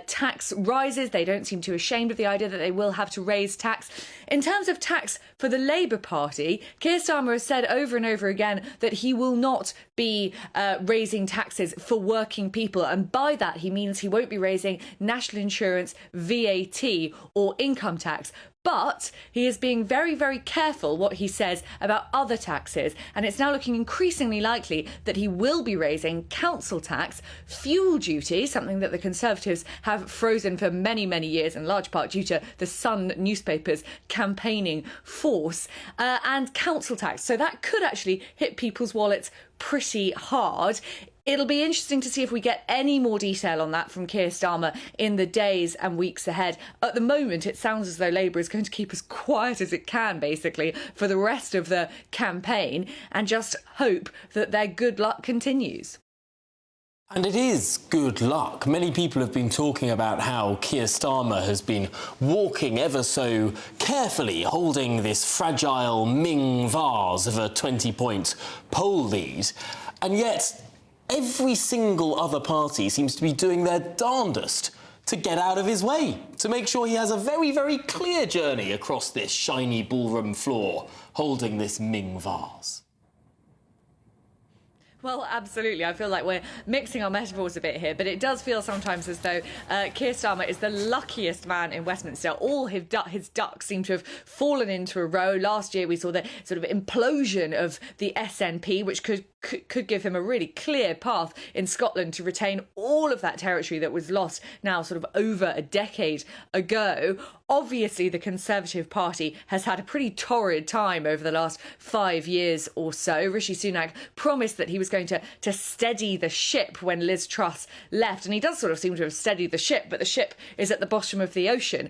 tax rises. They don't seem too ashamed of the idea that they will have to raise tax. In terms of tax for the Labour Party, Keir Starmer has said over and over again that he will not be raising taxes for working people, and by that he means he won't be raising national insurance, VAT or income tax. But he is being very, very careful what he says about other taxes, and it's now looking increasingly likely that he will be raising council tax, fuel duty, something that the Conservatives have frozen for many, many years, in large part due to the Sun newspaper's campaigning force, and council tax. So that could actually hit people's wallets pretty hard. It'll be interesting to see if we get any more detail on that from Keir Starmer in the days and weeks ahead. At the moment, it sounds as though Labour is going to keep as quiet as it can, basically, for the rest of the campaign, and just hope that their good luck continues. And it is good luck. Many people have been talking about how Keir Starmer has been walking ever so carefully, holding this fragile Ming vase of a 20-point poll lead. And yet every single other party seems to be doing their darndest to get out of his way, to make sure he has a very, very clear journey across this shiny ballroom floor, holding this Ming vase. Well, absolutely. I feel like we're mixing our metaphors a bit here, but it does feel sometimes as though Keir Starmer is the luckiest man in Westminster. All his ducks seem to have fallen into a row. Last year we saw the sort of implosion of the SNP, which could give him a really clear path in Scotland to retain all of that territory that was lost now sort of over a decade ago. Obviously, the Conservative Party has had a pretty torrid time over the last 5 years or so. Rishi Sunak promised that he was going to steady the ship when Liz Truss left, and he does sort of seem to have steadied the ship, but the ship is at the bottom of the ocean.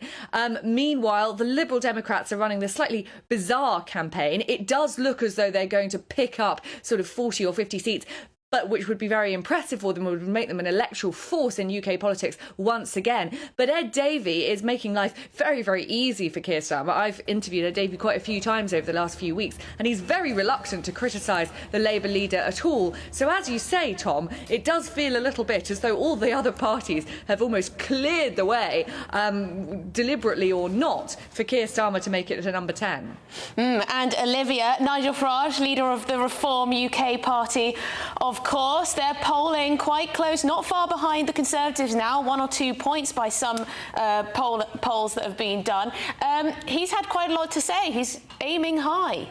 Meanwhile, the Liberal Democrats are running this slightly bizarre campaign. It does look as though they're going to pick up sort of 40 or 50 seats, but which would be very impressive for them, would make them an electoral force in UK politics once again. But Ed Davey is making life very, very easy for Keir Starmer. I've interviewed Ed Davey quite a few times over the last few weeks, and he's very reluctant to criticise the Labour leader at all. So as you say, Tom, it does feel a little bit as though all the other parties have almost cleared the way, deliberately or not, for Keir Starmer to make it to number 10. And Olivia, Nigel Farage, leader of the Reform UK Party, of course, they're polling quite close, not far behind the Conservatives now, 1 or 2 points by some polls that have been done. He's had quite a lot to say. He's aiming high.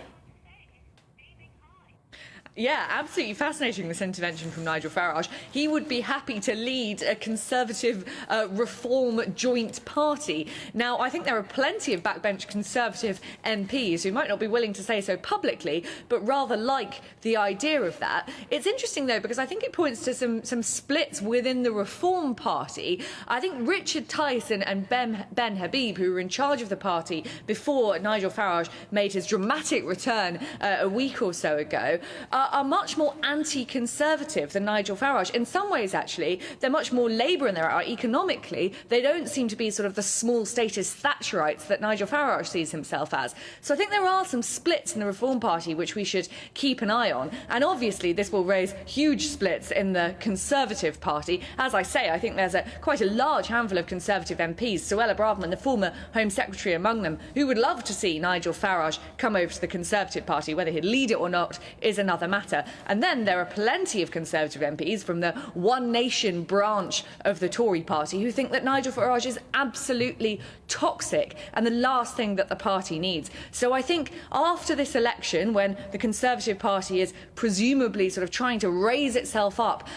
Yeah, absolutely fascinating, this intervention from Nigel Farage. He would be happy to lead a Conservative Reform joint party. Now, I think there are plenty of backbench Conservative MPs who might not be willing to say so publicly, but rather like the idea of that. It's interesting, though, because I think it points to some splits within the Reform Party. I think Richard Tyson and Ben Habib, who were in charge of the party before Nigel Farage made his dramatic return a week or so ago, are much more anti-Conservative than Nigel Farage. In some ways, actually, they're much more Labour than they are economically. They don't seem to be sort of the small status Thatcherites that Nigel Farage sees himself as. So I think there are some splits in the Reform Party which we should keep an eye on. And obviously, this will raise huge splits in the Conservative Party. As I say, I think there's quite a large handful of Conservative MPs, Suella Braverman, the former Home Secretary among them, who would love to see Nigel Farage come over to the Conservative Party. Whether he'd lead it or not is another matter. matter. And then there are plenty of Conservative MPs from the One Nation branch of the Tory party who think that Nigel Farage is absolutely toxic and the last thing that the party needs. So I think after this election, when the Conservative Party is presumably sort of trying to raise itself up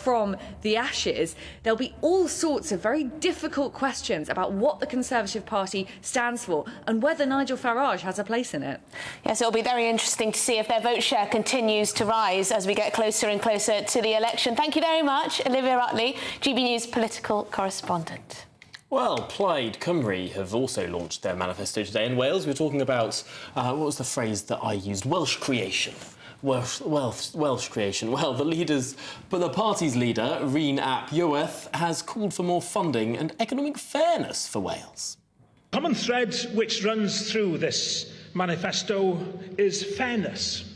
from the ashes, there'll be all sorts of very difficult questions about what the Conservative Party stands for and whether Nigel Farage has a place in it. Yes, it'll be very interesting to see if their vote share continues to rise as we get closer and closer to the election. Thank you very much, Olivia Rutley, GB News political correspondent. Well, Plaid Cymru have also launched their manifesto today in Wales. We're talking about, what was the phrase that I used? Welsh creation. Welsh creation. Well, the party's leader, Rhun ap Iorwerth, has called for more funding and economic fairness for Wales. Common thread which runs through this manifesto is fairness.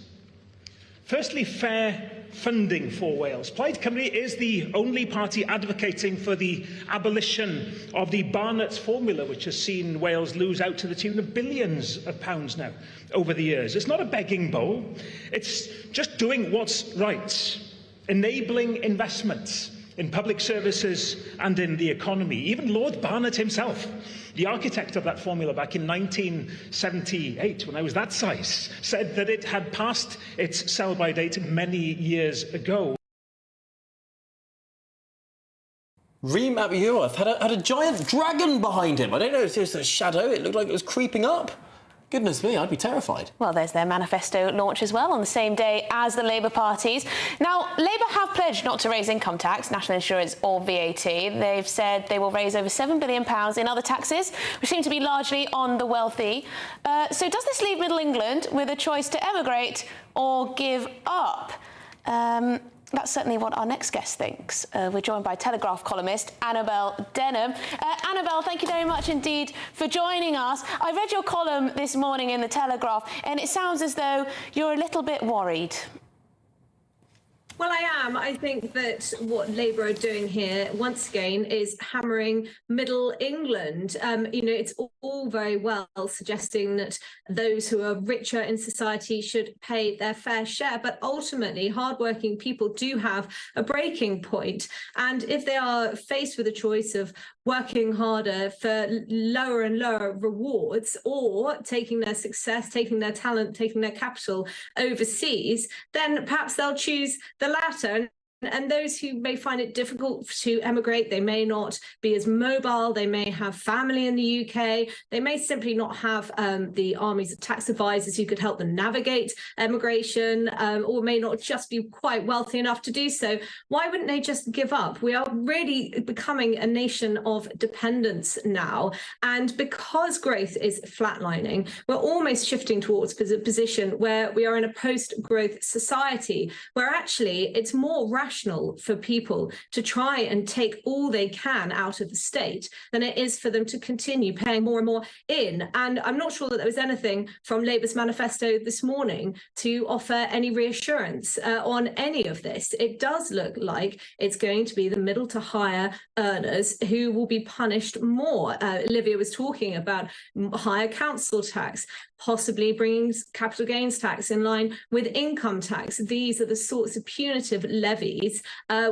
Firstly, fair funding for Wales. Plaid Cymru is the only party advocating for the abolition of the Barnett's formula, which has seen Wales lose out to the tune of billions of pounds now over the years. It's not a begging bowl. It's just doing what's right, enabling investments in public services and in the economy. Even Lord Barnett himself, the architect of that formula back in 1978, when I was that size, said that it had passed its sell-by date many years ago. Rhun ap Iorwerth had a giant dragon behind him. I don't know if it was a shadow. It looked like it was creeping up. Goodness me, I'd be terrified. Well, there's their manifesto launch as well on the same day as the Labour parties. Now, Labour have pledged not to raise income tax, national insurance or VAT. They've said they will raise over £7 billion in other taxes, which seem to be largely on the wealthy. So does this leave Middle England with a choice to emigrate or give up? That's certainly what our next guest thinks. We're joined by Telegraph columnist Annabel Denham. Annabel, thank you very much indeed for joining us. I read your column this morning in the Telegraph, and it sounds as though you're a little bit worried. Well, I am. I think that what Labour are doing here, once again, is hammering Middle England. It's all very well suggesting that those who are richer in society should pay their fair share, but ultimately, hardworking people do have a breaking point. And if they are faced with a choice of working harder for lower and lower rewards or taking their success, taking their talent, taking their capital overseas, then perhaps they'll choose the latter. And those who may find it difficult to emigrate, they may not be as mobile, they may have family in the UK, they may simply not have the armies of tax advisors who could help them navigate emigration, or may not just be quite wealthy enough to do so. Why wouldn't they just give up? We are really becoming a nation of dependence now. And because growth is flatlining, we're almost shifting towards a position where we are in a post-growth society, where actually it's more rational for people to try and take all they can out of the state than it is for them to continue paying more and more in. And I'm not sure that there was anything from Labour's manifesto this morning to offer any reassurance on any of this. It does look like it's going to be the middle to higher earners who will be punished more. Olivia was talking about higher council tax, possibly bringing capital gains tax in line with income tax. These are the sorts of punitive levies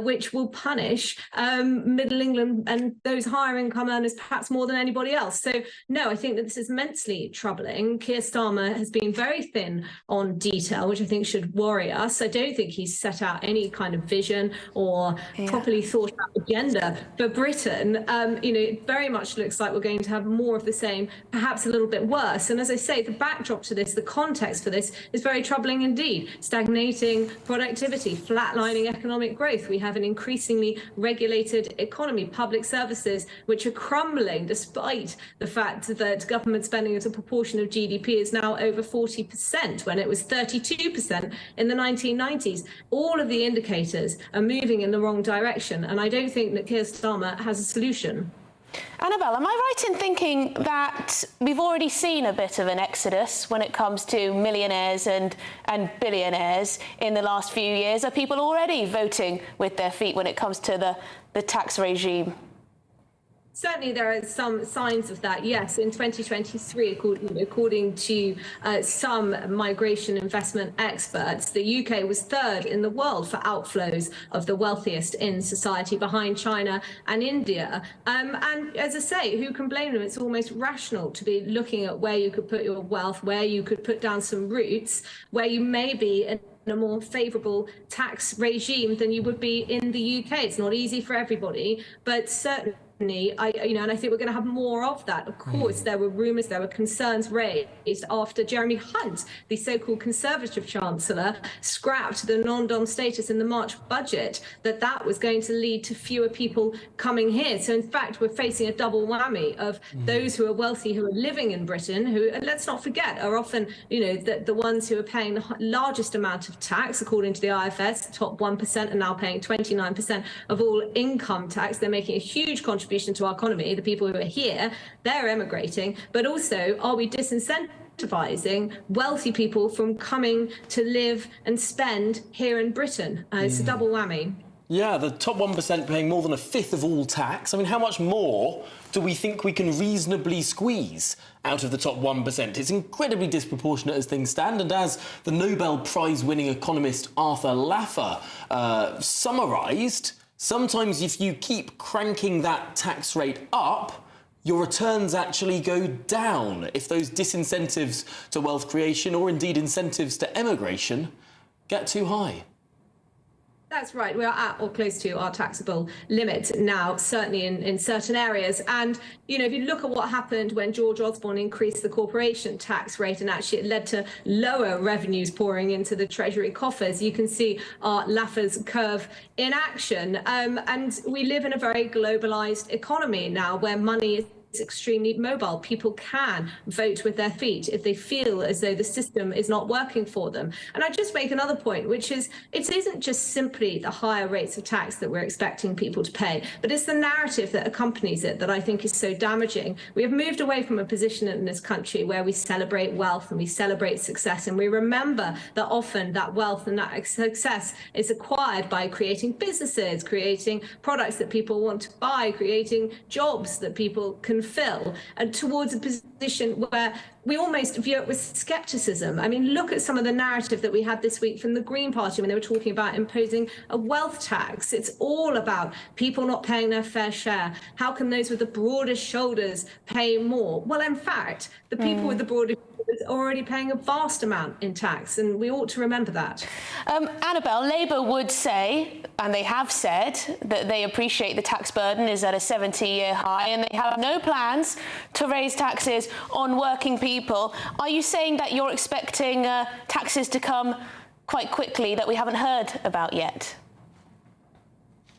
which will punish Middle England and those higher income earners perhaps more than anybody else. So, no, I think that this is immensely troubling. Keir Starmer has been very thin on detail, which I think should worry us. I don't think he's set out any kind of vision or properly thought out agenda for Britain. It very much looks like we're going to have more of the same, perhaps a little bit worse. And as I say, the backdrop to this, the context for this is very troubling indeed. Stagnating productivity, flatlining economic growth. We have an increasingly regulated economy, public services which are crumbling despite the fact that government spending as a proportion of GDP is now over 40% when it was 32% in the 1990s. All of the indicators are moving in the wrong direction, and I don't think that Keir Starmer has a solution. Annabel, am I right in thinking that we've already seen a bit of an exodus when it comes to millionaires and billionaires in the last few years? Are people already voting with their feet when it comes to the tax regime? Certainly, there are some signs of that. Yes, in 2023, according to some migration investment experts, the UK was third in the world for outflows of the wealthiest in society, behind China and India. And as I say, who can blame them? It's almost rational to be looking at where you could put your wealth, where you could put down some roots, where you may be in a more favourable tax regime than you would be in the UK. It's not easy for everybody, but certainly, and I think we're going to have more of that. Of course, there were rumours, there were concerns raised after Jeremy Hunt, the so-called Conservative Chancellor, scrapped the non-dom status in the March budget, that was going to lead to fewer people coming here. So, in fact, we're facing a double whammy of those who are wealthy, who are living in Britain, who, and let's not forget, are often, the ones who are paying the largest amount of tax, according to the IFS. The top 1% are now paying 29% of all income tax. They're making a huge contribution to our economy. The people who are here, they're emigrating, but also, are we disincentivizing wealthy people from coming to live and spend here in Britain? It's a double whammy. Yeah, the top 1% paying more than a fifth of all tax. I mean, how much more do we think we can reasonably squeeze out of the top 1%? It's incredibly disproportionate as things stand, and as the Nobel Prize-winning economist Arthur Laffer summarised, sometimes if you keep cranking that tax rate up, your returns actually go down if those disincentives to wealth creation, or indeed incentives to emigration, get too high. That's right. We are at or close to our taxable limit now, certainly in certain areas. And, if you look at what happened when George Osborne increased the corporation tax rate, and actually it led to lower revenues pouring into the Treasury coffers, you can see Laffer's curve in action. And we live in a very globalised economy now where money is extremely mobile. People can vote with their feet if they feel as though the system is not working for them. And I just make another point, which is it isn't just simply the higher rates of tax that we're expecting people to pay, but it's the narrative that accompanies it that I think is so damaging. We have moved away from a position in this country where we celebrate wealth and we celebrate success, and we remember that often that wealth and that success is acquired by creating businesses, creating products that people want to buy, creating jobs that people can fill, and towards a position where we almost view it with scepticism. I mean, look at some of the narrative that we had this week from the Green Party when they were talking about imposing a wealth tax. It's all about people not paying their fair share. How can those with the broadest shoulders pay more? Well, in fact, the people with the broadest shoulders are already paying a vast amount in tax, and we ought to remember that. Annabelle, Labour would say, and they have said, that they appreciate the tax burden is at a 70-year high and they have no plans to raise taxes on working people. Are you saying that you're expecting taxes to come quite quickly that we haven't heard about yet?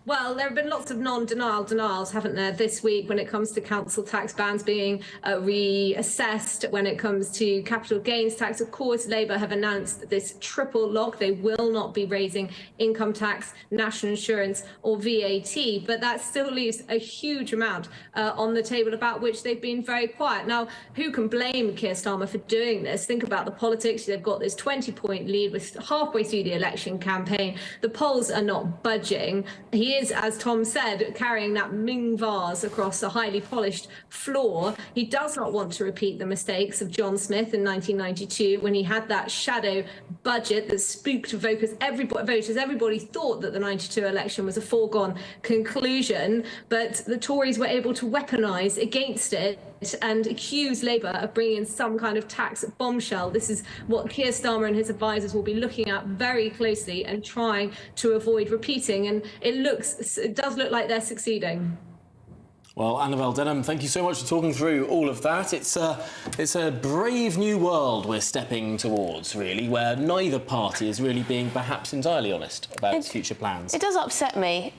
Well, there have been lots of denials, haven't there, this week when it comes to council tax bans being reassessed, when it comes to capital gains tax. Of course, Labour have announced this triple lock. They will not be raising income tax, national insurance or VAT, but that still leaves a huge amount on the table about which they've been very quiet. Now, who can blame Keir Starmer for doing this? Think about the politics. They've got this 20-point lead with halfway through the election campaign. The polls are not budging. He is, as Tom said, carrying that Ming vase across a highly polished floor. He does not want to repeat the mistakes of John Smith in 1992 when he had that shadow budget that spooked voters. Everybody thought that the 92 election was a foregone conclusion, but the Tories were able to weaponise against it and accuse Labour of bringing in some kind of tax bombshell. This is what Keir Starmer and his advisers will be looking at very closely and trying to avoid repeating. And it does look like they're succeeding. Well, Annabelle Denham, thank you so much for talking through all of that. It's a brave new world we're stepping towards, really, where neither party is really being perhaps entirely honest about its future plans. It does upset me,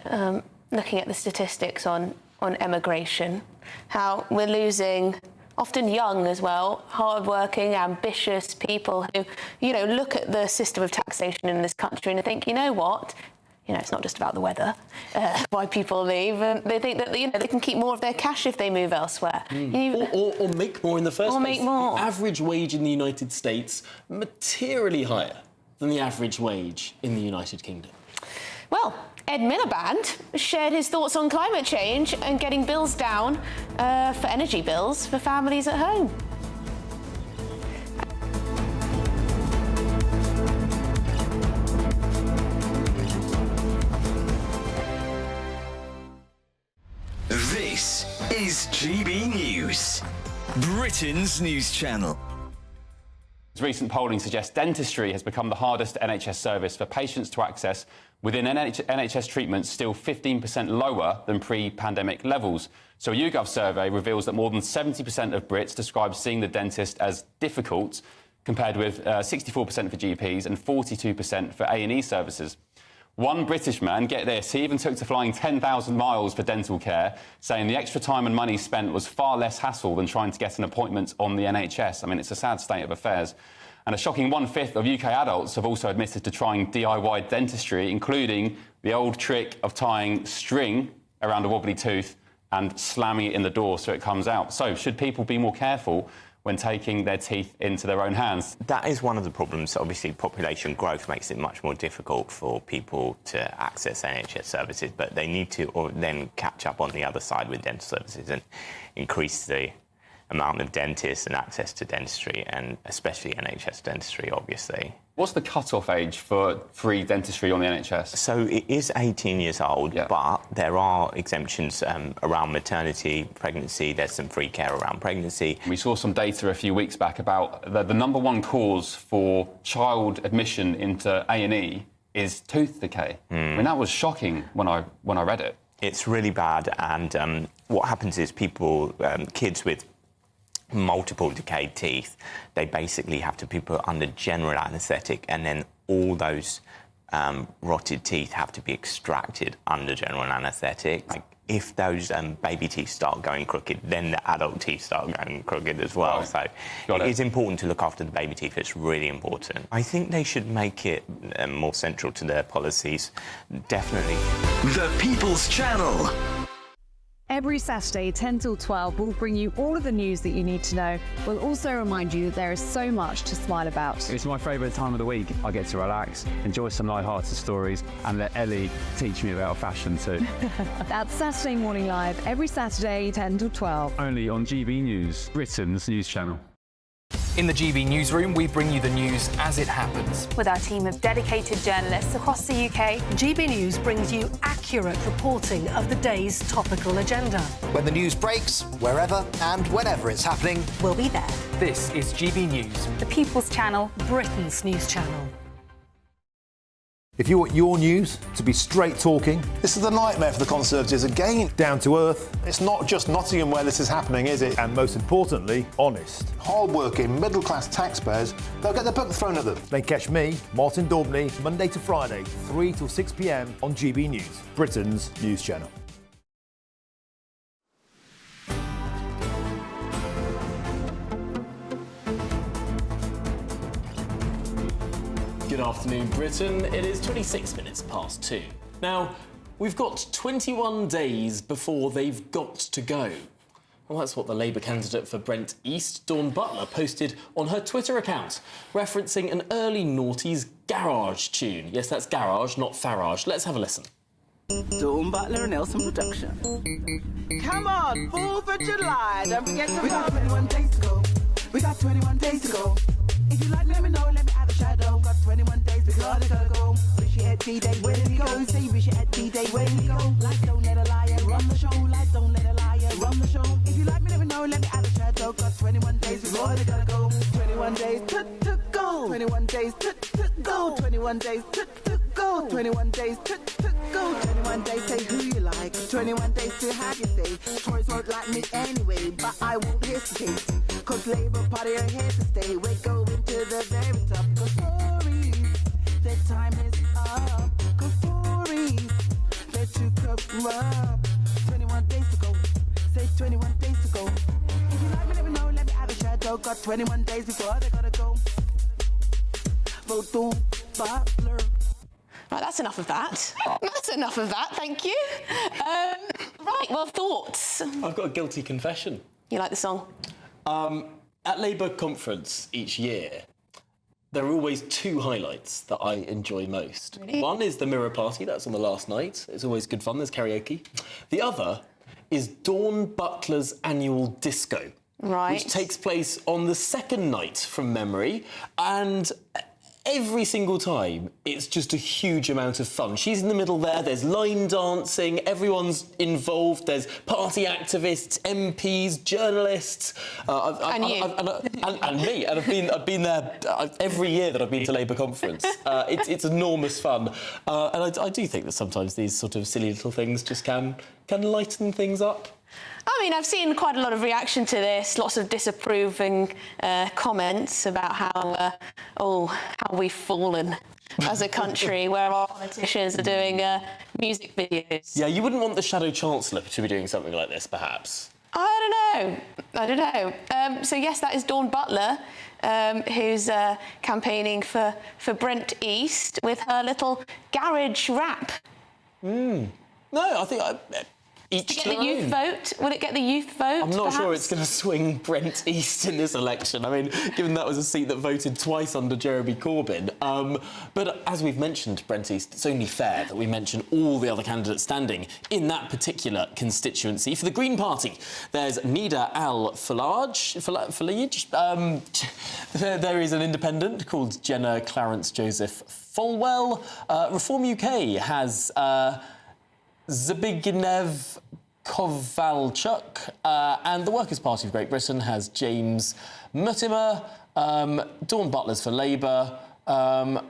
looking at the statistics on emigration, how we're losing often young as well, hard-working, ambitious people who, look at the system of taxation in this country and think, you know what? It's not just about the weather, why people leave, and they think that they can keep more of their cash if they move elsewhere. Or make more in the first place. Or make more. The average wage in the United States materially higher than the average wage in the United Kingdom. Well, Ed Miliband shared his thoughts on climate change and getting bills down for energy bills for families at home. This is GB News, Britain's news channel. Recent polling suggests dentistry has become the hardest NHS service for patients to access, within NHS treatments still 15% lower than pre-pandemic levels. So a YouGov survey reveals that more than 70% of Brits describe seeing the dentist as difficult, compared with 64% for GPs and 42% for A&E services. One British man, get this, he even took to flying 10,000 miles for dental care, saying the extra time and money spent was far less hassle than trying to get an appointment on the NHS. I mean, it's a sad state of affairs. And a shocking 1/5 of UK adults have also admitted to trying DIY dentistry, including the old trick of tying string around a wobbly tooth and slamming it in the door so it comes out. So, should people be more careful when taking their teeth into their own hands? That is one of the problems. Obviously, population growth makes it much more difficult for people to access NHS services, but they need to then catch up on the other side with dental services and increase the amount of dentists and access to dentistry, and especially NHS dentistry, obviously. What's the cut-off age for free dentistry on the NHS? So it is 18 years old, but there are exemptions around maternity, pregnancy. There's some free care around pregnancy. We saw some data a few weeks back about the number one cause for child admission into A&E is tooth decay. I mean, that was shocking when I read it. It's really bad, and what happens is people, kids with multiple decayed teeth, they basically have to be put under general anaesthetic, and then all those rotted teeth have to be extracted under general anaesthetic. Like, if those baby teeth start going crooked, then the adult teeth start going crooked as well. Right. So it is important to look after the baby teeth. It's really important. I think they should make it more central to their policies, definitely. The People's Channel. Every Saturday, 10 till 12, we'll bring you all of the news that you need to know. We'll also remind you that there is so much to smile about. It's my favourite time of the week. I get to relax, enjoy some light-hearted stories, and let Ellie teach me about fashion too. That's Saturday Morning Live, every Saturday, 10 till 12. Only on GB News, Britain's news channel. In the GB newsroom, we bring you the news as it happens. With our team of dedicated journalists across the UK, GB News brings you accurate reporting of the day's topical agenda. When the news breaks, wherever and whenever it's happening, we'll be there. This is GB News, the People's Channel, Britain's news channel. If you want your news to be straight talking... This is a nightmare for the Conservatives again. Down to earth. It's not just Nottingham where this is happening, is it? And most importantly, honest. Hard-working, middle-class taxpayers, they'll get their book thrown at them. Then catch me, Martin Daubney, Monday to Friday, 3 till 6 p.m. on GB News, Britain's news channel. Good afternoon, Britain. It is 26 minutes past 2. Now, we've got 21 days before they've got to go. Well, that's what the Labour candidate for Brent East, Dawn Butler, posted on her Twitter account, referencing an early noughties garage tune. Yes, that's garage, not Farage. Let's have a listen. Dawn Butler and Nelson Production. Come on, 4th of July. Don't forget to... We got 21 days to go. We got 21 days to go. If you like, let me know, let me out the shadow. Got 21 days before they gotta go. Wish you had D-Day, where did he go? Say wish you had D-Day, where did he go? Life don't let a liar run the show. Life don't let a liar run the show. If you like me, let me know, let me out the shadow. Got 21 days before they gotta go. 21 days to go. 21 days to go. 21 days to go. 21 days to go. 21 days, say who you like. 21 days to have your say. Tories won't like me anyway, but I won't hesitate. Cause Labour Party are here to stay. We're going to the very top. Cause Tories, their time is up. Cause Tories, they're too corrupt. 21 days to go. Say 21 days to go. If you like me, let me know, let me out of shadow. Got 21 days before they gotta go. Vote Dawn Butler. Right, that's enough of that. That's enough of that, thank you. Right, well, thoughts? I've got a guilty confession. You like the song? At Labour conference each year, there are always two highlights that I enjoy most. Really? One is the Mirror Party, that's on the last night. It's always good fun, there's karaoke. The other is Dawn Butler's annual disco, which takes place on the second night from memory, and every single time, it's just a huge amount of fun. She's in the middle there, there's line dancing, everyone's involved, there's party activists, MPs, journalists. And me. And I've been there every year that I've been to Labour conference. It's enormous fun. And I do think that sometimes these sort of silly little things just can lighten things up. I mean, I've seen quite a lot of reaction to this, lots of disapproving comments about how we've fallen as a country, where our politicians are doing music videos. Yeah, you wouldn't want the Shadow Chancellor to be doing something like this, perhaps? I don't know. So yes, that is Dawn Butler, who's campaigning for Brent East with her little garage rap. No, I think each to get the youth vote? Will it get the youth vote? I'm not sure it's going to swing Brent East in this election. I mean, given that was a seat that voted twice under Jeremy Corbyn. But as we've mentioned, Brent East, it's only fair that we mention all the other candidates standing in that particular constituency. For the Green Party, there's Nida Farage. There is an independent called Jenna Clarence Joseph Folwell. Reform UK has Zbigniew Kowalczuk, and the Workers' Party of Great Britain has James Mutimer, Dawn Butler's for Labour, and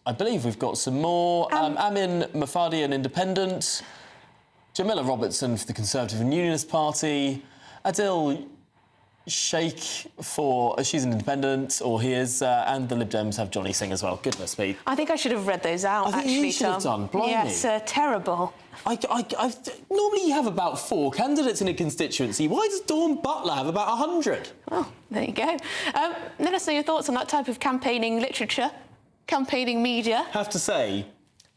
I believe we've got some more. Amin Mafadi, an independent, Jamila Robertson for the Conservative and Unionist Party, Adil Sheikh she's an independent, or he is, and the Lib Dems have Johnny Singh as well. Goodness me. I think I should have read those out, I think you should have done, blimey. Yes, terrible. Normally you have about 4 candidates in a constituency. Why does Dawn Butler have about 100? Well, there you go. Let us know your thoughts on that type of campaigning literature, campaigning media. I have to say,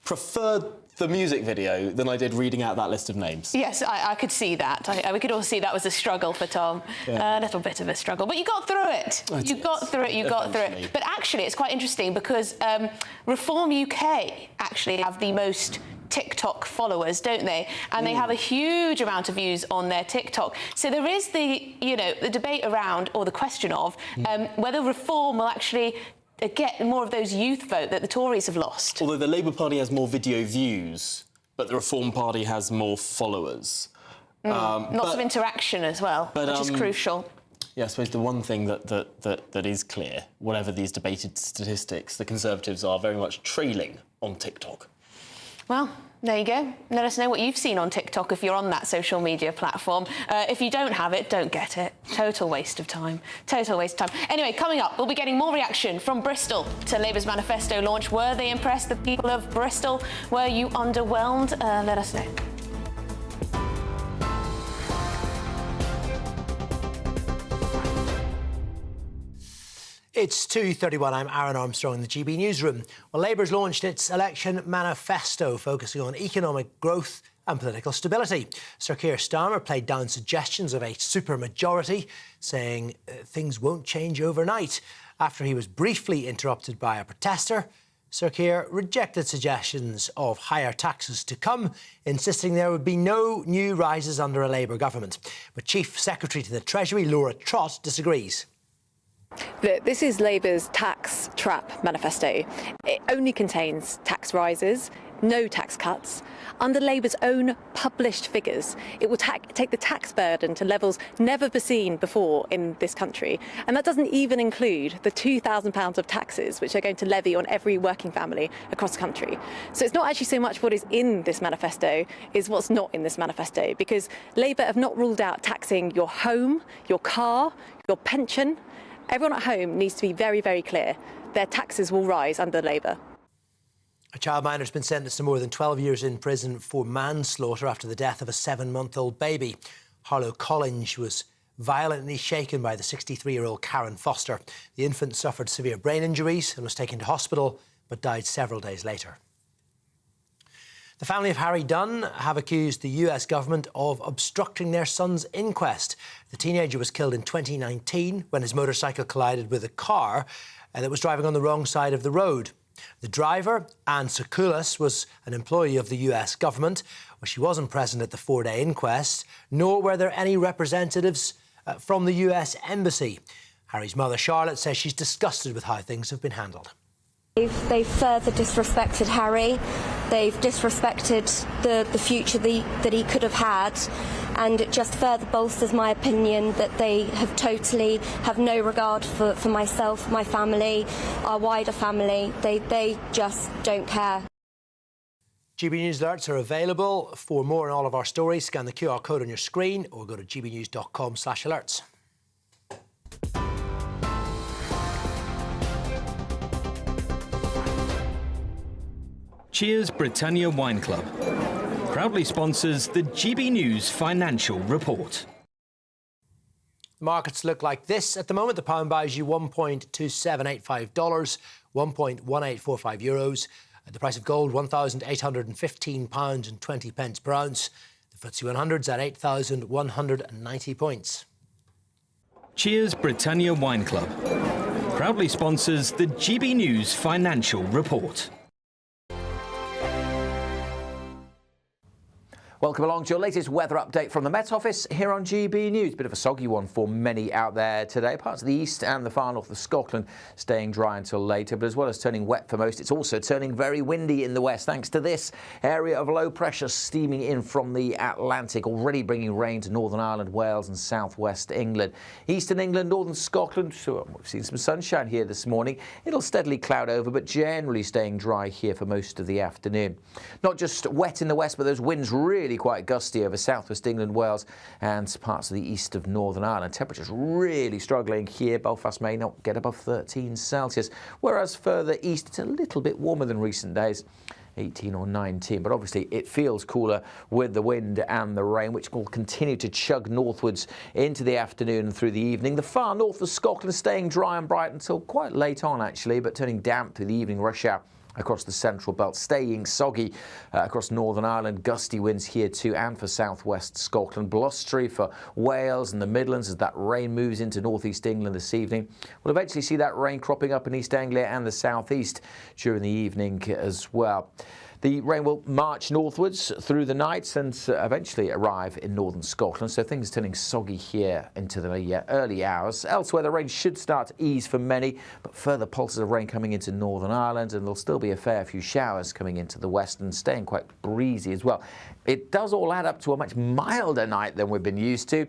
preferred the music video than I did reading out that list of names. Yes, I could see that. We could all see that was a struggle for Tom. Yeah. A little bit of a struggle. But you got through it. You got through it. But actually, it's quite interesting because Reform UK actually have the most TikTok followers, don't they? And they have a huge amount of views on their TikTok. So there is the debate around, or the question of, whether Reform will actually get more of those youth vote that the Tories have lost. Although the Labour Party has more video views, but the Reform Party has more followers. Lots of interaction as well, which is crucial. Yeah, I suppose the one thing that is clear, whatever these debated statistics, the Conservatives are very much trailing on TikTok. Well, there you go. Let us know what you've seen on TikTok if you're on that social media platform. If you don't have it, don't get it. Total waste of time. Total waste of time. Anyway, coming up, we'll be getting more reaction from Bristol to Labour's manifesto launch. Were they impressed, the people of Bristol? Were you underwhelmed? Let us know. It's 2:31. I'm Aaron Armstrong in the GB newsroom. Well, Labour's launched its election manifesto, focusing on economic growth and political stability. Sir Keir Starmer played down suggestions of a supermajority, saying things won't change overnight. After he was briefly interrupted by a protester, Sir Keir rejected suggestions of higher taxes to come, insisting there would be no new rises under a Labour government. But Chief Secretary to the Treasury, Laura Trott, disagrees. This is Labour's tax trap manifesto. It only contains tax rises, no tax cuts. Under Labour's own published figures, it will take the tax burden to levels never seen before in this country. And that doesn't even include the £2,000 of taxes which they're going to levy on every working family across the country. So it's not actually so much what is in this manifesto, is what's not in this manifesto, because Labour have not ruled out taxing your home, your car, your pension. Everyone at home needs to be very, very clear. Their taxes will rise under Labour. A childminder has been sentenced to more than 12 years in prison for manslaughter after the death of a 7-month-old baby. Harlow Collins was violently shaken by the 63-year-old Karen Foster. The infant suffered severe brain injuries and was taken to hospital, but died several days later. The family of Harry Dunn have accused the US government of obstructing their son's inquest. The teenager was killed in 2019 when his motorcycle collided with a car that was driving on the wrong side of the road. The driver, Anne Sokoulas, was an employee of the US government. Well, she wasn't present at the 4-day inquest, nor were there any representatives from the US Embassy. Harry's mother, Charlotte, says she's disgusted with how things have been handled. They've further disrespected Harry. They've disrespected the future that he could have had, and it just further bolsters my opinion that they have no regard for myself, my family, our wider family. They just don't care. GB News alerts are available. For more on all of our stories, scan the QR code on your screen or go to gbnews.com/alerts. Cheers Britannia Wine Club proudly sponsors the GB News Financial Report. Markets look like this at the moment. The pound buys you $1.2785, €1.1845. The price of gold, £1,815.20 per ounce. The FTSE 100's at 8,190 points. Cheers Britannia Wine Club proudly sponsors the GB News Financial Report. Welcome along to your latest weather update from the Met Office here on GB News. Bit of a soggy one for many out there today. Parts of the east and the far north of Scotland staying dry until later, but as well as turning wet for most, it's also turning very windy in the west thanks to this area of low pressure steaming in from the Atlantic, already bringing rain to Northern Ireland, Wales and southwest England. Eastern England, northern Scotland, so we've seen some sunshine here this morning. It'll steadily cloud over, but generally staying dry here for most of the afternoon. Not just wet in the west, but those winds really quite gusty over southwest England, Wales and parts of the east of Northern Ireland. Temperatures really struggling here. Belfast may not get above 13 Celsius, whereas further east it's a little bit warmer than recent days. 18 or 19, but obviously it feels cooler with the wind and the rain, which will continue to chug northwards into the afternoon and through the evening. The far north of Scotland staying dry and bright until quite late on actually, but turning damp through the evening rush hour across the central belt, staying soggy across Northern Ireland, gusty winds here too, and for southwest Scotland, blustery for Wales and the Midlands as that rain moves into northeast England this evening. We'll eventually see that rain cropping up in East Anglia and the southeast during the evening as well. The rain will march northwards through the night and eventually arrive in northern Scotland, so things turning soggy here into the early hours. Elsewhere, the rain should start to ease for many, but further pulses of rain coming into Northern Ireland, and there'll still be a fair few showers coming into the west and staying quite breezy as well. It does all add up to a much milder night than we've been used to.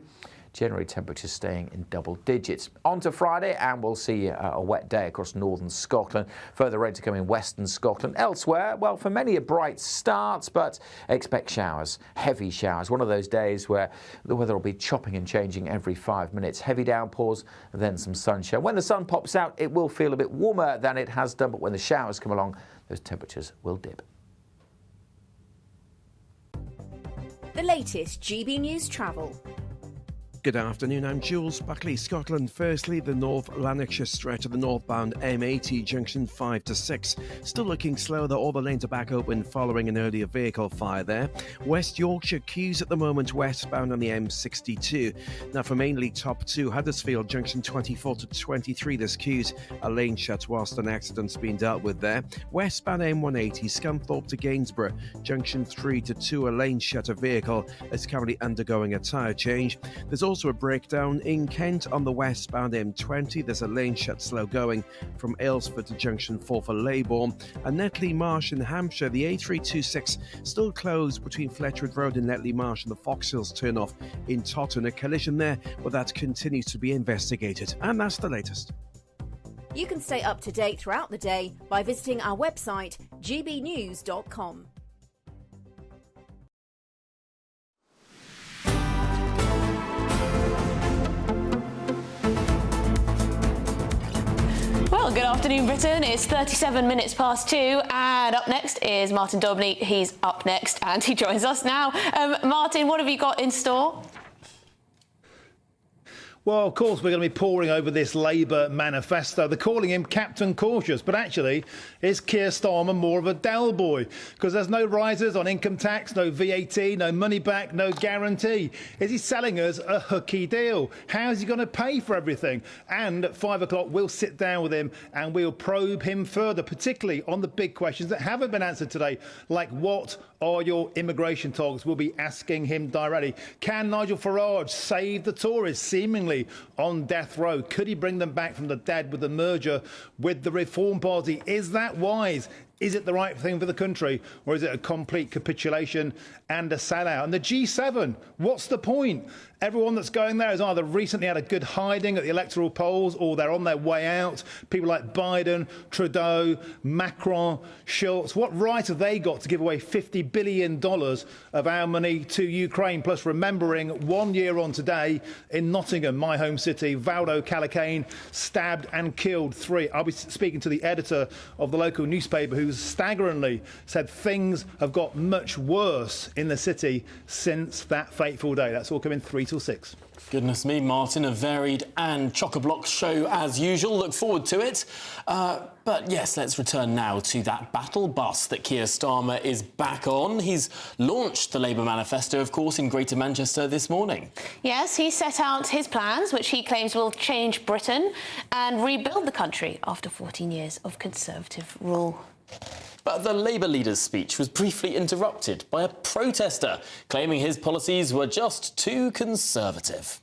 Generally, temperatures staying in double digits. On to Friday, and we'll see a wet day across northern Scotland. Further rain to come in western Scotland. Elsewhere, well, for many a bright start, but expect showers, heavy showers. One of those days where the weather will be chopping and changing every 5 minutes. Heavy downpours, then some sunshine. When the sun pops out, it will feel a bit warmer than it has done, but when the showers come along, those temperatures will dip. The latest GB News travel. Good afternoon, I'm Jules Buckley. Scotland, firstly, the North Lanarkshire stretch of the northbound M80 junction 5 to 6. Still looking slow, though all the lanes are back open following an earlier vehicle fire there. West Yorkshire queues at the moment westbound on the M62. Now for mainly top 2, Huddersfield junction 24 to 23, there's queues, a lane shut whilst an accident's been dealt with there. Westbound M180, Scunthorpe to Gainsborough, junction 3 to 2, a lane shut, a vehicle is currently undergoing a tyre change. There's also a breakdown in Kent on the westbound M20. There's a lane shut slow going from Aylesford to junction 4 for Leybourne. And Netley Marsh in Hampshire, the A326 still closed between Fletchwood Road and Netley Marsh and the Fox Hills turnoff in Totton. A collision there, but that continues to be investigated. And that's the latest. You can stay up to date throughout the day by visiting our website, gbnews.com. Well, good afternoon, Britain. It's 37 minutes past 2, and up next is Martin Daubney. He's up next, and he joins us now. Martin, what have you got in store? Well, of course, we're going to be poring over this Labour manifesto. They're calling him Captain Cautious, but actually, is Keir Starmer more of a Del boy? Because there's no rises on income tax, no VAT, no money back, no guarantee. Is he selling us a hooky deal? How is he going to pay for everything? And at 5 o'clock, we'll sit down with him and we'll probe him further, particularly on the big questions that haven't been answered today, like what are your immigration targets? We'll be asking him directly. Can Nigel Farage save the Tories, seemingly on death row? Could he bring them back from the dead with the merger with the Reform Party? Is that wise? Is it the right thing for the country, or is it a complete capitulation and a sellout? And the G7, what's the point? Everyone that's going there has either recently had a good hiding at the electoral polls or they're on their way out. People like Biden, Trudeau, Macron, Schultz. What right have they got to give away $50 billion of our money to Ukraine? Plus, remembering 1 year on today in Nottingham, my home city, Valdo Calacane stabbed and killed 3. I'll be speaking to the editor of the local newspaper who staggeringly said things have got much worse in the city since that fateful day. That's all coming 3 till 6. Goodness me, Martin, a varied and chock-a-block show as usual. Look forward to it. But yes, let's return now to that battle bus that Keir Starmer is back on. He's launched the Labour Manifesto, of course, in Greater Manchester this morning. Yes, he set out his plans, which he claims will change Britain and rebuild the country after 14 years of Conservative rule. But the Labour leader's speech was briefly interrupted by a protester claiming his policies were just too conservative.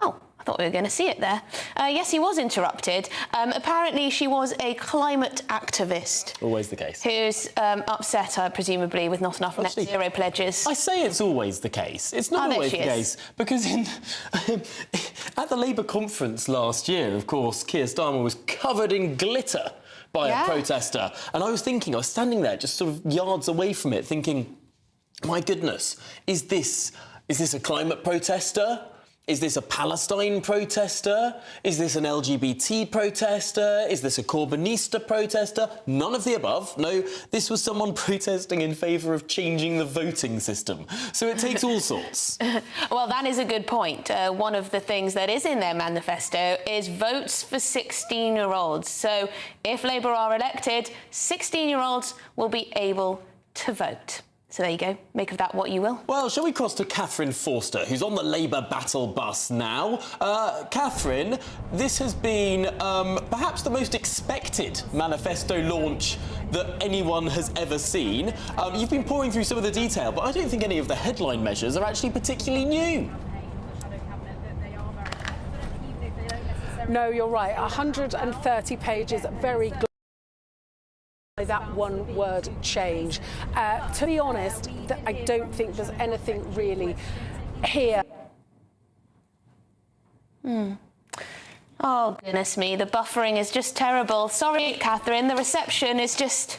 Oh, I thought we were going to see it there. Yes, he was interrupted. Apparently, she was a climate activist. Always the case. Who's upset, presumably, with not enough net zero pledges. I say it's always the case. It's not always the case. Because at the Labour conference last year, of course, Keir Starmer was covered in glitter by a protester. And I was standing there just sort of yards away from it, thinking, my goodness, is this a climate protester? Is this a Palestine protester? Is this an LGBT protester? Is this a Corbynista protester? None of the above. No, this was someone protesting in favour of changing the voting system. So it takes all sorts. Well, that is a good point. One of the things that is in their manifesto is votes for 16-year-olds. So if Labour are elected, 16-year-olds will be able to vote. So there you go. Make of that what you will. Well, shall we cross to Catherine Forster, who's on the Labour battle bus now? Catherine, this has been perhaps the most expected manifesto launch that anyone has ever seen. You've been pouring through some of the detail, but I don't think any of the headline measures are actually particularly new. No, you're right. 130 pages, very good. That one word change. To be honest, I don't think there's anything really here. Oh, goodness me, the buffering is just terrible. Sorry, Catherine, the reception is just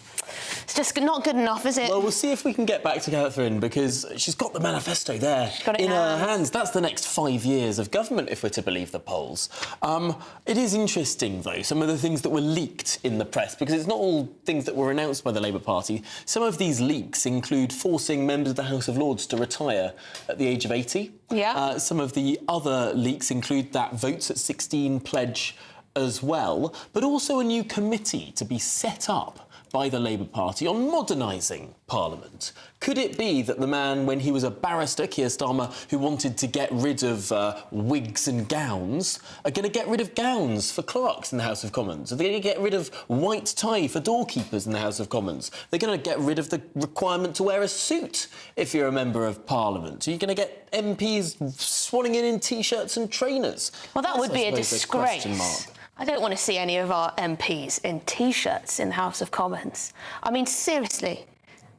not good enough, is it? Well, we'll see if we can get back to Catherine, because she's got the manifesto there in her hands. That's the next 5 years of government, if we're to believe the polls. It is interesting, though, some of the things that were leaked in the press, because it's not all things that were announced by the Labour Party. Some of these leaks include forcing members of the House of Lords to retire at the age of 80. Yeah. Some of the other leaks include that votes at 16 pledge as well, but also a new committee to be set up by the Labour Party on modernising Parliament. Could it be that the man, when he was a barrister, Keir Starmer, who wanted to get rid of wigs and gowns, are going to get rid of gowns for clerks in the House of Commons? Are they going to get rid of white tie for doorkeepers in the House of Commons? They're going to get rid of the requirement to wear a suit if you're a member of Parliament. Are you going to get MPs swanning in T-shirts and trainers? Well, that would be a disgrace. I don't want to see any of our MPs in T-shirts in the House of Commons. I mean, seriously.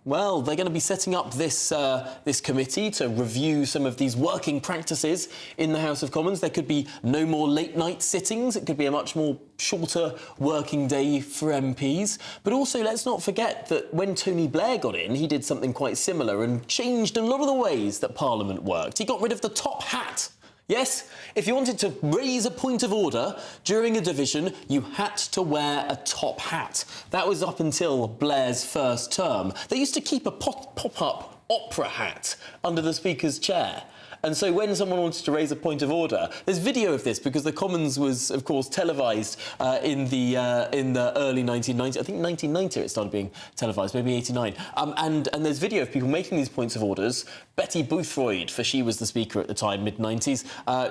Well, they're going to be setting up this committee to review some of these working practices in the House of Commons. There could be no more late-night sittings. It could be a much more shorter working day for MPs. But also, let's not forget that when Tony Blair got in, he did something quite similar and changed a lot of the ways that Parliament worked. He got rid of the top hat. Yes, if you wanted to raise a point of order during a division, you had to wear a top hat. That was up until Blair's first term. They used to keep a pop-up opera hat under the Speaker's chair. And so when someone wanted to raise a point of order, there's video of this because the Commons was, of course, televised in the early 1990s. I think 1990 it started being televised, maybe 89. And there's video of people making these points of orders. Betty Boothroyd, for she was the Speaker at the time, mid-90s,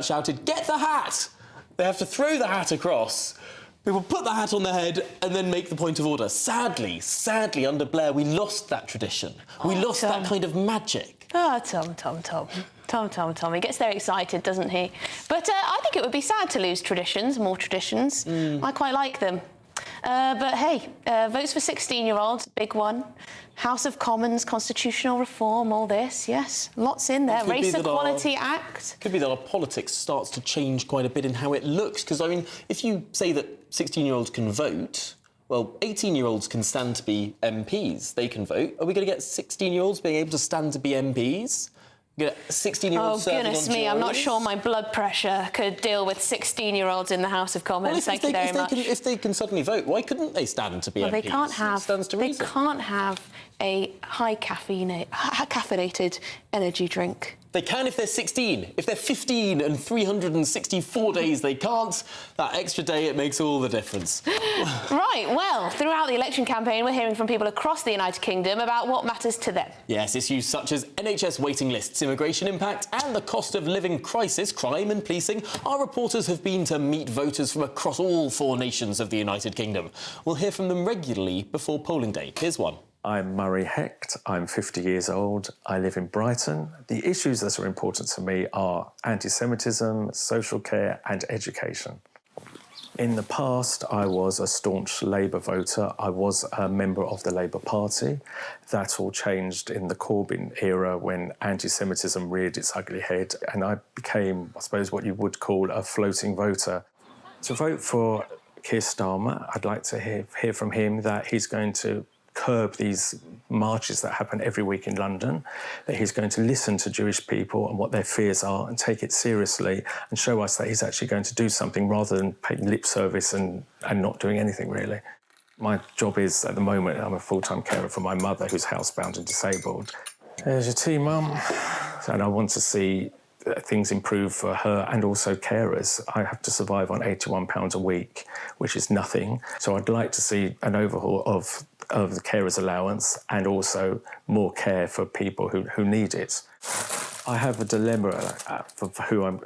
shouted, "Get the hat!" They have to throw the hat across. People put the hat on their head and then make the point of order. Sadly, under Blair, we lost that tradition. We lost that kind of magic. Tom. He gets very excited, doesn't he? But I think it would be sad to lose traditions, more traditions. I quite like them. But hey, votes for 16-year-olds, big one. House of Commons, constitutional reform, all this, yes. Lots in there. Race Equality Act. Could be that our politics starts to change quite a bit in how it looks. Because, I mean, if you say that 16-year-olds can vote, well, 18-year-olds can stand to be MPs. They can vote. Are we going to get 16-year-olds being able to stand to be MPs? 16-year-olds Oh, goodness me, I'm not sure my blood pressure could deal with 16-year-olds in the House of Commons. Well, Thank you very much. If they can suddenly vote, why couldn't they stand to be MPs? They can't have. Stands to reason. They can't have a high caffeinated energy drink. They can if they're 16. If they're 15 and 364 days they can't, that extra day, it makes all the difference. Right, well, throughout the election campaign, we're hearing from people across the United Kingdom about what matters to them. Yes, issues such as NHS waiting lists, immigration impact and the cost of living crisis, crime and policing. Our reporters have been to meet voters from across all 4 nations of the United Kingdom. We'll hear from them regularly before polling day. Here's one. I'm Murray Hecht, I'm 50 years old, I live in Brighton. The issues that are important to me are anti-Semitism, social care and education. In the past, I was a staunch Labour voter. I was a member of the Labour Party. That all changed in the Corbyn era when anti-Semitism reared its ugly head, and I became, I suppose, what you would call a floating voter. To vote for Keir Starmer, I'd like to hear from him that he's going to curb these marches that happen every week in London, that he's going to listen to Jewish people and what their fears are and take it seriously and show us that he's actually going to do something rather than paying lip service and not doing anything, really. My job is, at the moment, I'm a full-time carer for my mother who's housebound and disabled. There's your tea, Mum. And I want to see things improve for her and also carers. I have to survive on £81 a week, which is nothing. So I'd like to see an overhaul of the carers allowance and also more care for people who need it. I have a dilemma for who I'm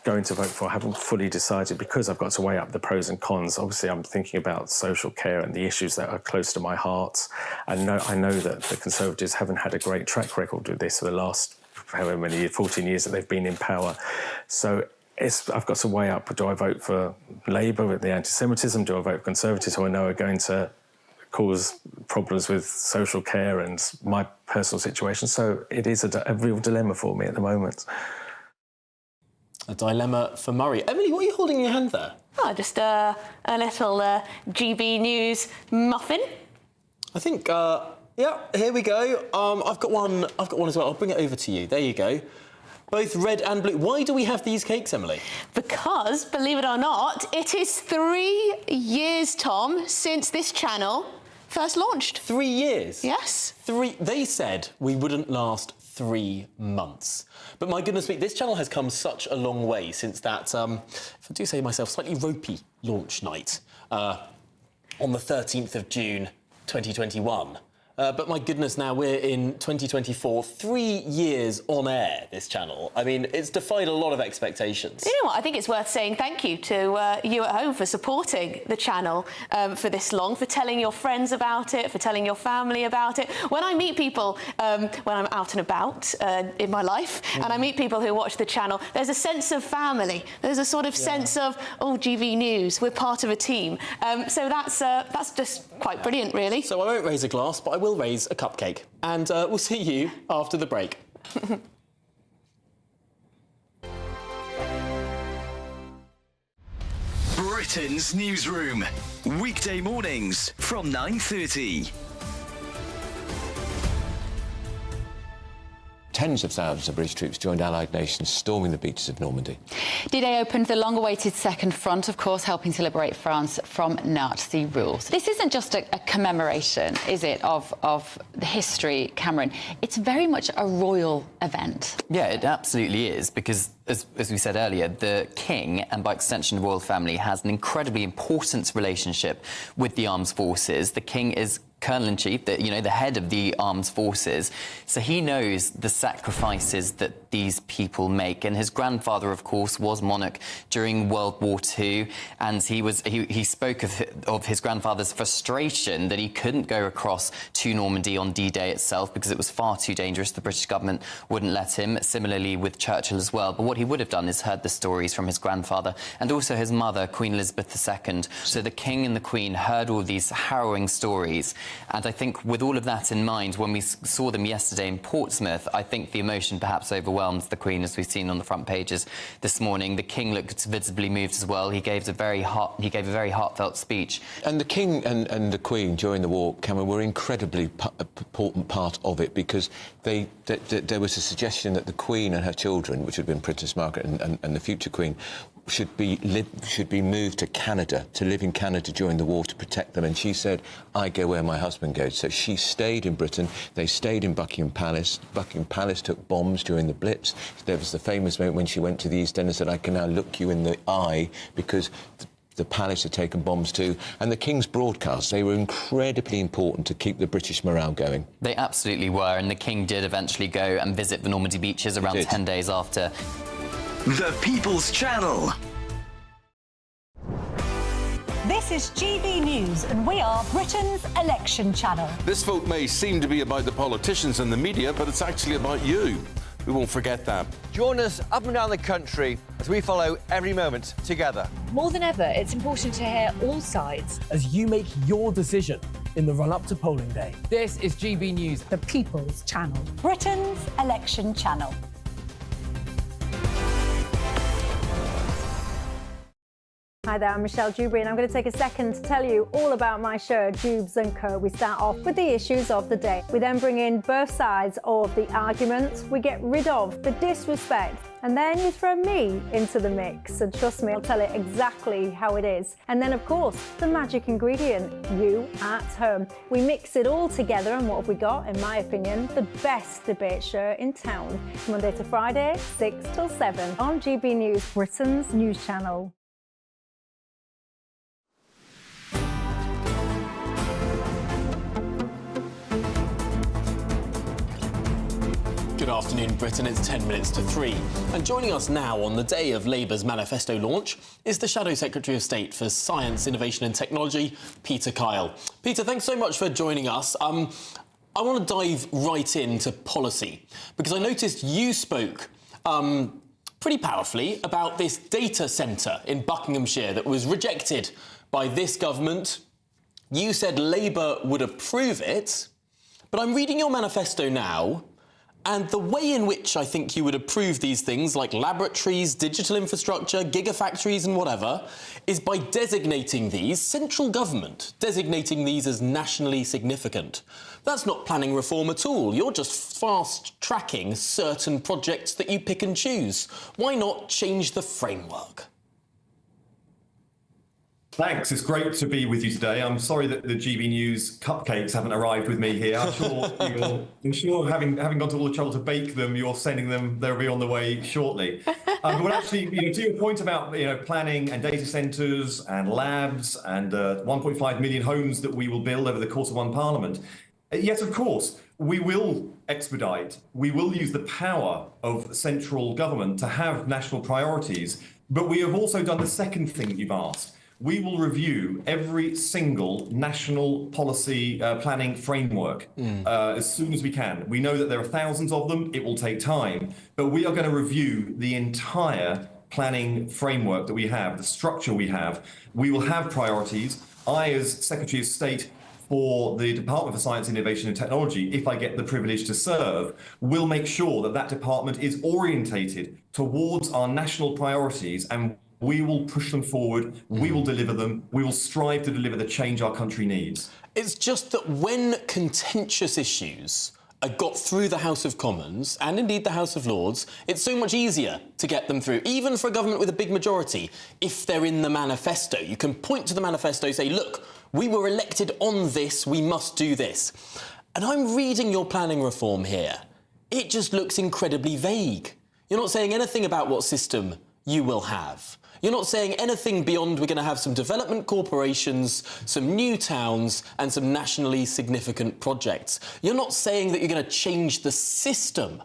going to vote for. I haven't fully decided because I've got to weigh up the pros and cons. Obviously, I'm thinking about social care and the issues that are close to my heart. And I know that the Conservatives haven't had a great track record with this for the last however many years, 14 years that they've been in power. So I've got to weigh up, do I vote for Labour with the anti-Semitism? Do I vote for Conservatives who I know are going to cause problems with social care and my personal situation? So it is a real dilemma for me at the moment. A dilemma for Murray. Emily, what are you holding in your hand there? Oh, just a little GB News muffin. I think, yeah, here we go. I've got one as well. I'll bring it over to you. There you go. Both red and blue. Why do we have these cakes, Emily? Because, believe it or not, it is 3 years, Tom, since this channel first launched. 3 years? Yes. They said we wouldn't last 3 months. But my goodness me, this channel has come such a long way since that, if I do say myself, slightly ropey launch night on the 13th of June 2021. But my goodness, now we're in 2024, 3 years on air, this channel. I mean, it's defied a lot of expectations. You know what, I think it's worth saying thank you to you at home for supporting the channel for this long, for telling your friends about it, for telling your family about it. When I meet people, when I'm out and about in my life, and I meet people who watch the channel, there's a sense of family. There's a sort of sense of, oh, GB News, we're part of a team. So that's just quite brilliant, really. So I won't raise a glass, but I will raise a cupcake. And we'll see you after the break. Britain's Newsroom. Weekday mornings from 9:30. tens of thousands of British troops joined Allied nations storming the beaches of Normandy. D-Day opened the long-awaited Second Front, of course, helping to liberate France from Nazi rule. This isn't just a commemoration, is it, of the history, Cameron? It's very much a royal event. Yeah, it absolutely is, because as we said earlier, the King, and by extension the royal family, has an incredibly important relationship with the armed forces. The King is Colonel-in-Chief, the head of the armed forces, so he knows the sacrifices that these people make. And his grandfather, of course, was monarch during World War II, and he spoke of his grandfather's frustration that he couldn't go across to Normandy on D-Day itself because it was far too dangerous. The British government wouldn't let him. Similarly with Churchill as well. But what he would have done is heard the stories from his grandfather and also his mother, Queen Elizabeth II. So the King and the Queen heard all these harrowing stories. And I think with all of that in mind, when we saw them yesterday in Portsmouth, I think the emotion perhaps overwhelmed the Queen, as we've seen on the front pages this morning. The King looked visibly moved as well. He gave a very heartfelt speech. And the King and the Queen during the war, Cameron, were incredibly important part of it, because there was a suggestion that the Queen and her children, which had been Princess Margaret and the future Queen, should be moved to Canada, to live in Canada during the war to protect them. And she said, I go where my husband goes. So she stayed in Britain. They stayed in Buckingham Palace. Buckingham Palace took bombs during the Blitz. There was the famous moment when she went to the East End and said, I can now look you in the eye, because the palace had taken bombs too. And the King's broadcasts, they were incredibly important to keep the British morale going. They absolutely were, and the King did eventually go and visit the Normandy beaches around 10 days after. The People's Channel. This is GB News, and we are Britain's election channel. This vote may seem to be about the politicians and the media, but it's actually about you. We won't forget that. Join us up and down the country as we follow every moment together. More than ever, it's important to hear all sides as you make your decision in the run-up to polling day. This is GB News, the People's Channel. Britain's election channel. Hi there, I'm Michelle Dewberry, and I'm going to take a second to tell you all about my show, Dubes & Co. We start off with the issues of the day. We then bring in both sides of the argument. We get rid of the disrespect, and then you throw me into the mix. And trust me, I'll tell it exactly how it is. And then, of course, the magic ingredient, you at home. We mix it all together, and what have we got? In my opinion, the best debate show in town. Monday to Friday, 6 till 7 on GB News, Britain's news channel. Good afternoon, Britain. It's 10 minutes to 3. And joining us now on the day of Labour's Manifesto launch is the Shadow Secretary of State for Science, Innovation and Technology, Peter Kyle. Peter, thanks so much for joining us. I want to dive right into policy, because I noticed you spoke pretty powerfully about this data centre in Buckinghamshire that was rejected by this government. You said Labour would approve it, but I'm reading your manifesto now, and the way in which I think you would approve these things, like laboratories, digital infrastructure, gigafactories and whatever, is by designating these, central government, designating these as nationally significant. That's not planning reform at all. You're just fast-tracking certain projects that you pick and choose. Why not change the framework? Thanks. It's great to be with you today. I'm sorry that the GB News cupcakes haven't arrived with me here. I'm sure having gone to all the trouble to bake them, you're sending them. They'll be on the way shortly. But actually, to your point about planning and data centres and labs and 1.5 million homes that we will build over the course of one Parliament. Yes, of course, we will expedite. We will use the power of central government to have national priorities. But we have also done the second thing that you've asked. We will review every single national policy planning framework as soon as we can. We know that there are thousands of them. It will take time. But we are going to review the entire planning framework that we have, the structure we have. We will have priorities. I, as Secretary of State for the Department for Science, Innovation and Technology, if I get the privilege to serve, will make sure that that department is orientated towards our national priorities, and we will push them forward, we will deliver them, we will strive to deliver the change our country needs. It's just that when contentious issues got through the House of Commons and indeed the House of Lords, it's so much easier to get them through, even for a government with a big majority, if they're in the manifesto. You can point to the manifesto, say, look, we were elected on this, we must do this. And I'm reading your planning reform here. It just looks incredibly vague. You're not saying anything about what system you will have. You're not saying anything beyond we're going to have some development corporations, some new towns and some nationally significant projects. You're not saying that you're going to change the system.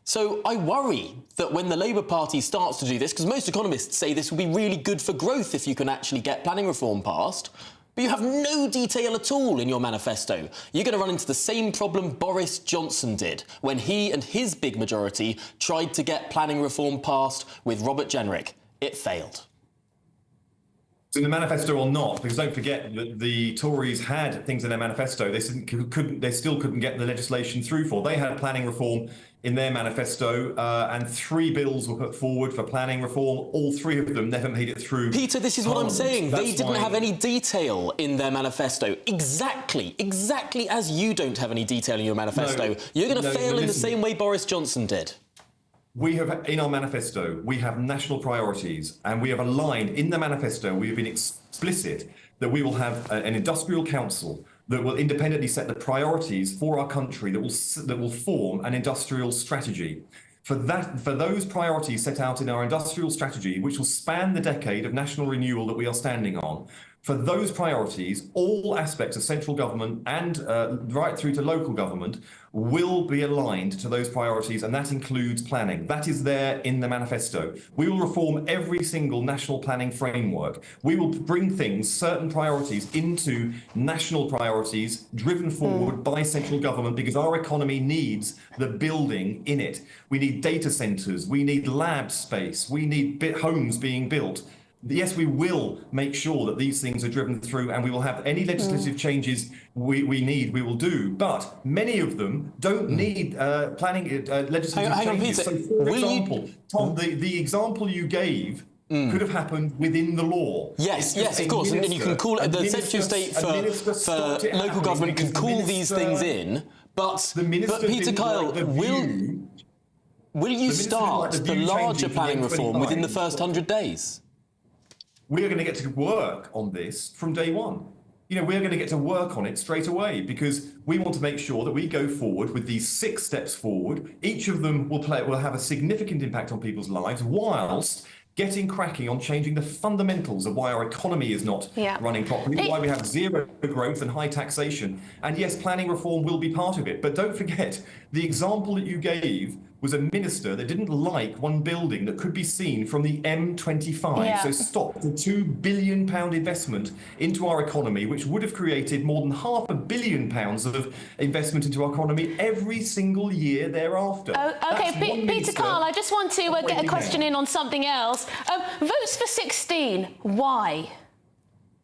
So I worry that when the Labour Party starts to do this, because most economists say this will be really good for growth if you can actually get planning reform passed, but you have no detail at all in your manifesto. You're going to run into the same problem Boris Johnson did when he and his big majority tried to get planning reform passed with Robert Jenrick. It failed. In the manifesto or not, because don't forget that the Tories had things in their manifesto they still couldn't get the legislation through for. They had planning reform in their manifesto, and 3 bills were put forward for planning reform. All 3 of them never made it through. Peter, this is what I'm saying. They didn't have any detail in their manifesto. Exactly as you don't have any detail in your manifesto. No, you're going to fail in the same way Boris Johnson did. We have, in our manifesto, we have national priorities, and we have aligned in the manifesto, we have been explicit that we will have an industrial council that will independently set the priorities for our country, that will form an industrial strategy. For those priorities set out in our industrial strategy, which will span the decade of national renewal that we are standing on, for those priorities, all aspects of central government and right through to local government will be aligned to those priorities, and that includes planning. That is there in the manifesto. We will reform every single national planning framework. We will bring certain priorities into national priorities driven forward by central government, because our economy needs the building in it. We need data centres, we need lab space, we need homes being built. Yes, we will make sure that these things are driven through, and we will have any legislative changes we need, we will do. But many of them don't need planning legislative changes. So, for example, Tom, the example you gave could have happened within the law. Yes, of course, and you can call it the Secretary of State for local government can call these things in. But Peter Kyle, will you start the larger planning reform within the first 100 days? We are going to get to work on this from day one. You know, we're going to get to work on it straight away, because we want to make sure that we go forward with these 6 steps forward. Each of them will have a significant impact on people's lives, whilst getting cracking on changing the fundamentals of why our economy is not running properly, why we have zero growth and high taxation. And yes, planning reform will be part of it. But don't forget, the example that you gave was a minister that didn't like one building that could be seen from the M25. So stop the £2 billion investment into our economy, which would have created more than £500 million of investment into our economy every single year thereafter. Okay, Peter Kyle, I just want to get a question in on something else. Votes for 16, why?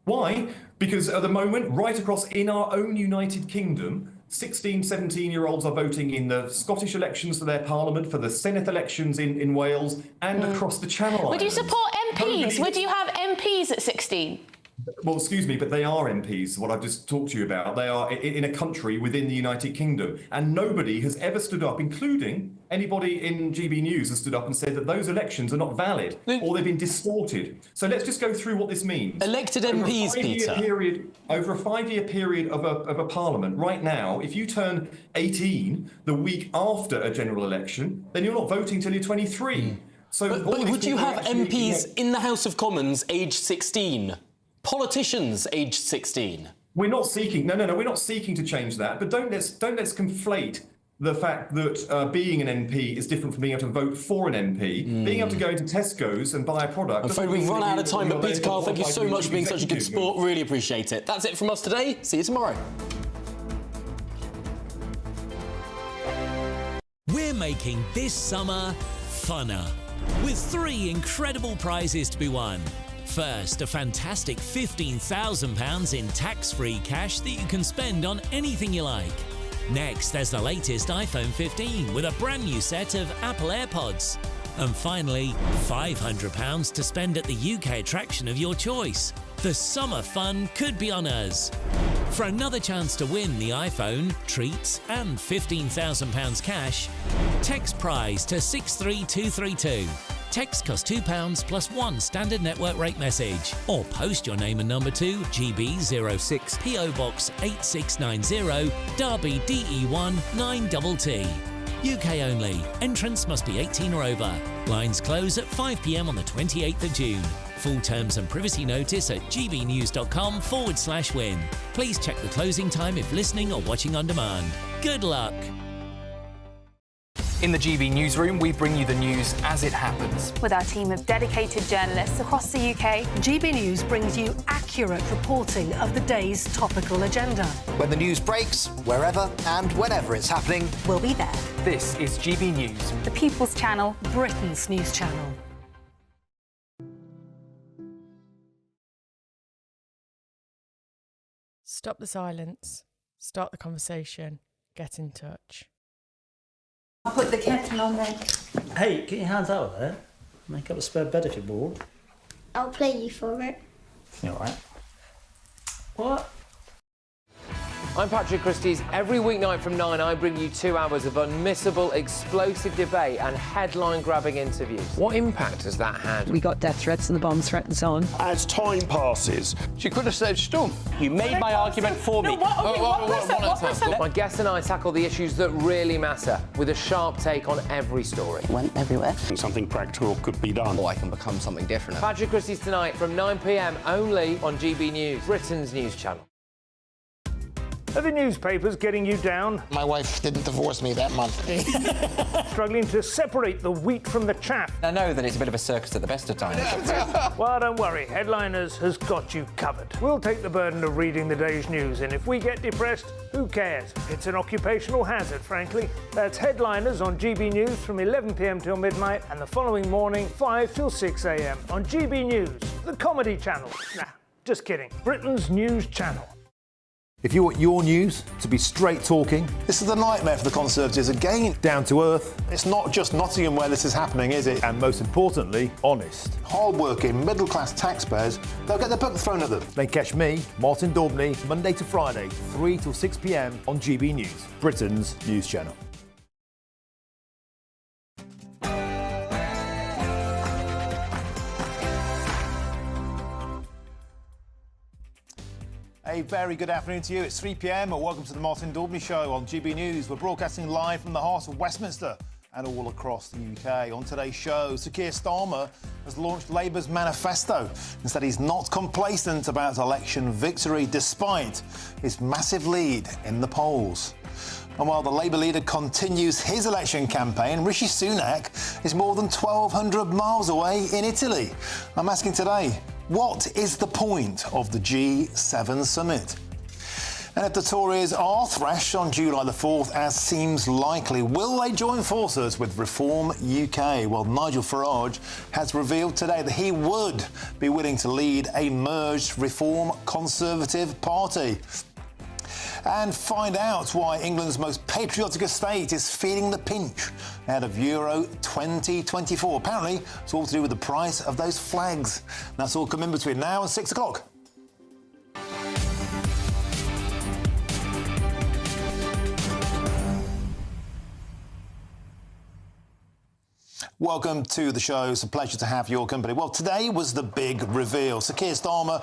Why? Because at the moment, right across in our own United Kingdom, 16, 17-year-olds are voting in the Scottish elections for their parliament, for the Senate elections in Wales, and across the Channel Islands. Would you support MPs? Would you have MPs at 16? Well, excuse me, but they are MPs, what I've just talked to you about. They are in a country within the United Kingdom. And nobody has ever stood up, including anybody in GB News has stood up and said that those elections are not valid or they've been distorted. So let's just go through what this means. Elected MPs, Peter. Over a 5-year period of a parliament, right now, if you turn 18 the week after a general election, then you're not voting till you're 23. So but would you have MPs in the House of Commons aged 16? Politicians aged 16. We're not seeking. No. We're not seeking to change that. But don't let's conflate the fact that being an MP is different from being able to vote for an MP. Being able to go into Tesco's and buy a product. I'm afraid we've run out of time. But Peter Kyle, thank you so much for being such a good sport. Really appreciate it. That's it from us today. See you tomorrow. We're making this summer funner with 3 incredible prizes to be won. First, a fantastic £15,000 in tax-free cash that you can spend on anything you like. Next, there's the latest iPhone 15 with a brand new set of Apple AirPods. And finally, £500 to spend at the UK attraction of your choice. The summer fun could be on us. For another chance to win the iPhone, treats and £15,000 cash, text prize to 63232. Text costs £2 plus one standard network rate message. Or post your name and number to GB06 PO Box 8690 Derby DE1 9TT. UK only. Entrance must be 18 or over. Lines close at 5 p.m. on the 28th of June. Full terms and privacy notice at gbnews.com/win. Please check the closing time if listening or watching on demand. Good luck. In the GB newsroom, we bring you the news as it happens. With our team of dedicated journalists across the UK, GB News brings you accurate reporting of the day's topical agenda. When the news breaks, wherever and whenever it's happening, we'll be there. This is GB News, the People's Channel, Britain's news channel. Stop the silence. Start the conversation. Get in touch. I'll put the kettle on then. Hey, get your hands out of there. Make up a spare bed if you're bored. I'll play you for it. You alright? What? I'm Patrick Christie's. Every weeknight from 9, I bring you 2 hours of unmissable, explosive debate and headline-grabbing interviews. What impact has that had? We got death threats and the bomb threat and so on. As time passes, She could have saved Storm. you made my argument for me. What My guest and I tackle the issues that really matter with a sharp take on every story. Went everywhere. Something practical could be done. Or I can become something different. Patrick Christie's tonight from 9 p.m. only on GB News, Britain's news channel. Are the newspapers getting you down? My wife didn't divorce me that month. Struggling to separate the wheat from the chaff? I know that it's a bit of a circus at the best of times. Well, don't worry. Headliners has got you covered. We'll take the burden of reading the day's news, and if we get depressed, who cares? It's an occupational hazard, frankly. That's Headliners on GB News from 11 p.m. till midnight, and the following morning, 5 till 6 a.m. on GB News, the comedy channel. Nah, just kidding. Britain's news channel. If you want your news to be straight talking, this is a nightmare for the Conservatives again. Down to earth. It's not just Nottingham where this is happening, is it? And most importantly, honest. Hard-working, middle-class taxpayers, they'll get their book thrown at them. Then catch me, Martin Daubney, Monday to Friday, 3 till 6 p.m. on GB News, Britain's news channel. A very good afternoon to you. It's 3 p.m. and welcome to the Martin Daubney Show on GB News. We're broadcasting live from the heart of Westminster and all across the UK. On today's show, Sir Keir Starmer has launched Labour's Manifesto and said he's not complacent about election victory despite his massive lead in the polls. And while the Labour leader continues his election campaign, Rishi Sunak is more than 1,200 miles away in Italy. I'm asking today, what is the point of the G7 summit? And if the Tories are thrashed on July the 4th, as seems likely, will they join forces with Reform UK? Well, Nigel Farage has revealed today that he would be willing to lead a merged Reform Conservative party. And find out why England's most patriotic estate is feeling the pinch out of Euro 2024. Apparently, it's all to do with the price of those flags. That's all coming between now and 6 o'clock. Welcome to the show. It's a pleasure to have your company. Well, today was the big reveal. Sir Keir Starmer